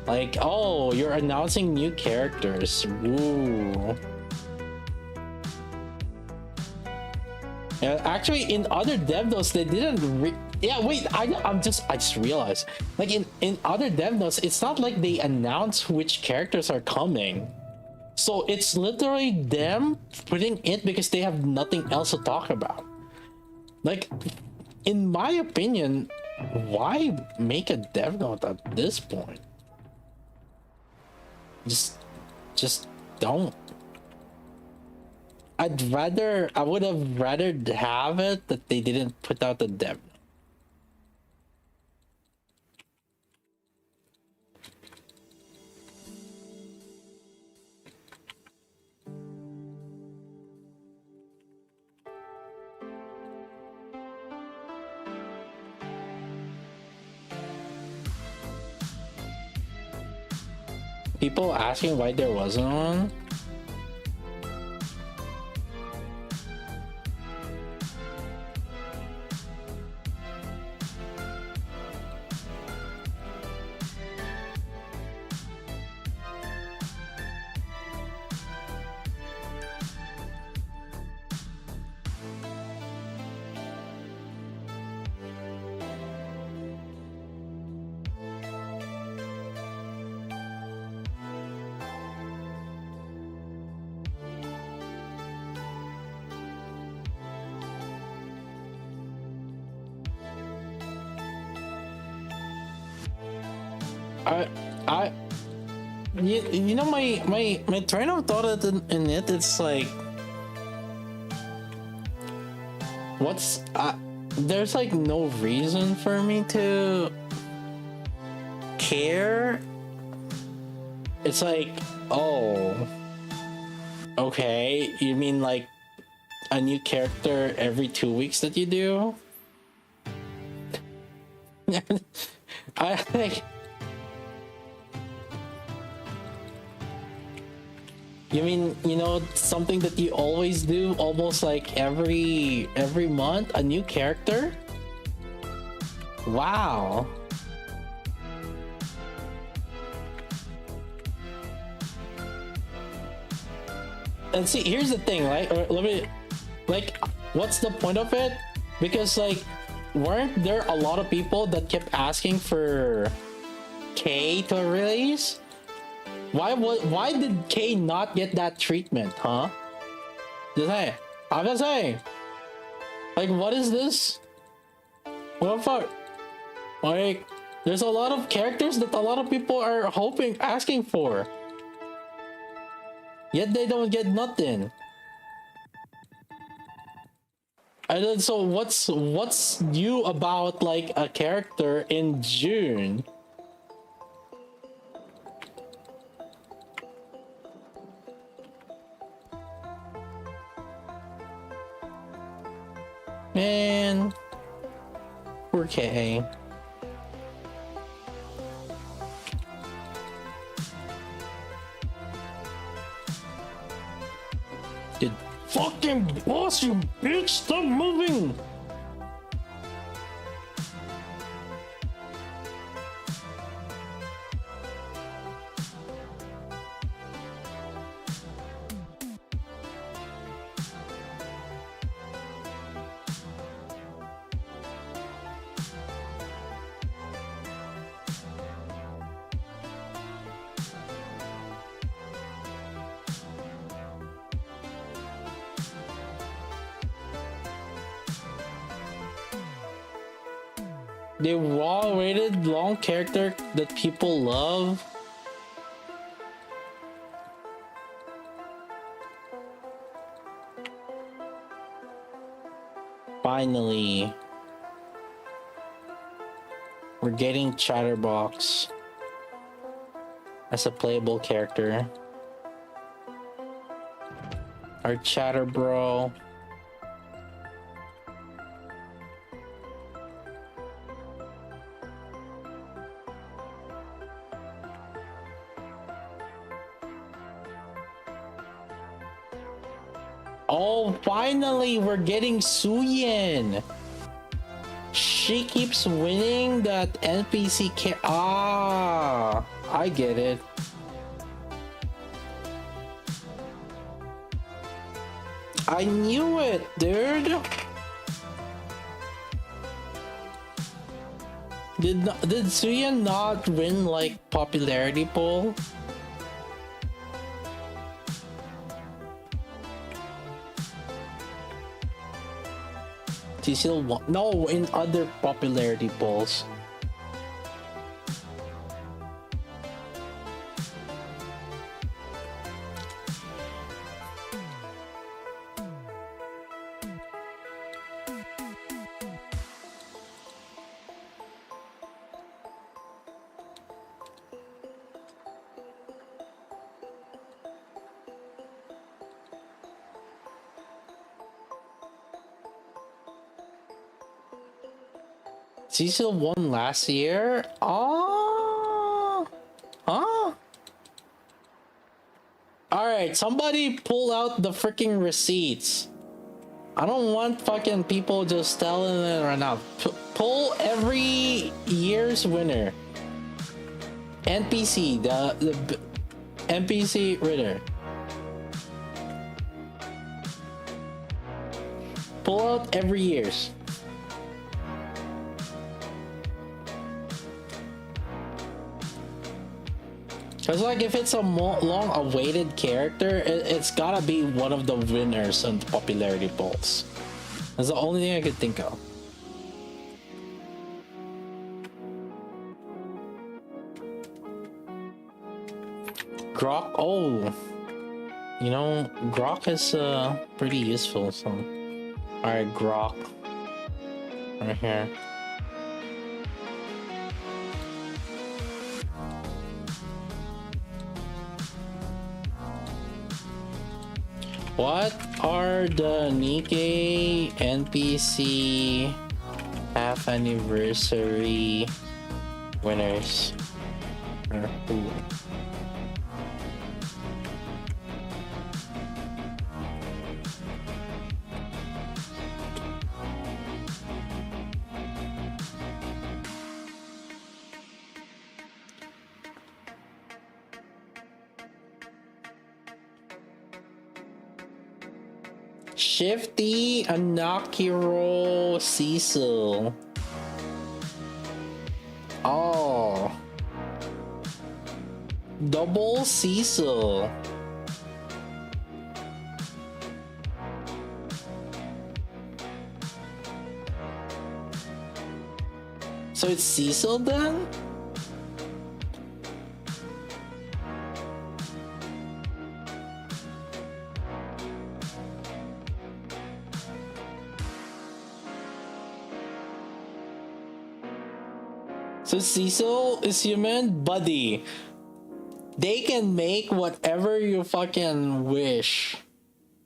Like, oh, you're announcing new characters. Woo. Yeah, actually, in other dev notes, they didn't. Yeah, wait. I just realized. Like in other dev notes, it's not like they announce which characters are coming. So it's literally them putting it because they have nothing else to talk about. Like, in my opinion, why make a dev note at this point? Just don't. I would have rather have it that they didn't put out the dev note. People asking why there wasn't one. You know, my train of thought in it, it's like, what's there's like no reason for me to care. It's like, oh, okay, you mean like a new character every 2 weeks that you do? I think. You mean, you know, something that you always do, almost like every month, a new character? Wow. And see, here's the thing, right? Let me, like, what's the point of it? Because, like, weren't there a lot of people that kept asking for K to release? Why did K not get that treatment, huh? I'm just saying. Like, what is this? What the fuck? Like, there's a lot of characters that a lot of people are asking for. Yet they don't get nothing. And then so what's new about like a character in June? Man, okay. Dude, fucking boss, you bitch! Stop moving! The raw-rated long character that people love. Finally, we're getting Chatterbox as a playable character. Our Chatter Bro. Oh, finally, we're getting Suyin. She keeps winning that NPC Ah, I get it. I knew it, dude. Did Suyin not win like popularity poll? She still won. No, in other popularity polls. Cecil won last year? Oh, huh? Alright, somebody pull out the freaking receipts. I don't want fucking people just telling it right now. Pull every year's winner. NPC, the NPC winner. Pull out every year's. Cause like if it's a long-awaited character, it's gotta be one of the winners on the popularity polls. That's the only thing I could think of. Grok, oh, you know, Grok is pretty useful. So, all right, Grok, right here. What are the Nikke NPC half anniversary winners? Or who? Shifty, Anakiro, Cecil. Oh. Double Cecil. So it's Cecil then? So Cecil is human, buddy. They can make whatever you fucking wish.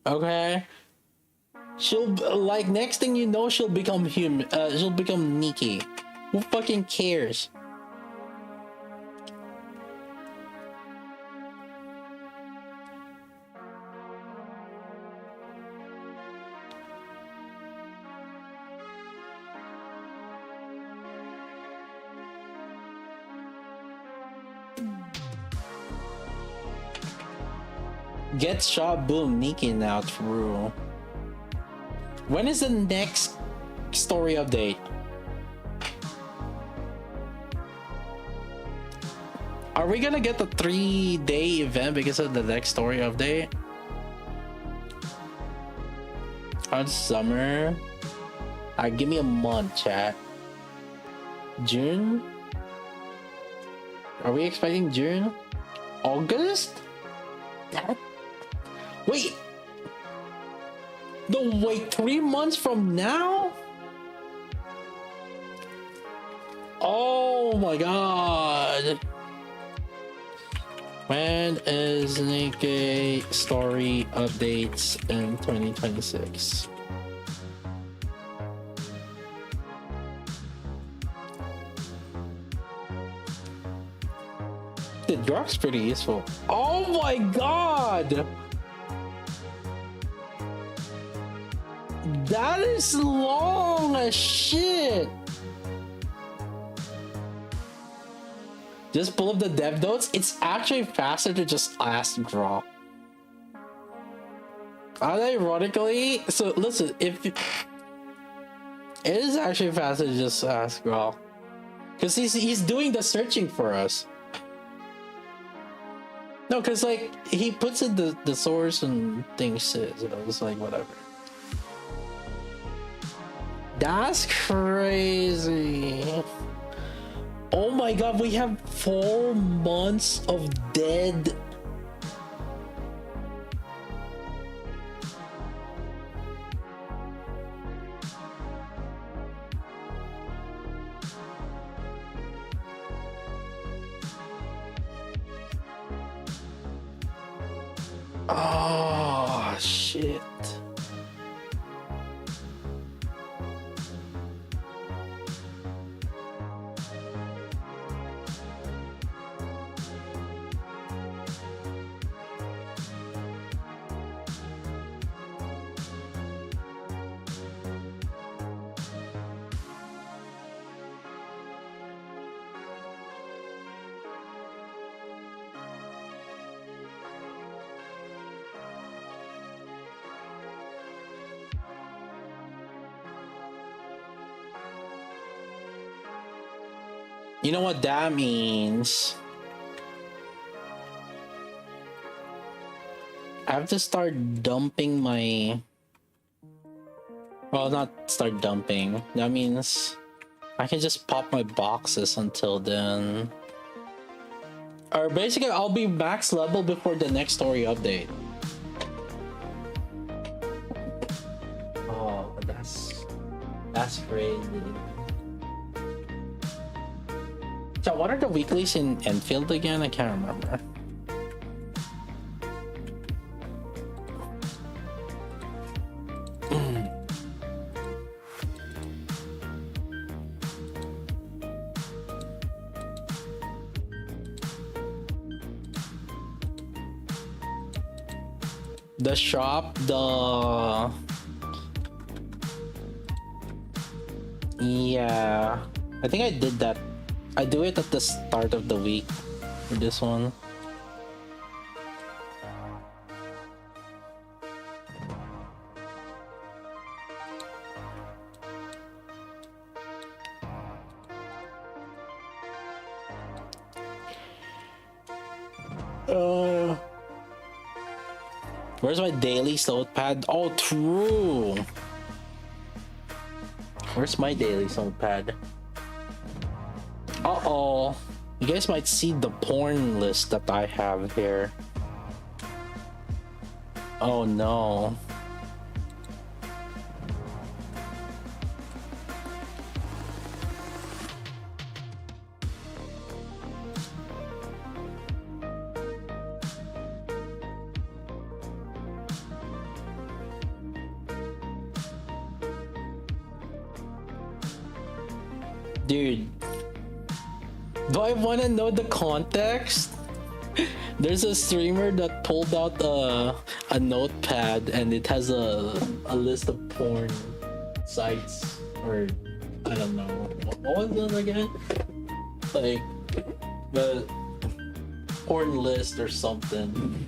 Okay? She'll, like, next thing you know, she'll become human. She'll become Nikke. Who fucking cares? Get shot, boom, Nikke now, true. When is the next story update? Are we gonna get the 3-day event because of the next story update? On summer? Give me a month, chat. June? Are we expecting June? August? That? Wait! No, wait, 3 months from now? Oh my god. When is Nikke story updates in 2026? The drug's pretty useful. Oh my god! That is long as shit. Just pull up the dev notes. It's actually faster to just ask draw. Unironically, so listen, if it is actually faster to just ask draw, because he's doing the searching for us. No, because like he puts in the source and things, so it's like whatever. That's crazy. Oh my god, we have 4 months of dead. Oh shit. You know what that means? I have to start dumping my... Well, not start dumping. That means I can just pop my boxes until then. Or basically, I'll be max level before the next story update. Oh, that's crazy. So what are the weeklies in Enfield again? I can't remember. The shop, yeah, I think I did that. I do it at the start of the week for this one. Where's my daily sloth pad? Oh, true. Where's my daily sloth pad? Uh-oh. You guys might see the porn list that I have here. Oh no. Dude, do I want to know the context? There's a streamer that pulled out a notepad and it has a list of porn sites, or I don't know. What was that again? Like the porn list or something.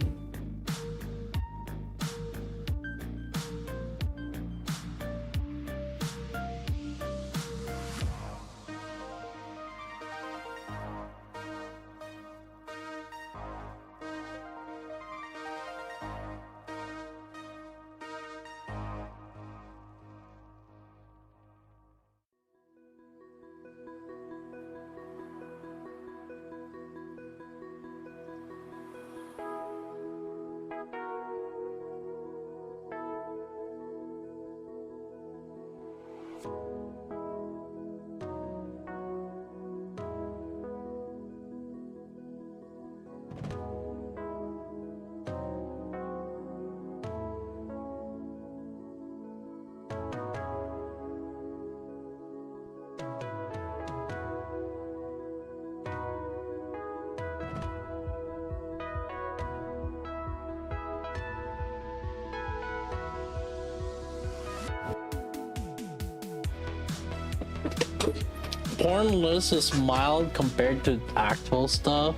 Porn list is mild compared to actual stuff.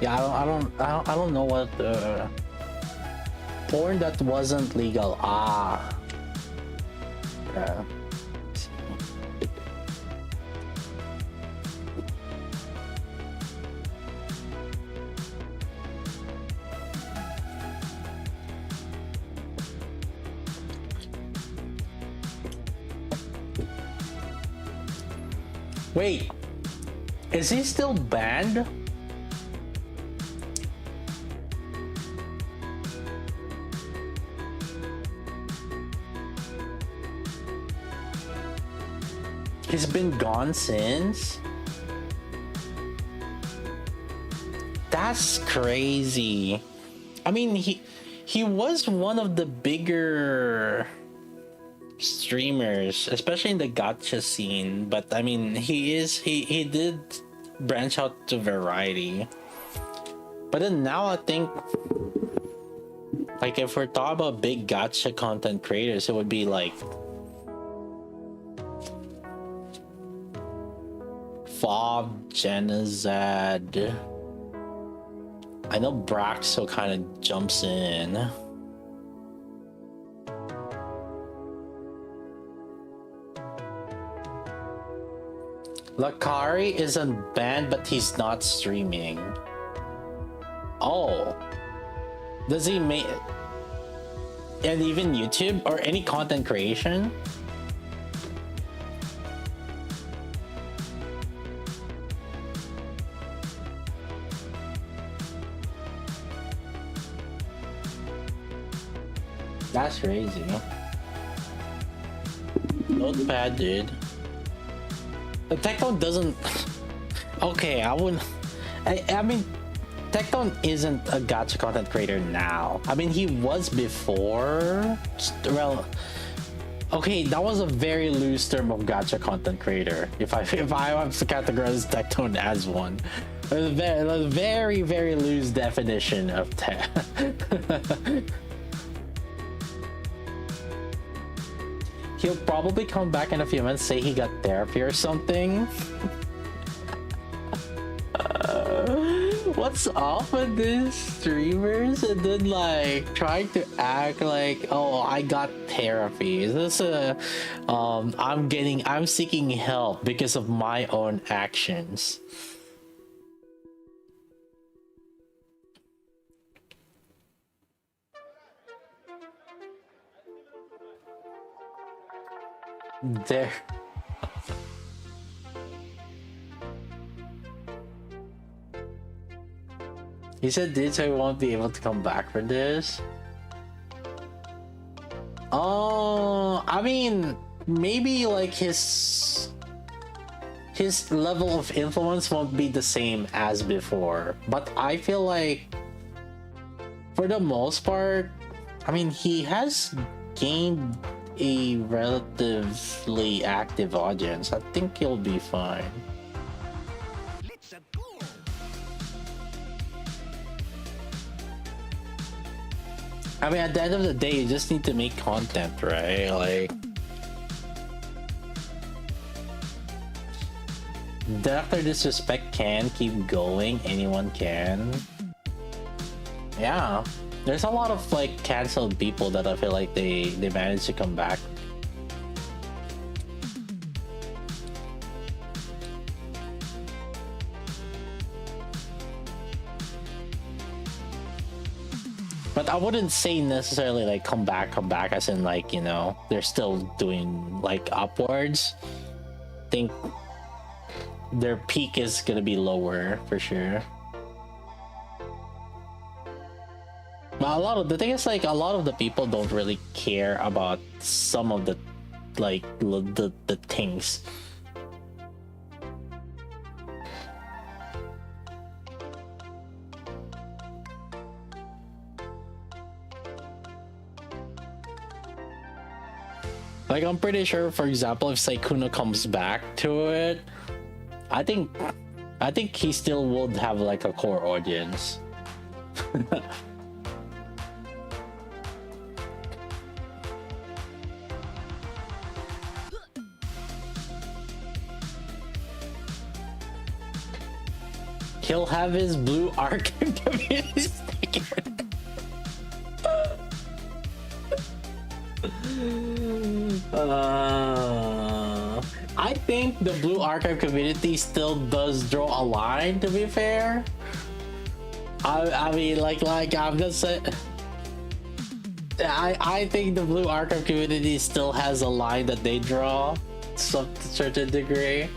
Yeah, I don't know what the porn that wasn't legal. Yeah. Wait, is he still banned? He's been gone since? That's crazy. I mean, he was one of the bigger streamers, especially in the gacha scene, but I mean he did branch out to variety. But then now I think, like, if we're talking about big gacha content creators, it would be like Fob, Genazad. I know Braxo kind of jumps in. Lakari isn't banned, but he's not streaming. Oh. Does he make... And even YouTube or any content creation? That's crazy. Notepad, dude. The Tectone doesn't... Okay, I wouldn't... I mean, Tectone isn't a gacha content creator now. I mean, he was before. Well, okay, that was a very loose term of gacha content creator. If I have to categorize Tectone as one, it was a very, very loose definition of tech. He'll probably come back in a few months, say he got therapy or something. What's up with these streamers and then like trying to act like, oh, I got therapy? Is this a I'm seeking help because of my own actions? There. He said Ditto won't be able to come back for this. Oh, I mean, maybe like his level of influence won't be the same as before, but I feel like for the most part, I mean, he has gained a relatively active audience, I think you'll be fine. I mean, at the end of the day, you just need to make content, right? Like, Dr. Disrespect can keep going, anyone can. Yeah, there's a lot of like canceled people that I feel like they managed to come back. But I wouldn't say necessarily like come back as in like, you know, they're still doing like upwards. I think their peak is gonna be lower for sure. But a lot of the thing is like a lot of the people don't really care about some of the like the things. Like I'm pretty sure, for example, if Sykkuno comes back to it, I think he still would have like a core audience. He'll have his blue archive community sticker. I think the blue archive community still does draw a line, to be fair. I mean, like I'm just saying, I think the blue archive community still has a line that they draw to a certain degree.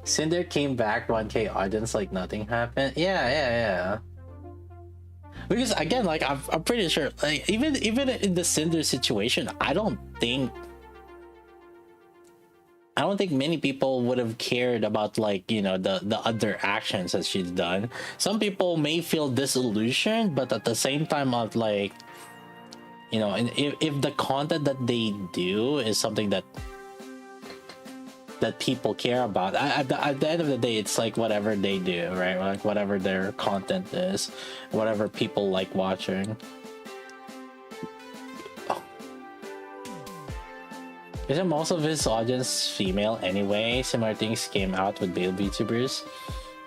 Cinder came back 1K audience like nothing happened. Yeah. Because again, like I'm pretty sure, like even in the Cinder situation, I don't think many people would have cared about like, you know, the other actions that she's done. Some people may feel disillusioned, but at the same time, of like, you know, and if the content that they do is something that people care about, at the end of the day, it's like whatever they do, right? Like whatever their content is, whatever people like watching. Oh. Isn't most of his audience female anyway? Similar things came out with male VTubers.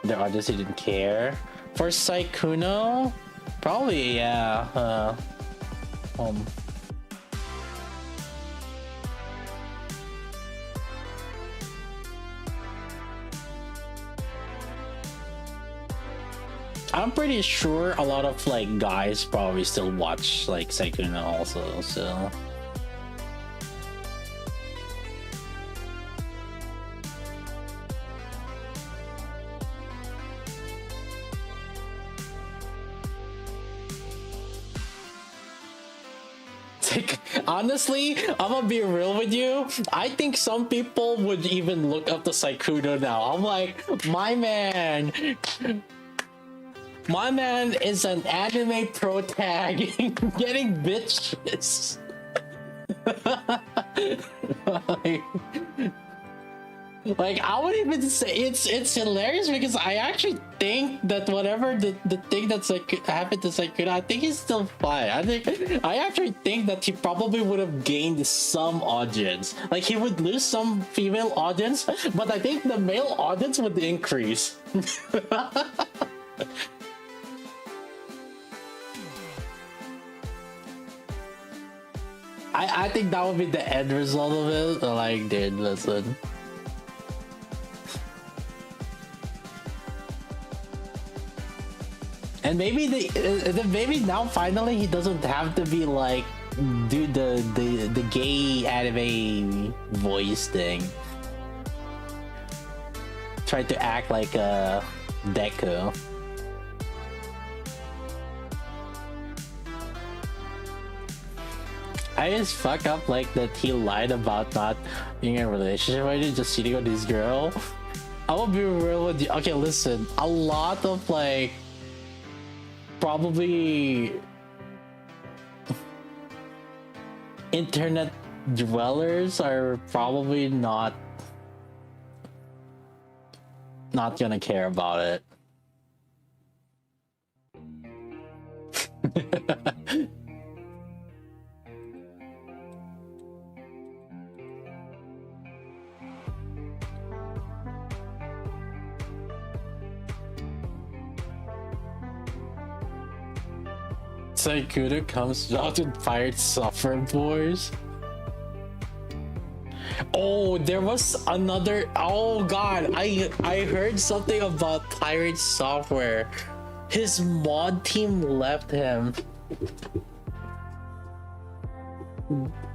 Their audience didn't care. For Sykkuno, probably yeah. I'm pretty sure a lot of like guys probably still watch like Sykkuno also, so. Like, honestly, I'm gonna be real with you. I think some people would even look up to Sykkuno now. I'm like, my man is an anime pro tag getting bitches. Like I would even say it's hilarious because I actually think that whatever the thing that's like happened to Sykkuno, I think he's still fine. I actually think that he probably would have gained some audience. Like he would lose some female audience, but I think the male audience would increase. I think that would be the end result of it. Like, dude, listen. And maybe maybe now finally he doesn't have to be like do the gay anime voice thing. Try to act like a Deku. I just fuck up like that he lied about not being in a relationship with you, just cheating on this girl. I will be real with you. Okay, listen, a lot of like probably internet dwellers are probably not gonna care about it. Saikuda comes out with pirate software boys. Oh, there was another. Oh god, I heard something about pirate software. His mod team left him.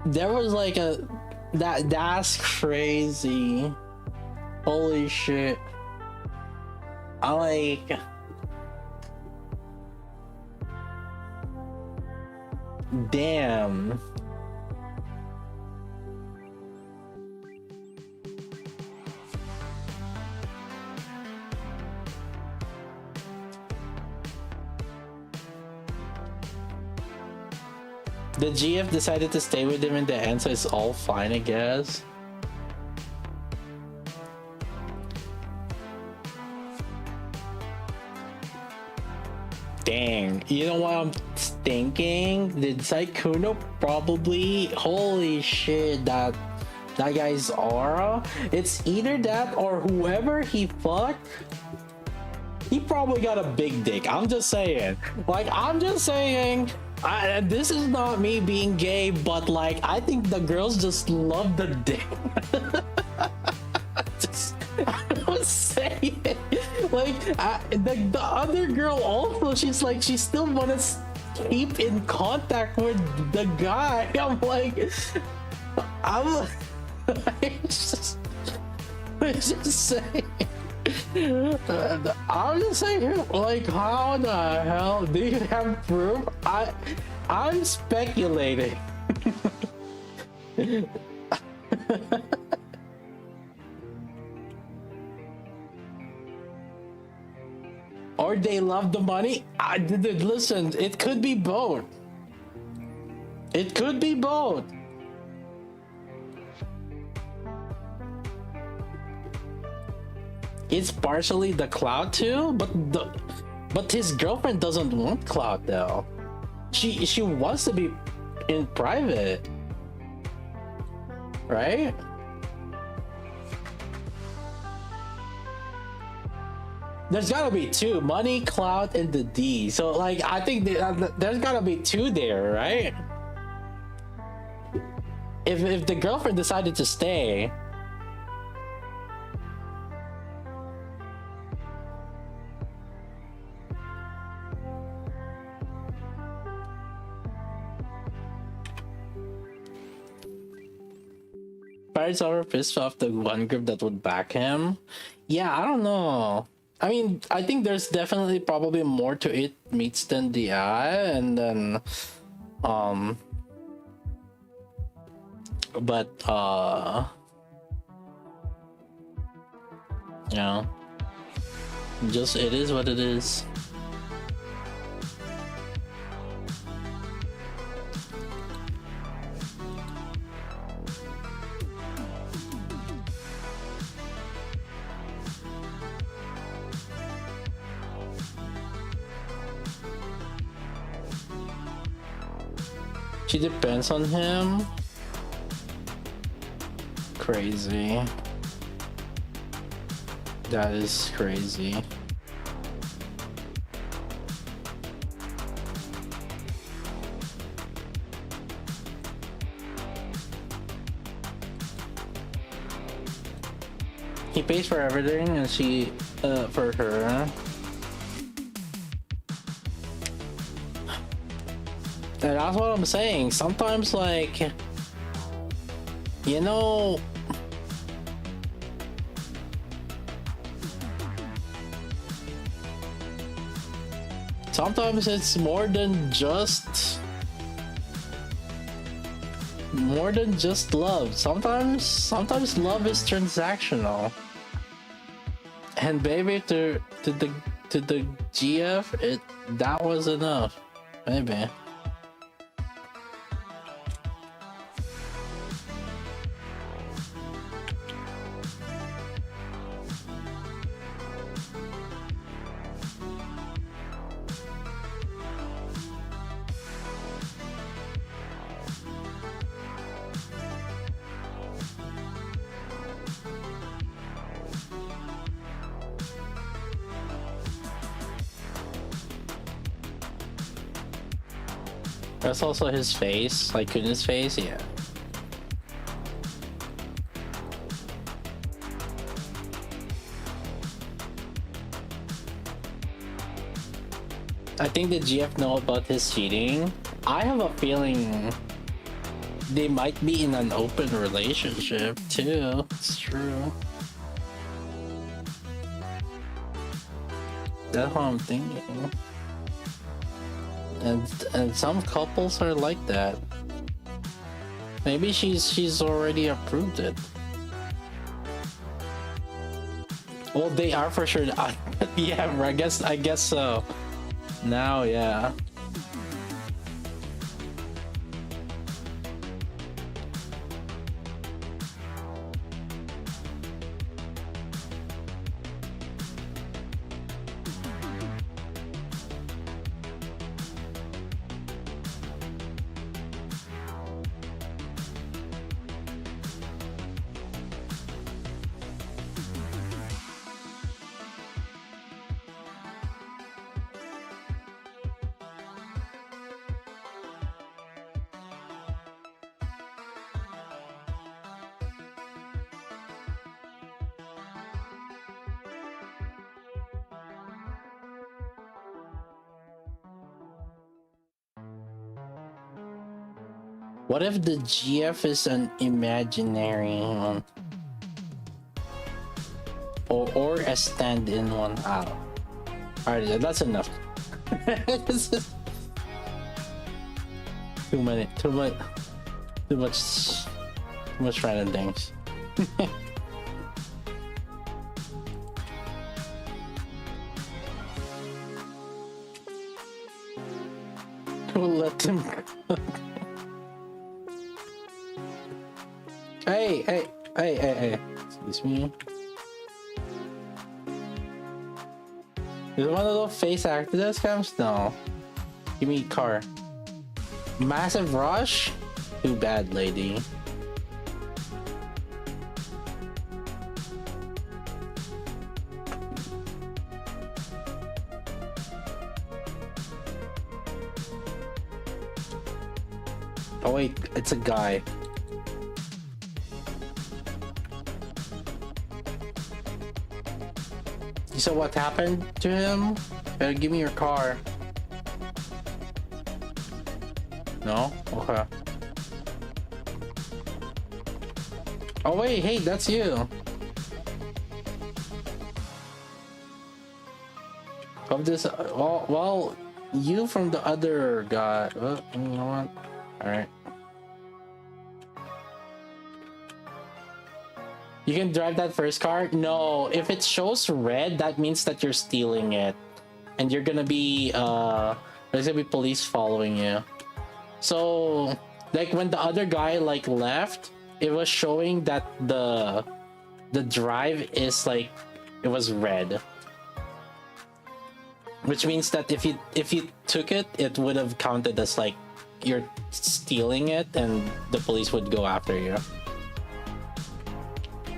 There was like that's crazy. Holy shit. I like. Damn. The GF decided to stay with him in the end, so it's all fine, I guess. Dang, you know what I'm thinking? Did Saikuno probably, holy shit, that guy's aura? It's either that or whoever he fucked, he probably got a big dick. I'm just saying. Like, I'm just saying. And this is not me being gay, but like, I think the girls just love the dick. I was saying, like, the other girl also, she's like, she still wants to keep in contact with the guy. I'm just saying. I'm just saying, like, how the hell do you have proof? I'm speculating. Or they love the money. Listen, it could be both. It could be both. It's partially the clout too, but his girlfriend doesn't want clout though. She wants to be in private, right? There's gotta be two: money, clout, and the D. So like, I think there's gotta be two there, right? If the girlfriend decided to stay. Pirates are pissed off the one group that would back him. Yeah, I don't know. I mean, I think there's definitely probably more to it meets than the eye, and then but you know, just it is what it is. She depends on him. Crazy. That is crazy. He pays for everything and she for her. And that's what I'm saying. Sometimes, like, you know, sometimes it's more than just love. Sometimes love is transactional. And baby, to to the GF, that was enough. Maybe. That's also his face, like Kuna's face, yeah. I think the GF know about his cheating. I have a feeling they might be in an open relationship too. It's true. That's what I'm thinking. And some couples are like that. Maybe she's already approved it. Well, they are for sure. Yeah, I guess so. Now, yeah. What if the GF is an imaginary one? Or a stand-in one? Alright, that's enough. Too much random things. We'll let them go. Hey, excuse me. Is it one of those face actor scams? No. Give me car. Massive rush? Too bad, lady. Oh wait, it's a guy. So what happened to him? Give me your car. No? Okay. Oh wait, hey, that's you. Of this, well, you from the other guy. Well, you know what? All right. You can drive that first car? No, if it shows red, that means that you're stealing it. And you're gonna be, there's gonna be police following you. So, like when the other guy like left, it was showing that the drive is like, it was red. Which means that if you took it, it would have counted as like, you're stealing it and the police would go after you.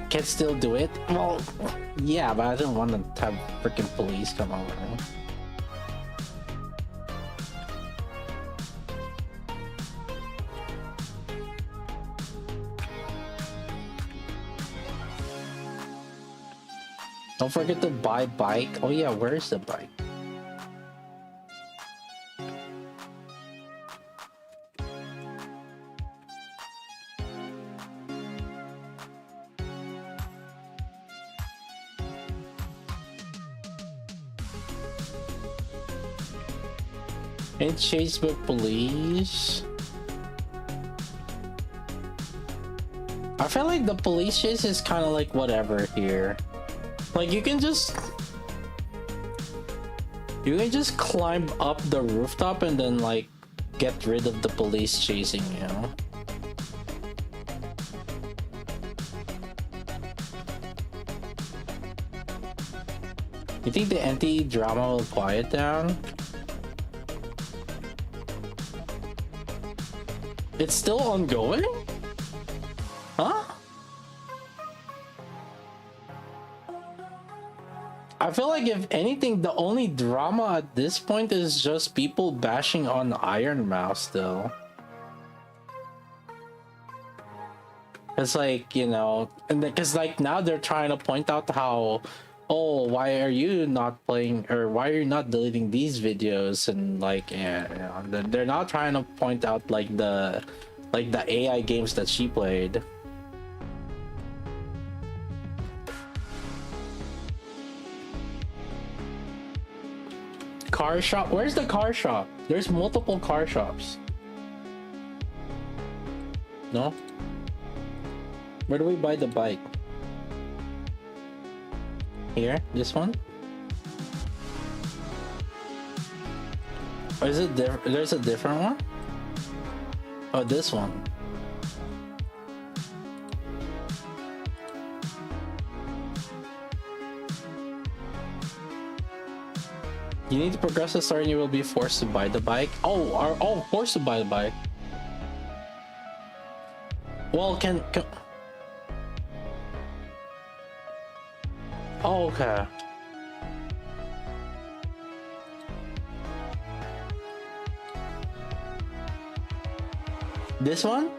Can still do it? Well, yeah, but I don't want to have freaking police come over. Don't forget to buy bike. Oh yeah, where's the bike? And Facebook police. I feel like the police chase is kind of like whatever here. Like you can just You can just climb up the rooftop and then like get rid of the police chasing you. You think the anti-drama will quiet down? It's still ongoing? Huh? I feel like if anything, the only drama at this point is just people bashing on Iron Mouse still. It's like, you know, and because like now they're trying to point out how, oh, why are you not playing, or why are you not deleting these videos? And like, yeah, you know, they're not trying to point out like the AI games that she played. Car shop? Where's the car shop? There's multiple car shops. No? Where do we buy the bike? Here? This one? Or is it different? There's a different one? Oh, this one. You need to progress the story and you will be forced to buy the bike. Oh, forced to buy the bike. Well, can... Oh, okay. This one?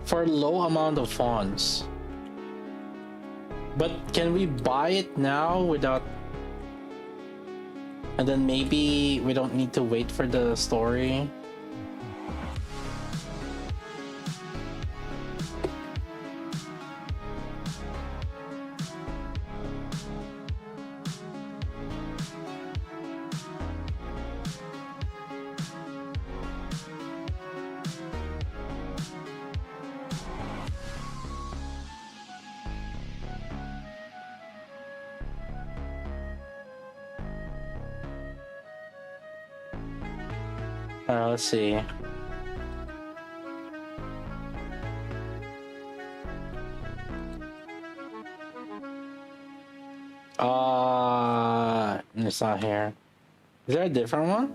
For low amount of funds. But can we buy it now without... And then maybe we don't need to wait for the story? Let's see. It's not here. Is there a different one?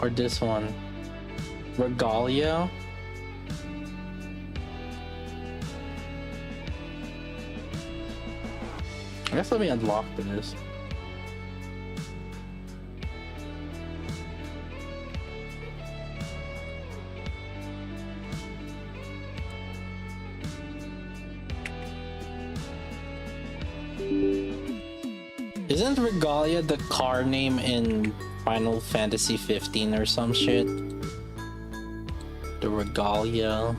Or this one? Regalia? I guess let me unlock this. Isn't Regalia the car name in Final Fantasy 15 or some shit? The Regalia.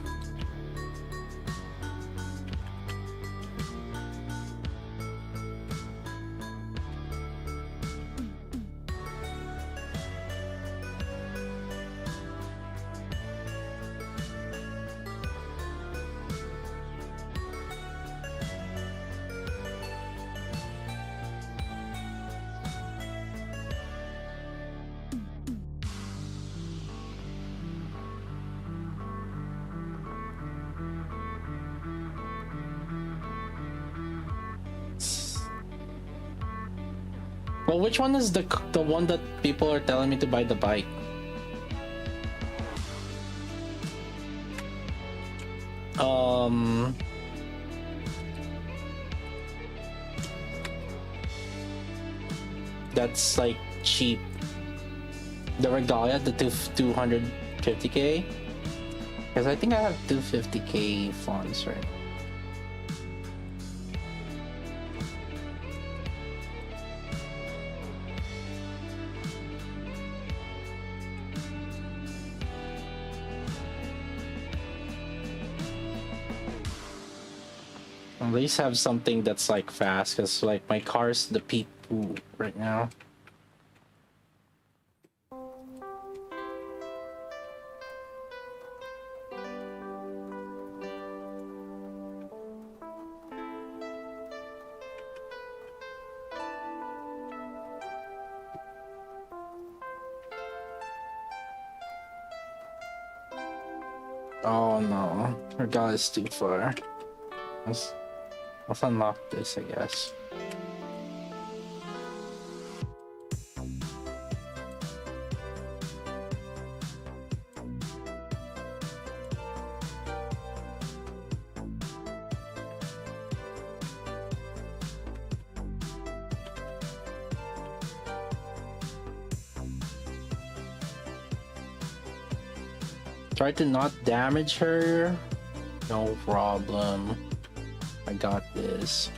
Well, which one is the one that people are telling me to buy the bike? That's like cheap. The Regalia, the 250k? Because I think I have 250k funds, right? At least have something that's like fast, because like my car's the pee poo right now. Oh no, our guy is too far. Let's unlock this, I guess. Try to not damage her. No problem. I got this.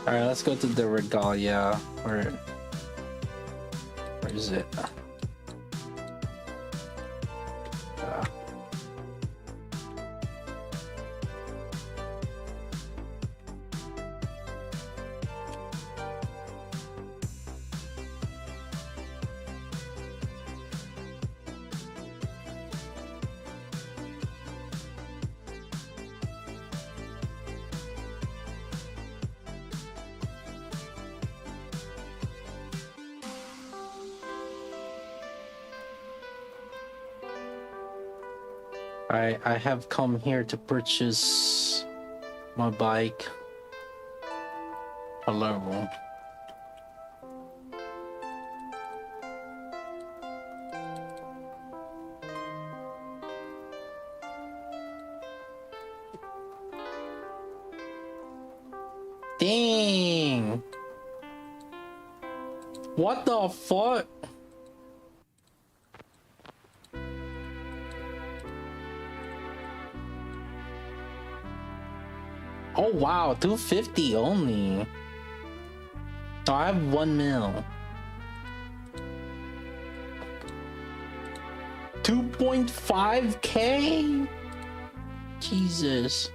Alright, let's go to the regalia. Where is it? I have come here to purchase my bike. Hello. Dang. What the fuck? Oh wow, 250 only. So I have 1 mil. 2.5k? Jesus.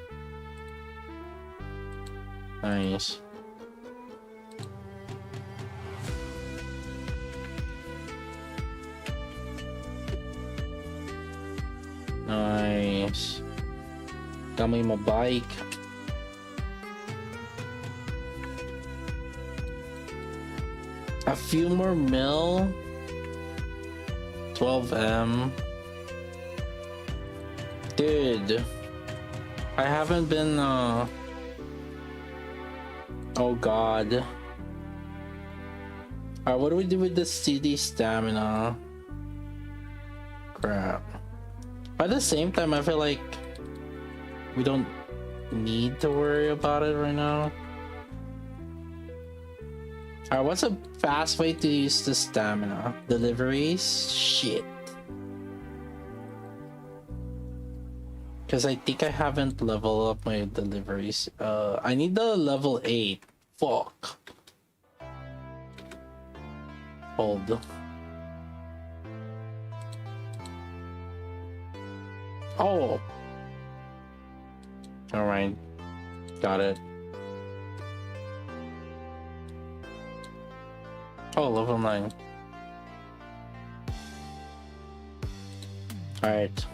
Nice. Nice. Got me my bike. A few more mil. 12M. Dude. I haven't been oh god. Alright, what do we do with the CD stamina? Crap. But at the same time, I feel like we don't need to worry about it right now. Alright, what's a fast way to use the stamina? Deliveries? Shit. Because I think I haven't leveled up my deliveries. I need the level 8. Fuck. Hold. Oh. Alright. Got it. Oh, level 9. Alright.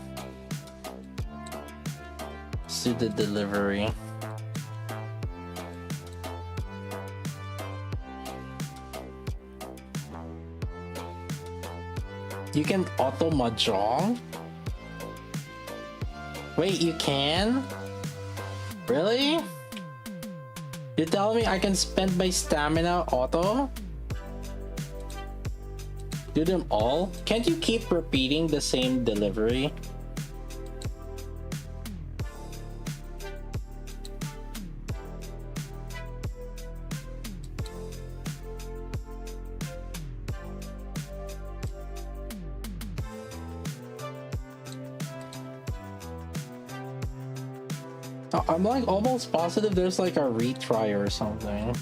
Let's do the delivery. You can auto mahjong? Wait, you can? Really? You tell me I can spend my stamina auto? Do them all? Can't you keep repeating the same delivery? I'm like almost positive there's like a retry or something.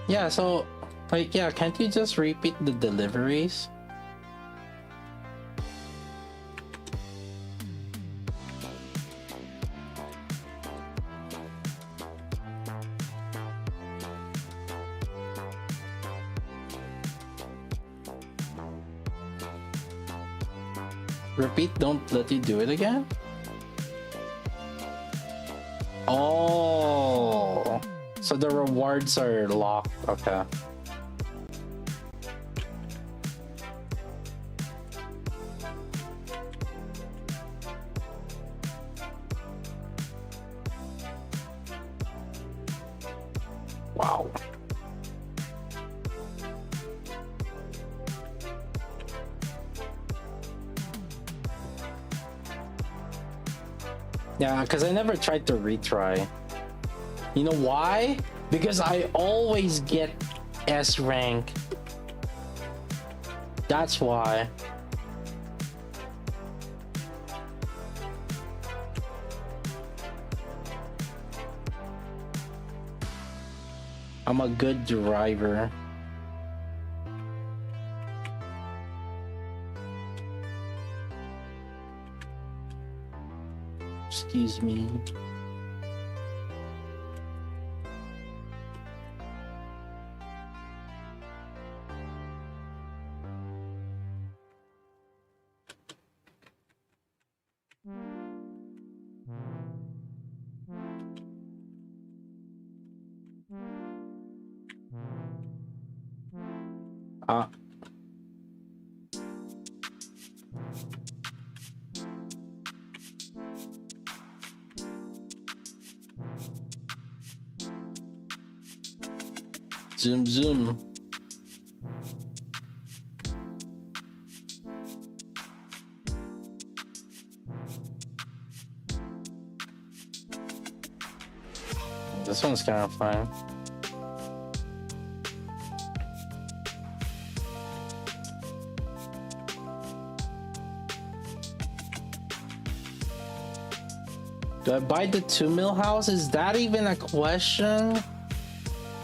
Yeah, so like, yeah, can't you just repeat the deliveries? Repeat, don't let you do it again? Oh, so the rewards are locked. Okay. Wow. Yeah, because I never tried to retry. You know why? Because I always get S rank. That's why. I'm a good driver. Excuse me. Ah. Zoom, zoom. This one's kind of fun. Do I buy the 2 mil house? Is that even a question?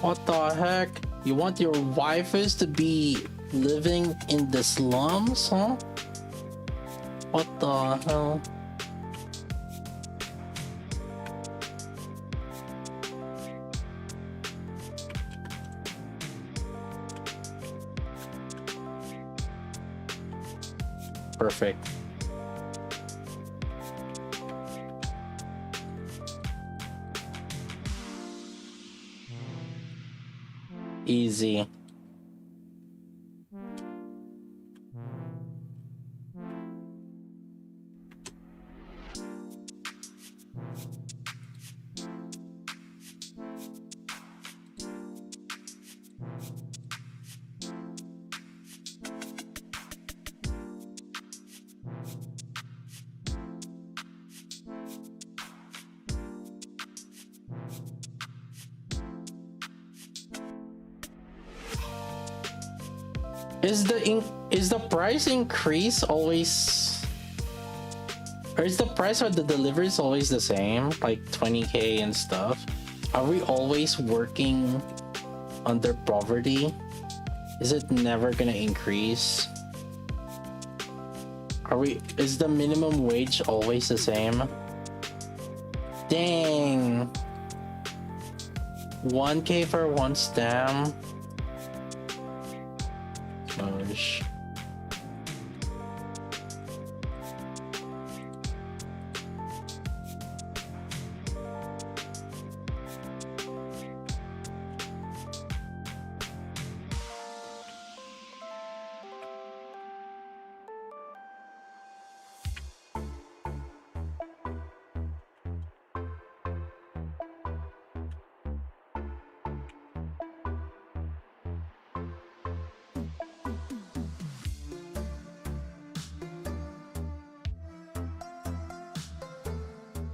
What the heck? You want your waifus to be living in the slums, huh? What the hell? Perfect. Easy. Is the price increase always, or is the price of the deliveries always the same, like 20k and stuff? Are we always working under poverty? Is it never gonna increase? Is the minimum wage always the same? Dang. 1K for one stem. Gosh.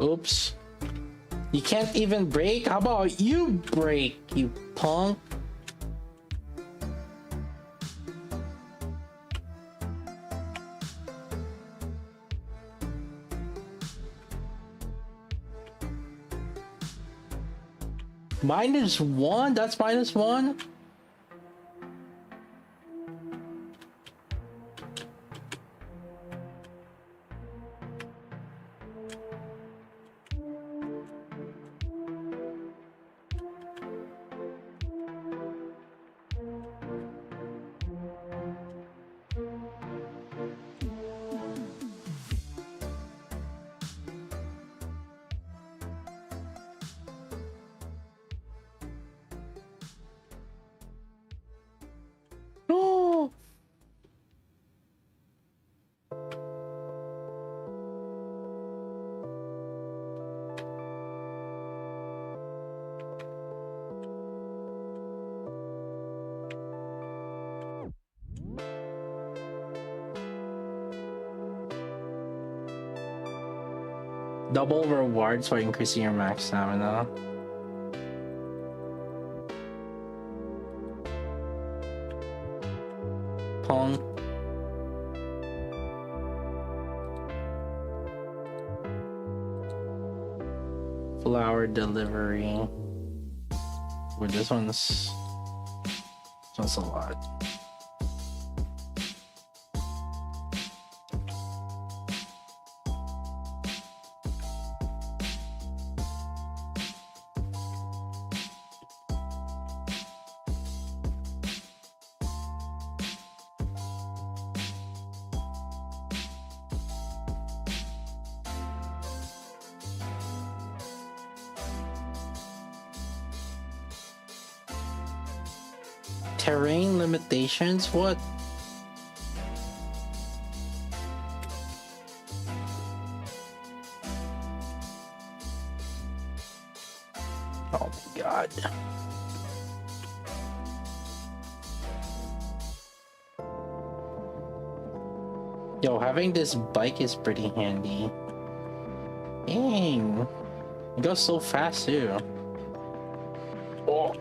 Oops. You can't even break? How about you break, you punk? -1? That's -1? No. Double rewards for increasing your max stamina. Punk. Flower delivery. Well, this one's a lot. Terrain limitations? What? Oh my god. Yo, having this bike is pretty handy. Dang. It goes so fast too. Oh.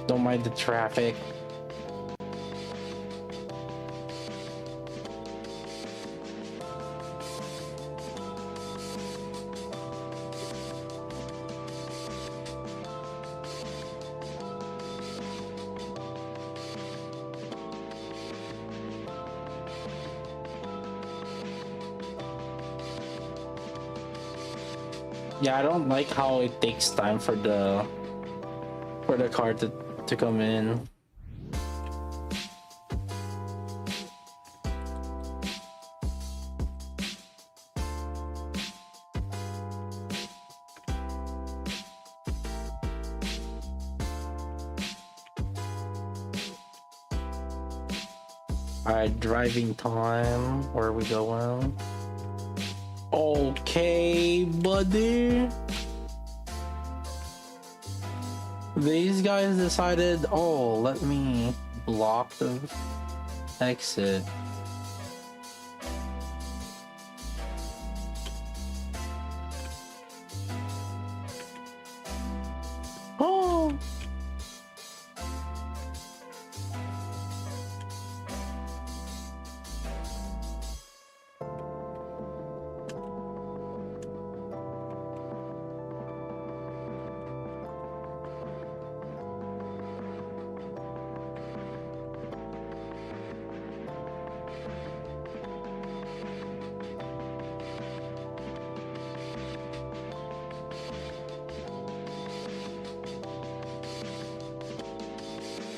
Don't mind the traffic. Yeah, I don't like how it takes time for the car to come in. Alright, driving time. Where are we going? Okay, buddy. These guys decided, oh, let me block the exit. Oh.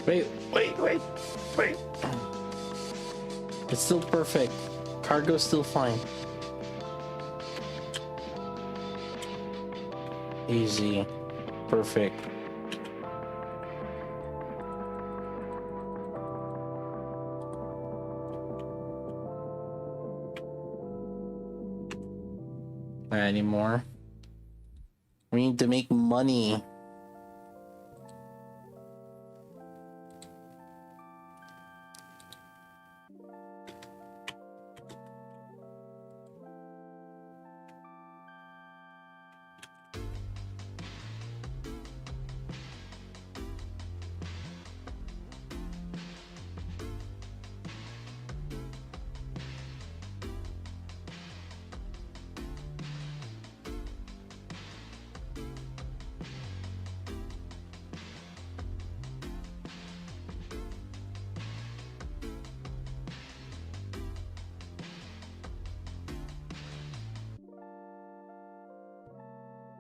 Wait. It's still perfect. Cargo's still fine. Easy. Perfect. Not anymore. We need to make money.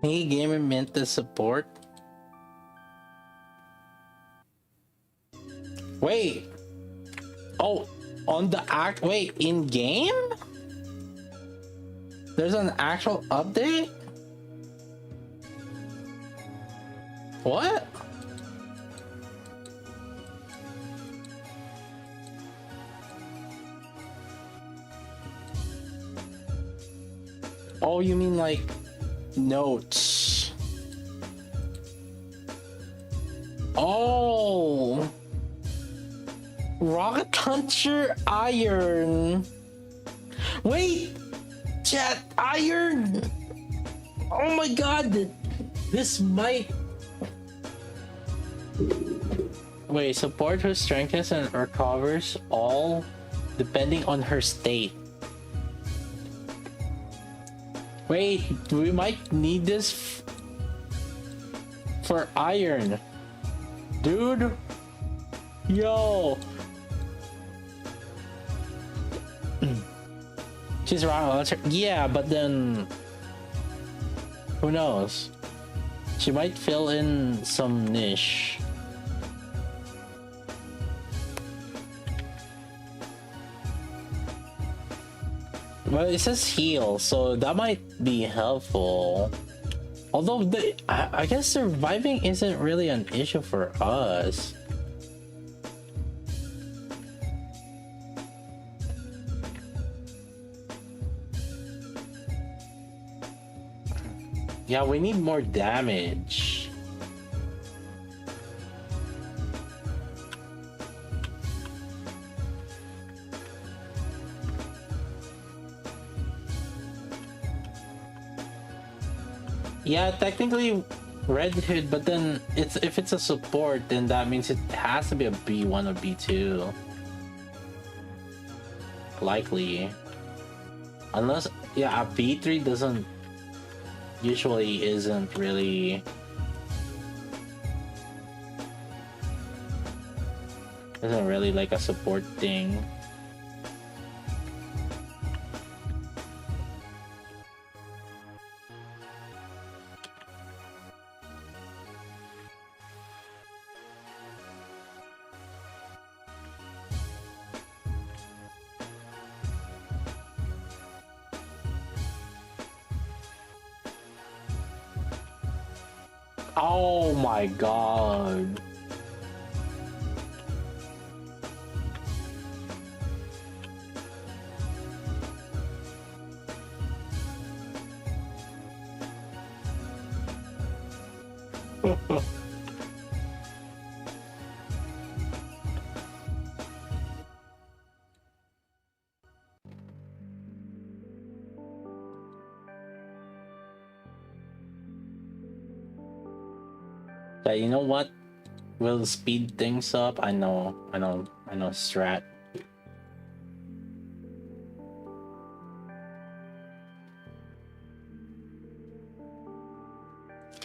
Hey, gamer meant to support. Wait. Oh, on the wait, in game? There's an actual update? What? Oh, you mean like notes? Oh, rocket launcher iron. Wait, chat, iron. Oh my god, this might. Wait, support who strengthens and recovers all depending on her state. Wait, we might need this for iron. Dude. Yo. She's wrong. Yeah, but then who knows? She might fill in some niche. Well, it says heal, so that might be helpful. Although I guess surviving isn't really an issue for us. Yeah, we need more damage. Yeah, technically Red Hood, but then if it's a support, then that means it has to be a B1 or B2. Likely. Unless, yeah, a B3 isn't really like a support thing. Oh my god. Yeah, you know what will speed things up? I know strat.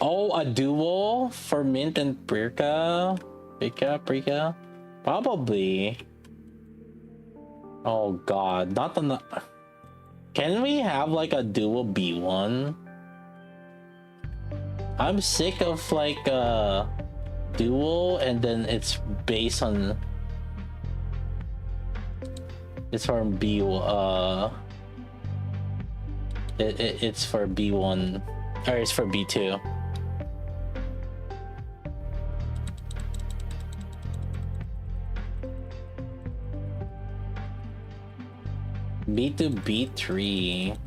Oh, a duo for Mint and Prika? Probably. Oh god, not the. Can we have like a duo B1? I'm sick of like duo, and then it's based on. It's for B. It's for B1, or it's for B2. B2, B3.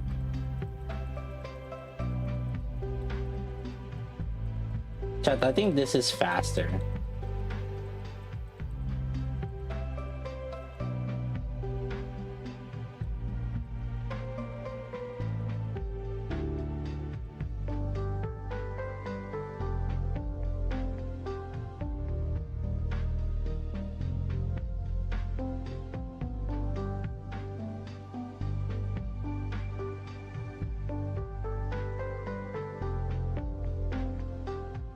Chat, I think this is faster.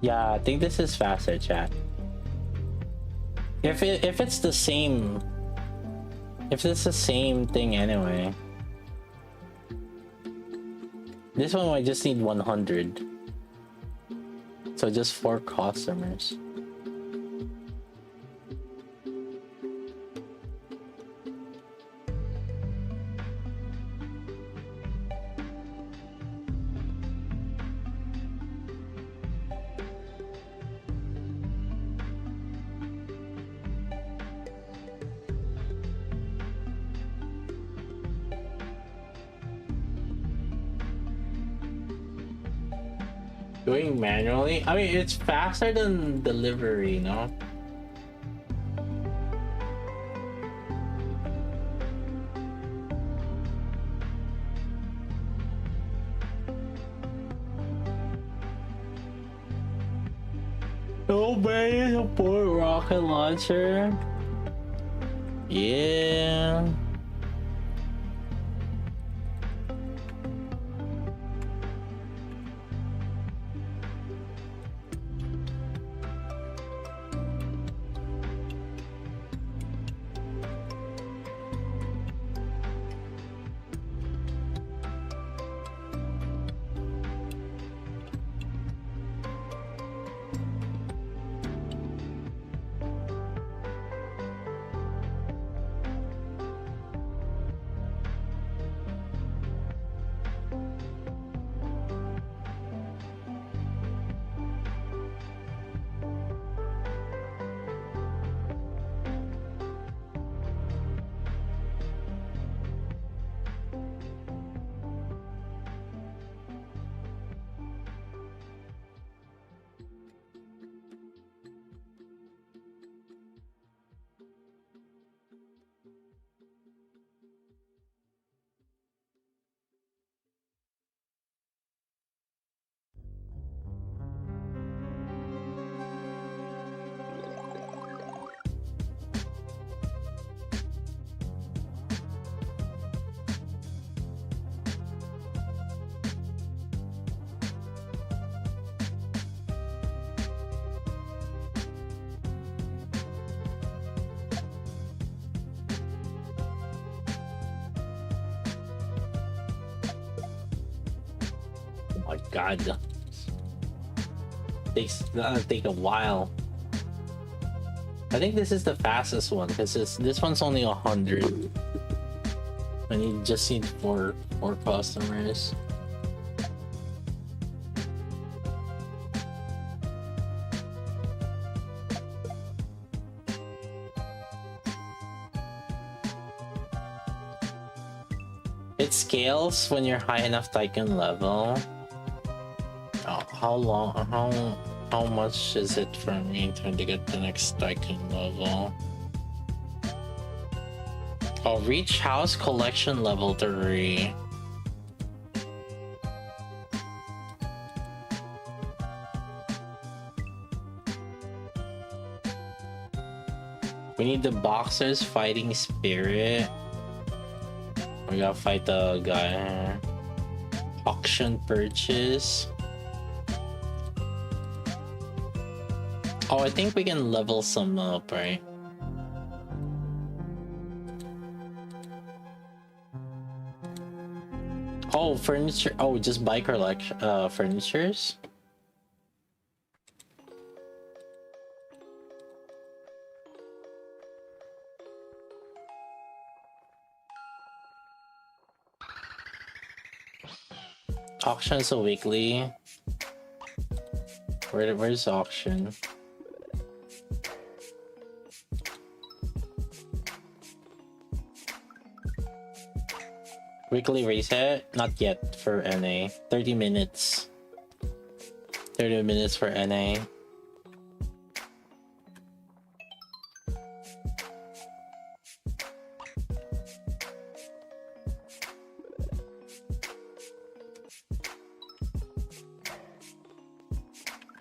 Yeah, I think this is faster, chat. If it's the same, if it's the same thing anyway, this one I just need 100. So just 4 customers. Doing manually? I mean, it's faster than delivery, no? Nobody support rocket launcher? Yeah. My God, that'll take a while. I think this is the fastest one because this one's only 100, and you just need four customers. It scales when you're high enough tycoon level. How much is it for me trying to get the next tycoon level? Oh, reach house collection level 3. We need the boxer's fighting spirit. We gotta fight the guy. Auction purchase. Oh, I think we can level some up, right? Oh, furniture. Oh, just buy furnitures. Auction's a weekly. Where's auction? Weekly reset? Not yet for NA. 30 minutes. 30 minutes for NA.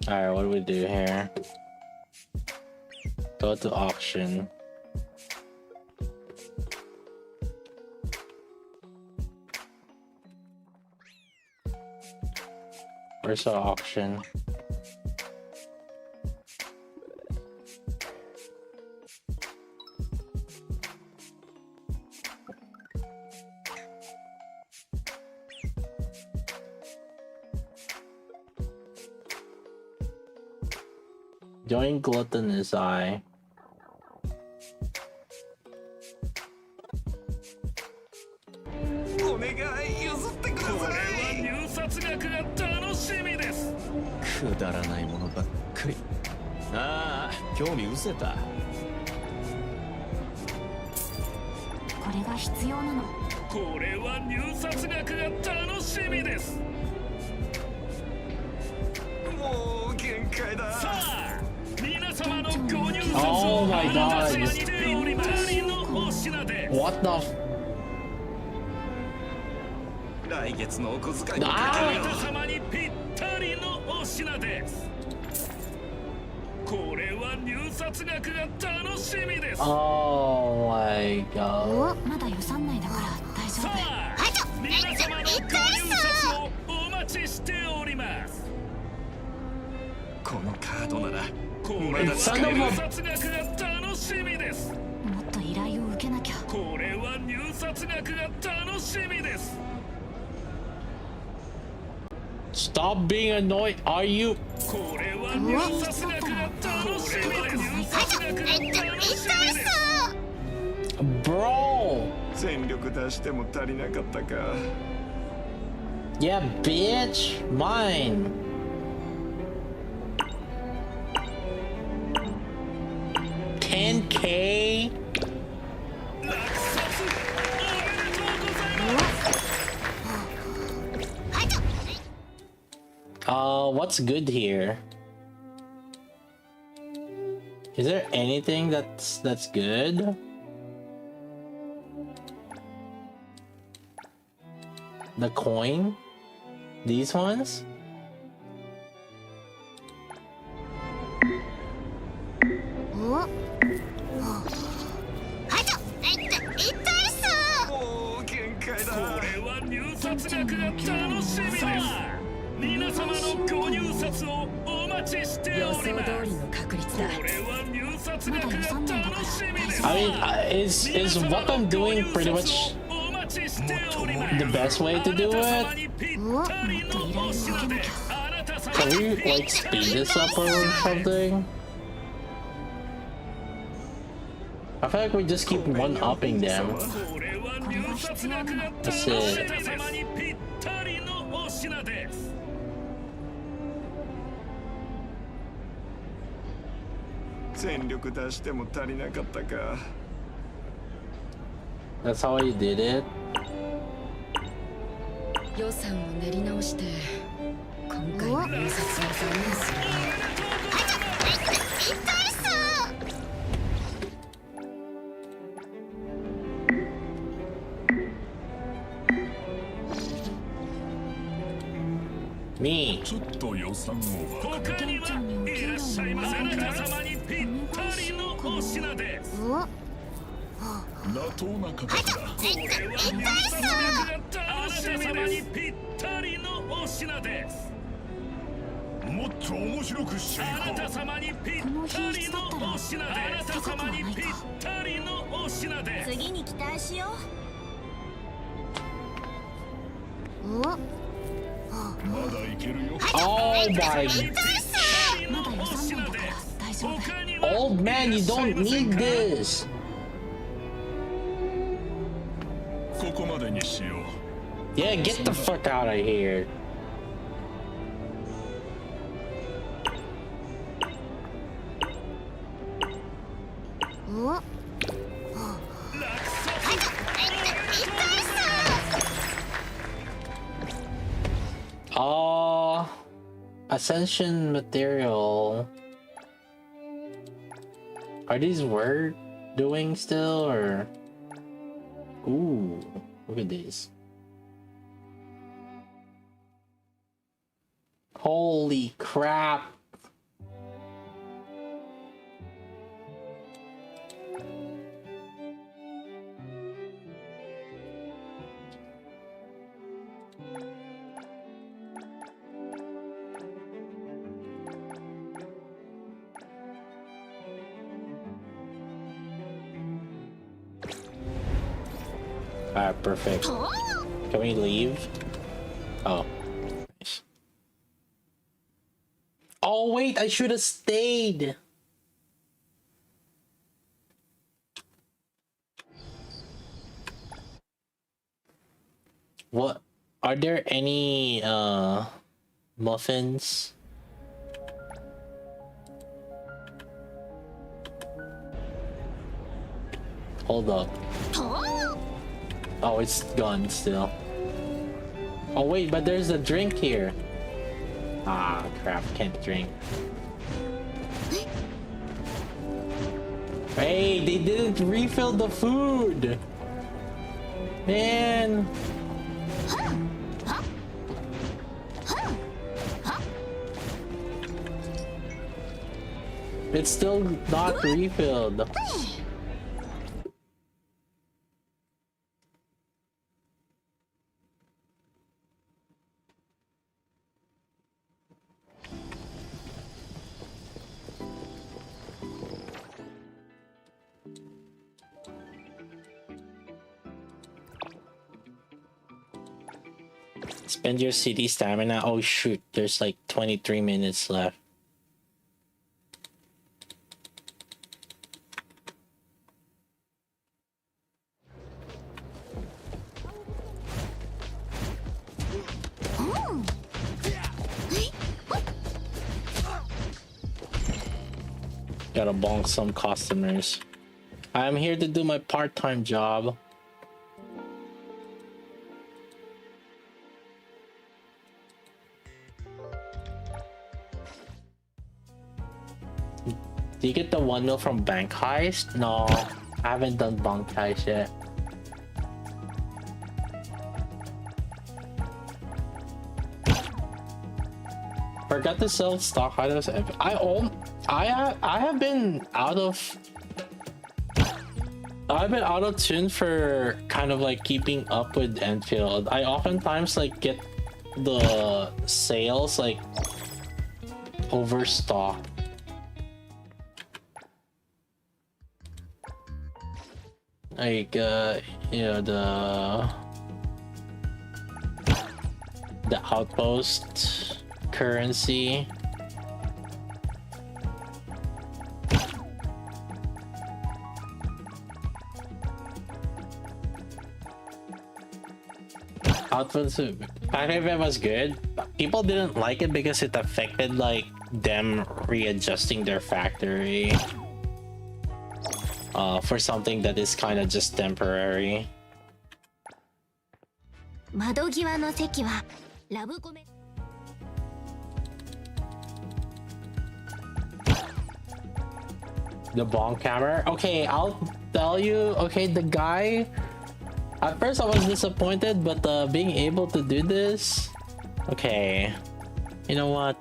Alright, what do we do here? Go to auction. Where's the auction? Join glutton is I. お願い譲ってください。これは入札額が楽しみです。くだらないものばっかり。ああ、興味失せた。これが必要なの。これは入札額が楽しみです。もう限界だ。さあ、皆様のご入札をお待たせしております。What the? 来月のお小遣いをあなた様にぴったりのお品です。これは入札額が楽しみです。Oh my god. まだ予算内だから大丈夫。さあ、皆様のご入札をお待ちしております。このカードならまだ使える入札額が楽しみです。もっと依頼を受けなきゃ。これは入札額が楽しみです。Stop being annoyed, are you? これは入札額が楽しみです。入札額が楽しみです。Bro! 全力出しても足りなかったか。Yeah, bitch! Mine! $10K? What's good here? Is there anything that's good? The coin? These ones? I mean, is what I'm doing pretty much the best way to do it? Can we like speed this up or something? I feel like we just keep one-upping them. That's it. 全力出しても足りなかったか。That's how you did it. 予算を練り直して今回の入札を断念する。Me. ちょっと予算を。他にはいらっしゃいませ。あなた様にぴったりのお品です。妥当な価格だ。これは入札額が楽しみです。あなた様にぴったりのお品です。もっと面白くしていこう。あなた様にぴったりのお品です。あなた様にぴったりのお品です。次に期待しよう。まだいけるよ。 Oh my. Old man, you don't need this. ここまでにしよう。 Yeah, get the fuck out of here. Ascension material. Are these worth doing still, or? Ooh, look at this. Holy crap. Alright, perfect. Can we leave? Oh. Nice. Oh wait, I should have stayed. What? Are there any muffins? Hold up. Oh, it's gone still. Oh wait, but there's a drink here. Ah, crap, can't drink. Hey, they didn't refill the food! Man! It's still not refilled. Spend your city stamina. Oh shoot, there's like 23 minutes left. Gotta bonk some customers. I'm here to do my part-time job. Do you get the 1 mil from bank heist? No, I haven't done bank heist yet. Forgot to sell stock items. I've been out of tune for kind of like keeping up with Enfield. I oftentimes like get the sales like overstocked. Like you know, the outpost currency. Outpost Pac-Man was good. People didn't like it because it affected like them readjusting their factory. For something that is kind of just temporary. The bomb camera? Okay, I'll tell you. Okay, the guy, at first I was disappointed, but being able to do this, okay, you know what?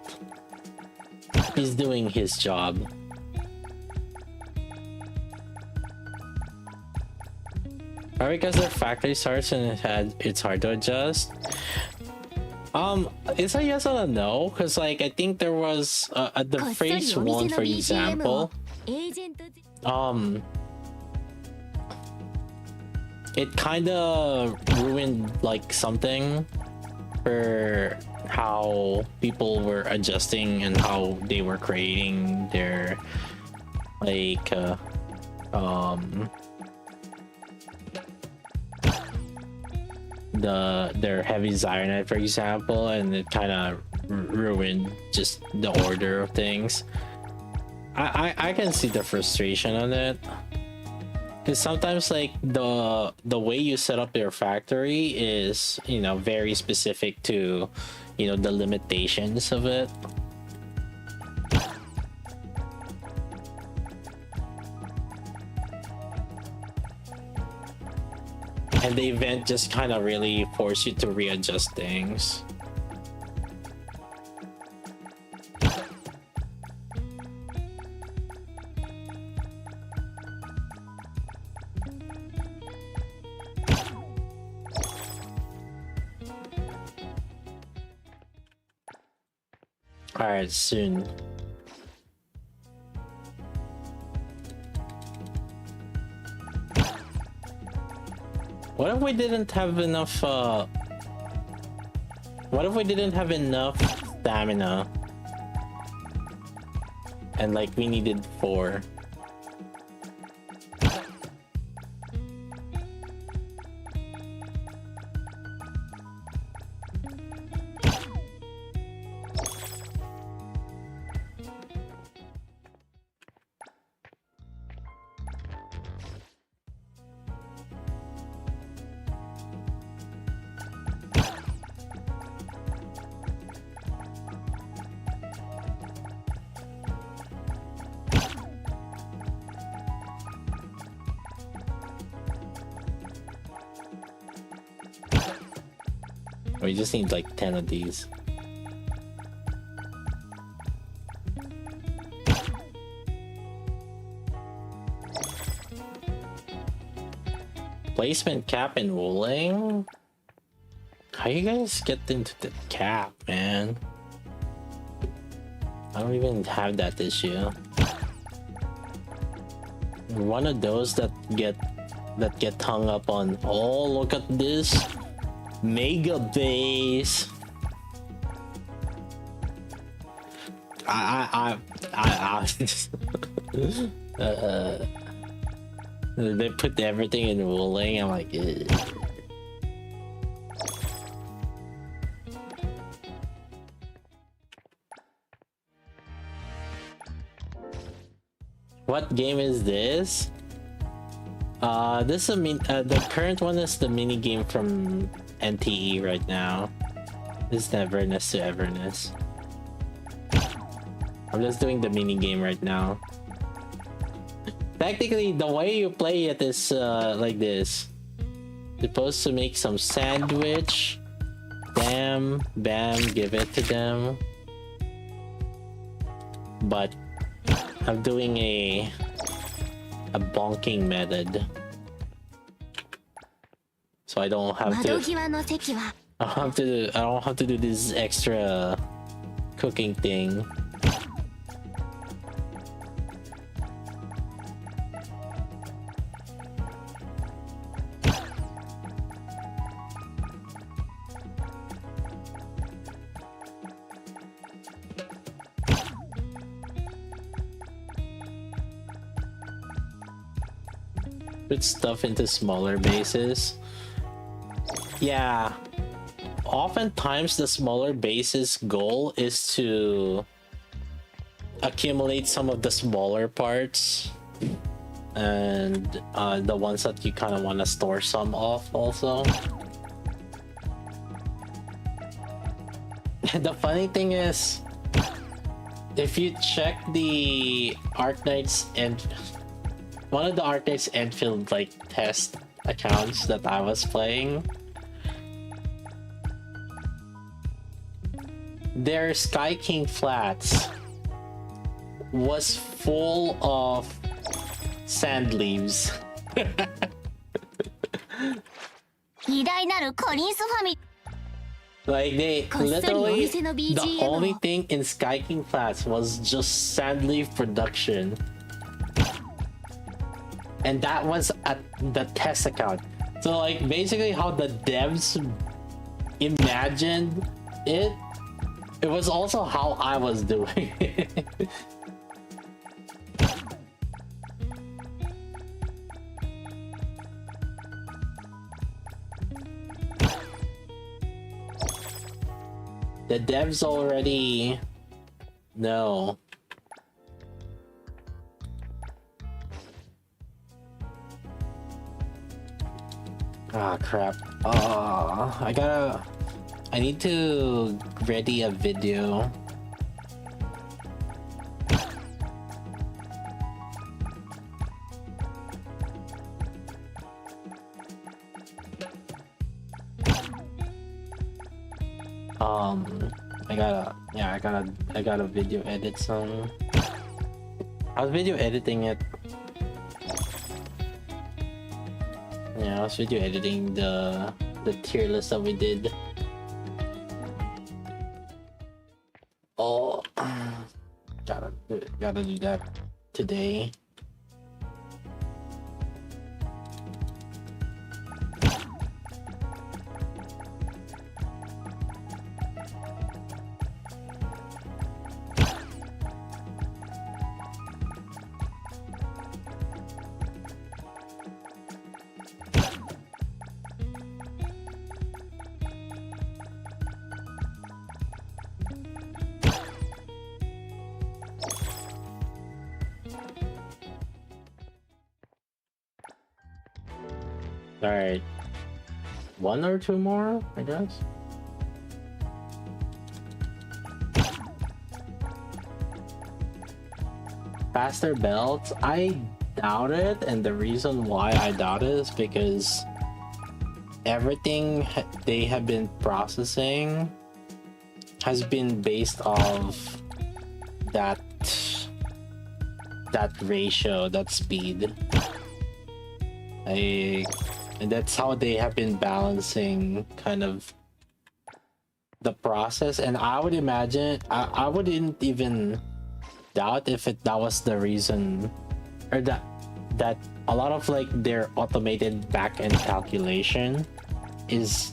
He's doing his job. Probably because their factory starts and it's hard to adjust. It's a yes and a no, because like I think there was at the phase 1, for example, it kind of ruined like something for how people were adjusting and how they were creating their like their heavy cyanide, for example, and it kind of ruined just the order of things. I can see the frustration on it. Because sometimes like the way you set up your factory is, you know, very specific to, you know, the limitations of it. And the event just kind of really force you to readjust things. Alright, soon. What if we didn't have enough, what if we didn't have enough stamina? And like we needed 4. We just need like 10 of these. Placement cap and rolling? How you guys get into the cap, man? I don't even have that issue. One of those that get hung up on. Oh, look at this. Mega base. They put everything in rolling. I'm like, ugh. What game is this? This is the current one is the mini game from NTE right now. This is Neverness to Everness. I'm just doing the mini game right now. Technically, the way you play it is like this. Supposed to make some sandwich. Bam, bam, give it to them. But I'm doing a bonking method. So I don't have to I don't have to do this extra cooking thing. Put stuff into smaller bases. Yeah, oftentimes the smaller base's goal is to accumulate some of the smaller parts and the ones that you kind of want to store some of also. The funny thing is, if you check the Arknight's and one of the Arknight's Enfield like test accounts that I was playing, their Sky King Flats was full of sand leaves. Like they literally, the only thing in Sky King Flats was just sand leaf production. And that was at the test account. So like basically how the devs imagined it, it was also how I was doing it. The devs already know. Ah, crap. I need to ready a video. I gotta video edit some. I was video editing it. Yeah, I was video editing the tier list that we did. Oh, gotta do that today. All right, one or two more, I guess. Faster belts? I doubt it, and the reason why I doubt it is because everything they have been processing has been based off that ratio, that speed. And that's how they have been balancing kind of the process. And I would imagine, I wouldn't even doubt if that was the reason, or that a lot of like their automated back-end calculation is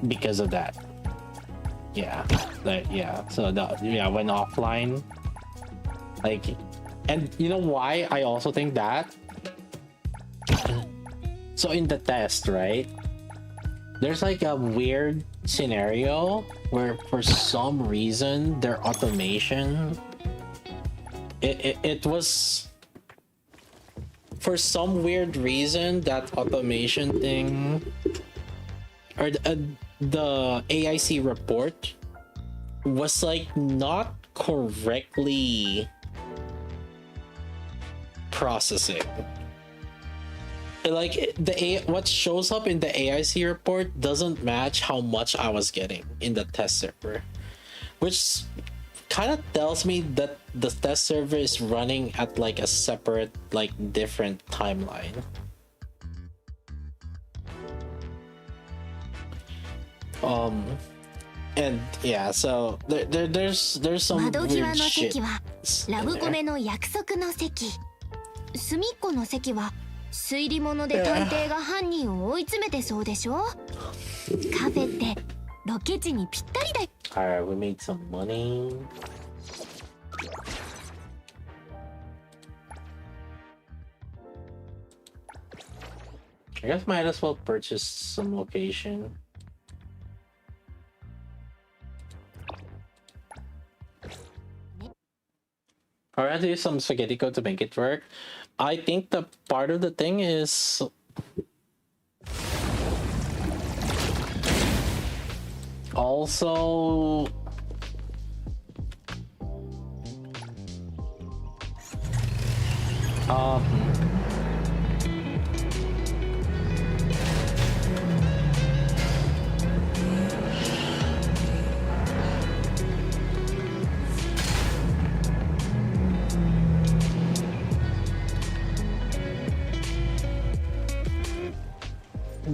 because of that. Yeah, so when offline, like, and you know why I also think that? So in the test, right, there's like a weird scenario where for some reason their automation, it was, for some weird reason, that automation thing, or the AIC report was like not correctly processing. Like what shows up in the AIC report doesn't match how much I was getting in the test server, which kind of tells me that the test server is running at like a separate, like different timeline. And yeah, so there's some weird shit. ラブコメの約束の席。隅っこの席は推理物で探偵が犯人を追い詰めてそうでしょ。カフェってロケ地にぴったりだ。Alright, we made some money. I guess might as well purchase some location. Or I have to use some spaghetti code to make it work. I think the part of the thing is also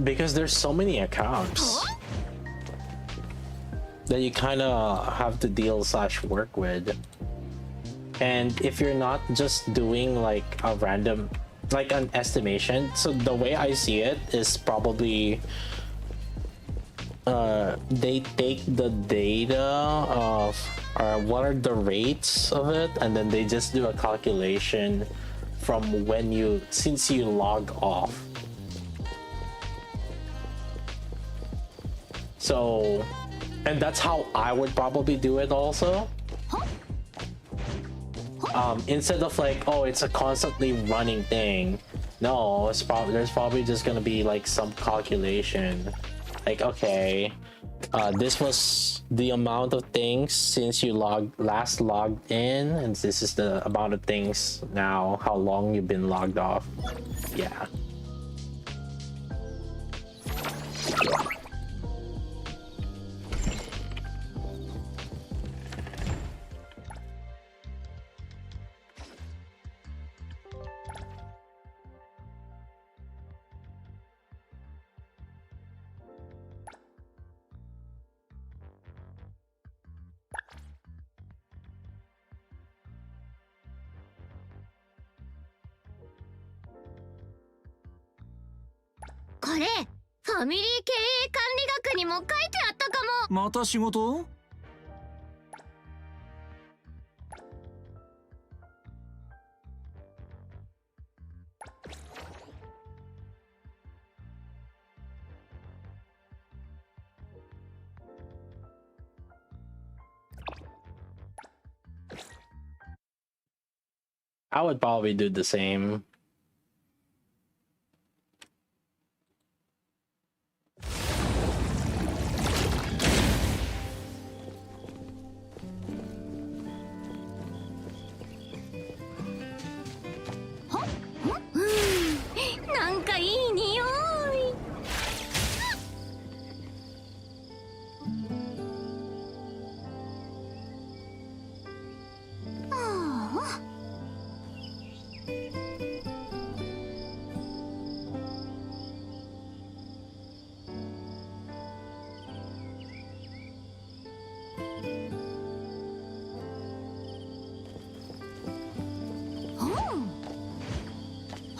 because there's so many accounts that you kind of have to deal / work with, and if you're not just doing like a random, like an estimation, so the way I see it is probably they take the data of what are the rates of it, and then they just do a calculation from when since you log off. So, and that's how I would probably do it also. Instead of like, oh, it's a constantly running thing, No, there's probably just gonna be like some calculation. Like, okay, this was the amount of things since you last logged in, and this is the amount of things now, how long you've been logged off. Yeah.これファミリー経営管理学にも書いてあったかも。また仕事？ I would probably do the same.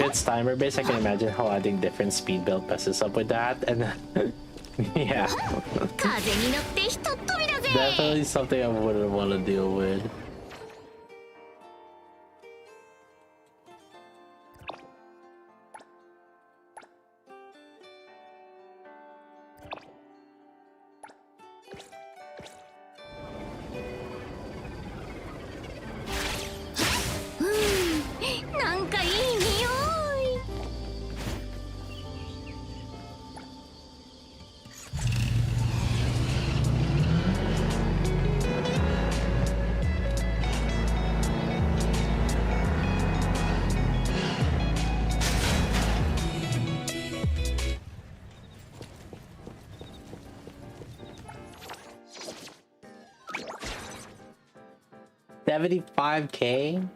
It's timer based. I can imagine how adding different speed build messes up with that, and yeah, definitely something I wouldn't want to deal with. $75K?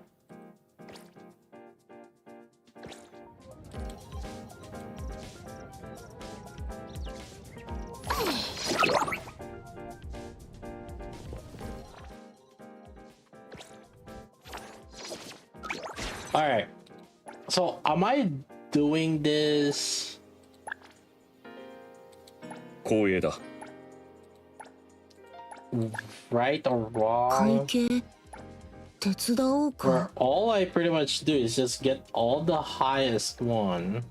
Alright. So am I doing this? 光栄だ。 Right or wrong? 手伝おう Where か。 all I pretty much do is just get all the highest one,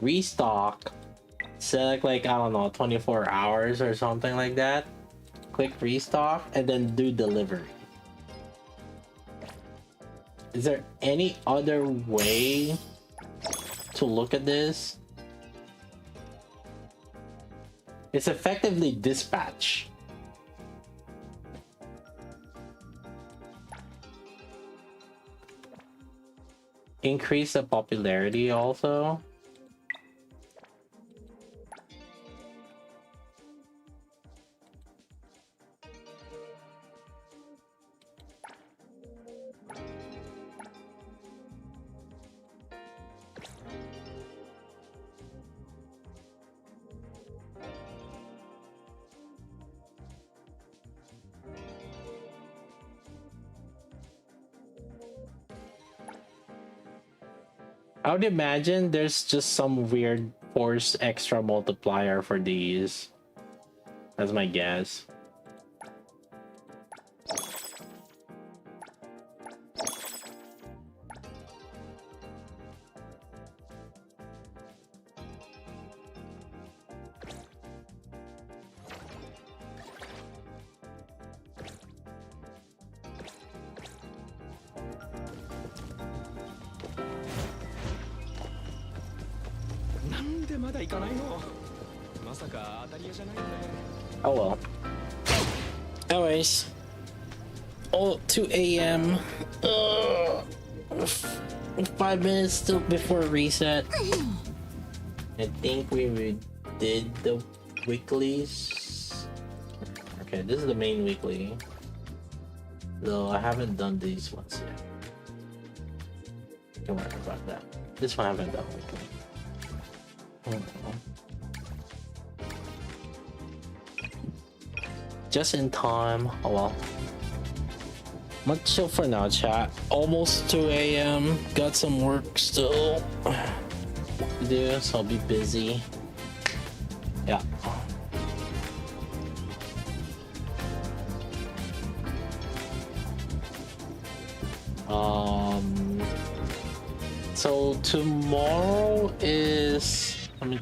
restock, select like, I don't know, 24 hours or something like that, click restock, and then do delivery. Is there any other way to look at this? It's effectively dispatch. Increase the popularity also. I would imagine there's just some weird force extra multiplier for these. That's my guess. てまだ行かないの。まさか当たり屋じゃないよね。 Oh well. Anyways. Oh, 2 a.m. 5 minutes still before reset. I think we did the weeklies. Okay, this is the main weekly. Though I haven't done these ones yet. Don't worry about that. This one I haven't done weekly. Just in time. Oh well. Much chill for now, chat. Almost 2 a.m. Got some work still to do, so I'll be busy. Yeah. So tomorrow is, let me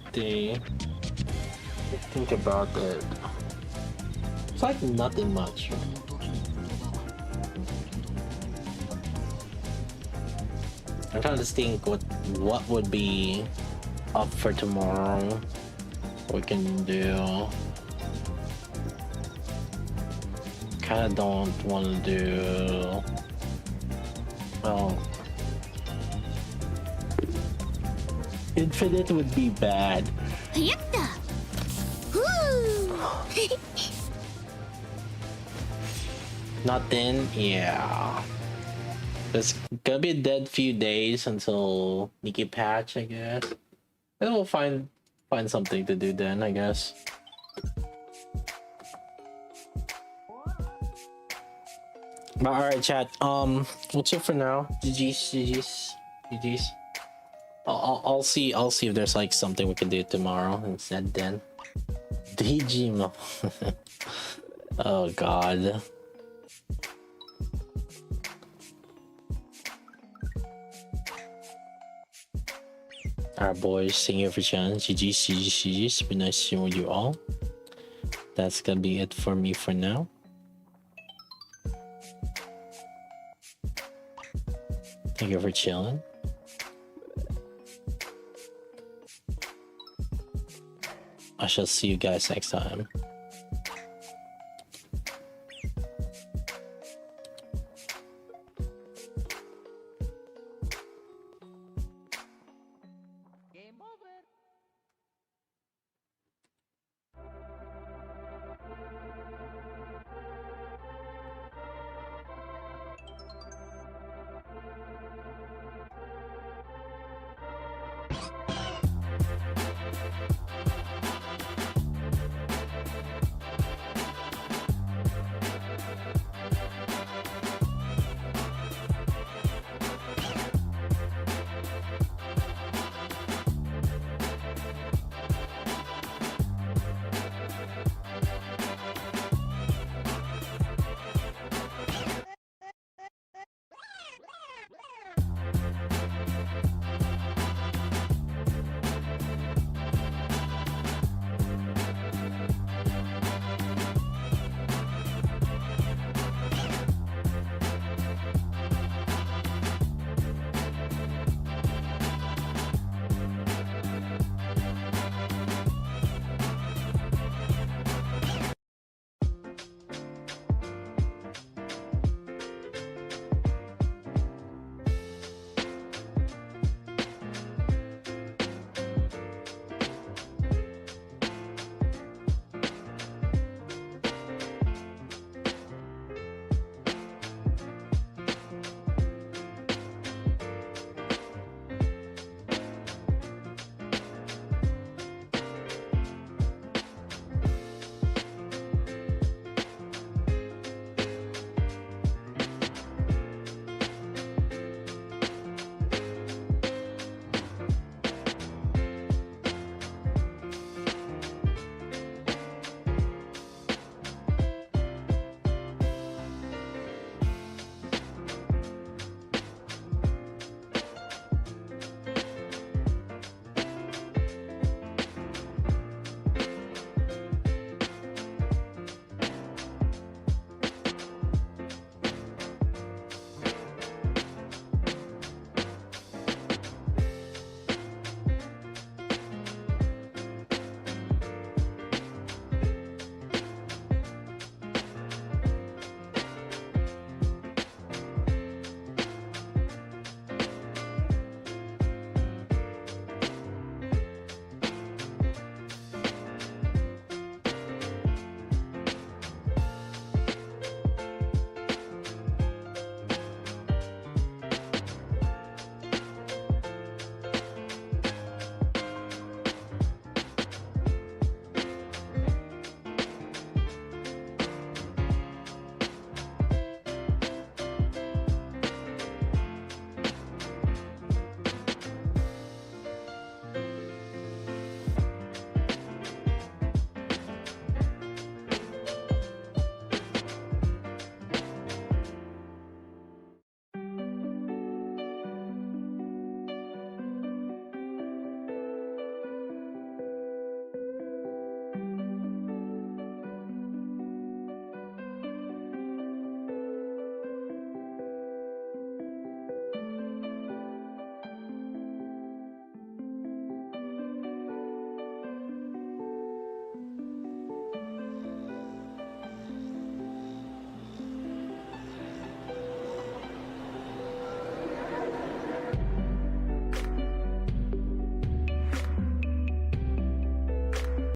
think about it. It's like nothing much. I'm trying to think what would be up for tomorrow. We can do. Kind of don't want to do. Well, Infinite would be bad. Nothing, yeah. It's gonna be a dead few days until Nikke patch, I guess. Then we'll find something to do then, I guess. But alright, chat. What's it for now? GG's. I'll see if there's like something we can do tomorrow instead then. DG. Oh god. Alright boys, thank you for chatting. GG's. It's been nice seeing you all. That's gonna be it for me for now. Thank you for chilling. I shall see you guys next time.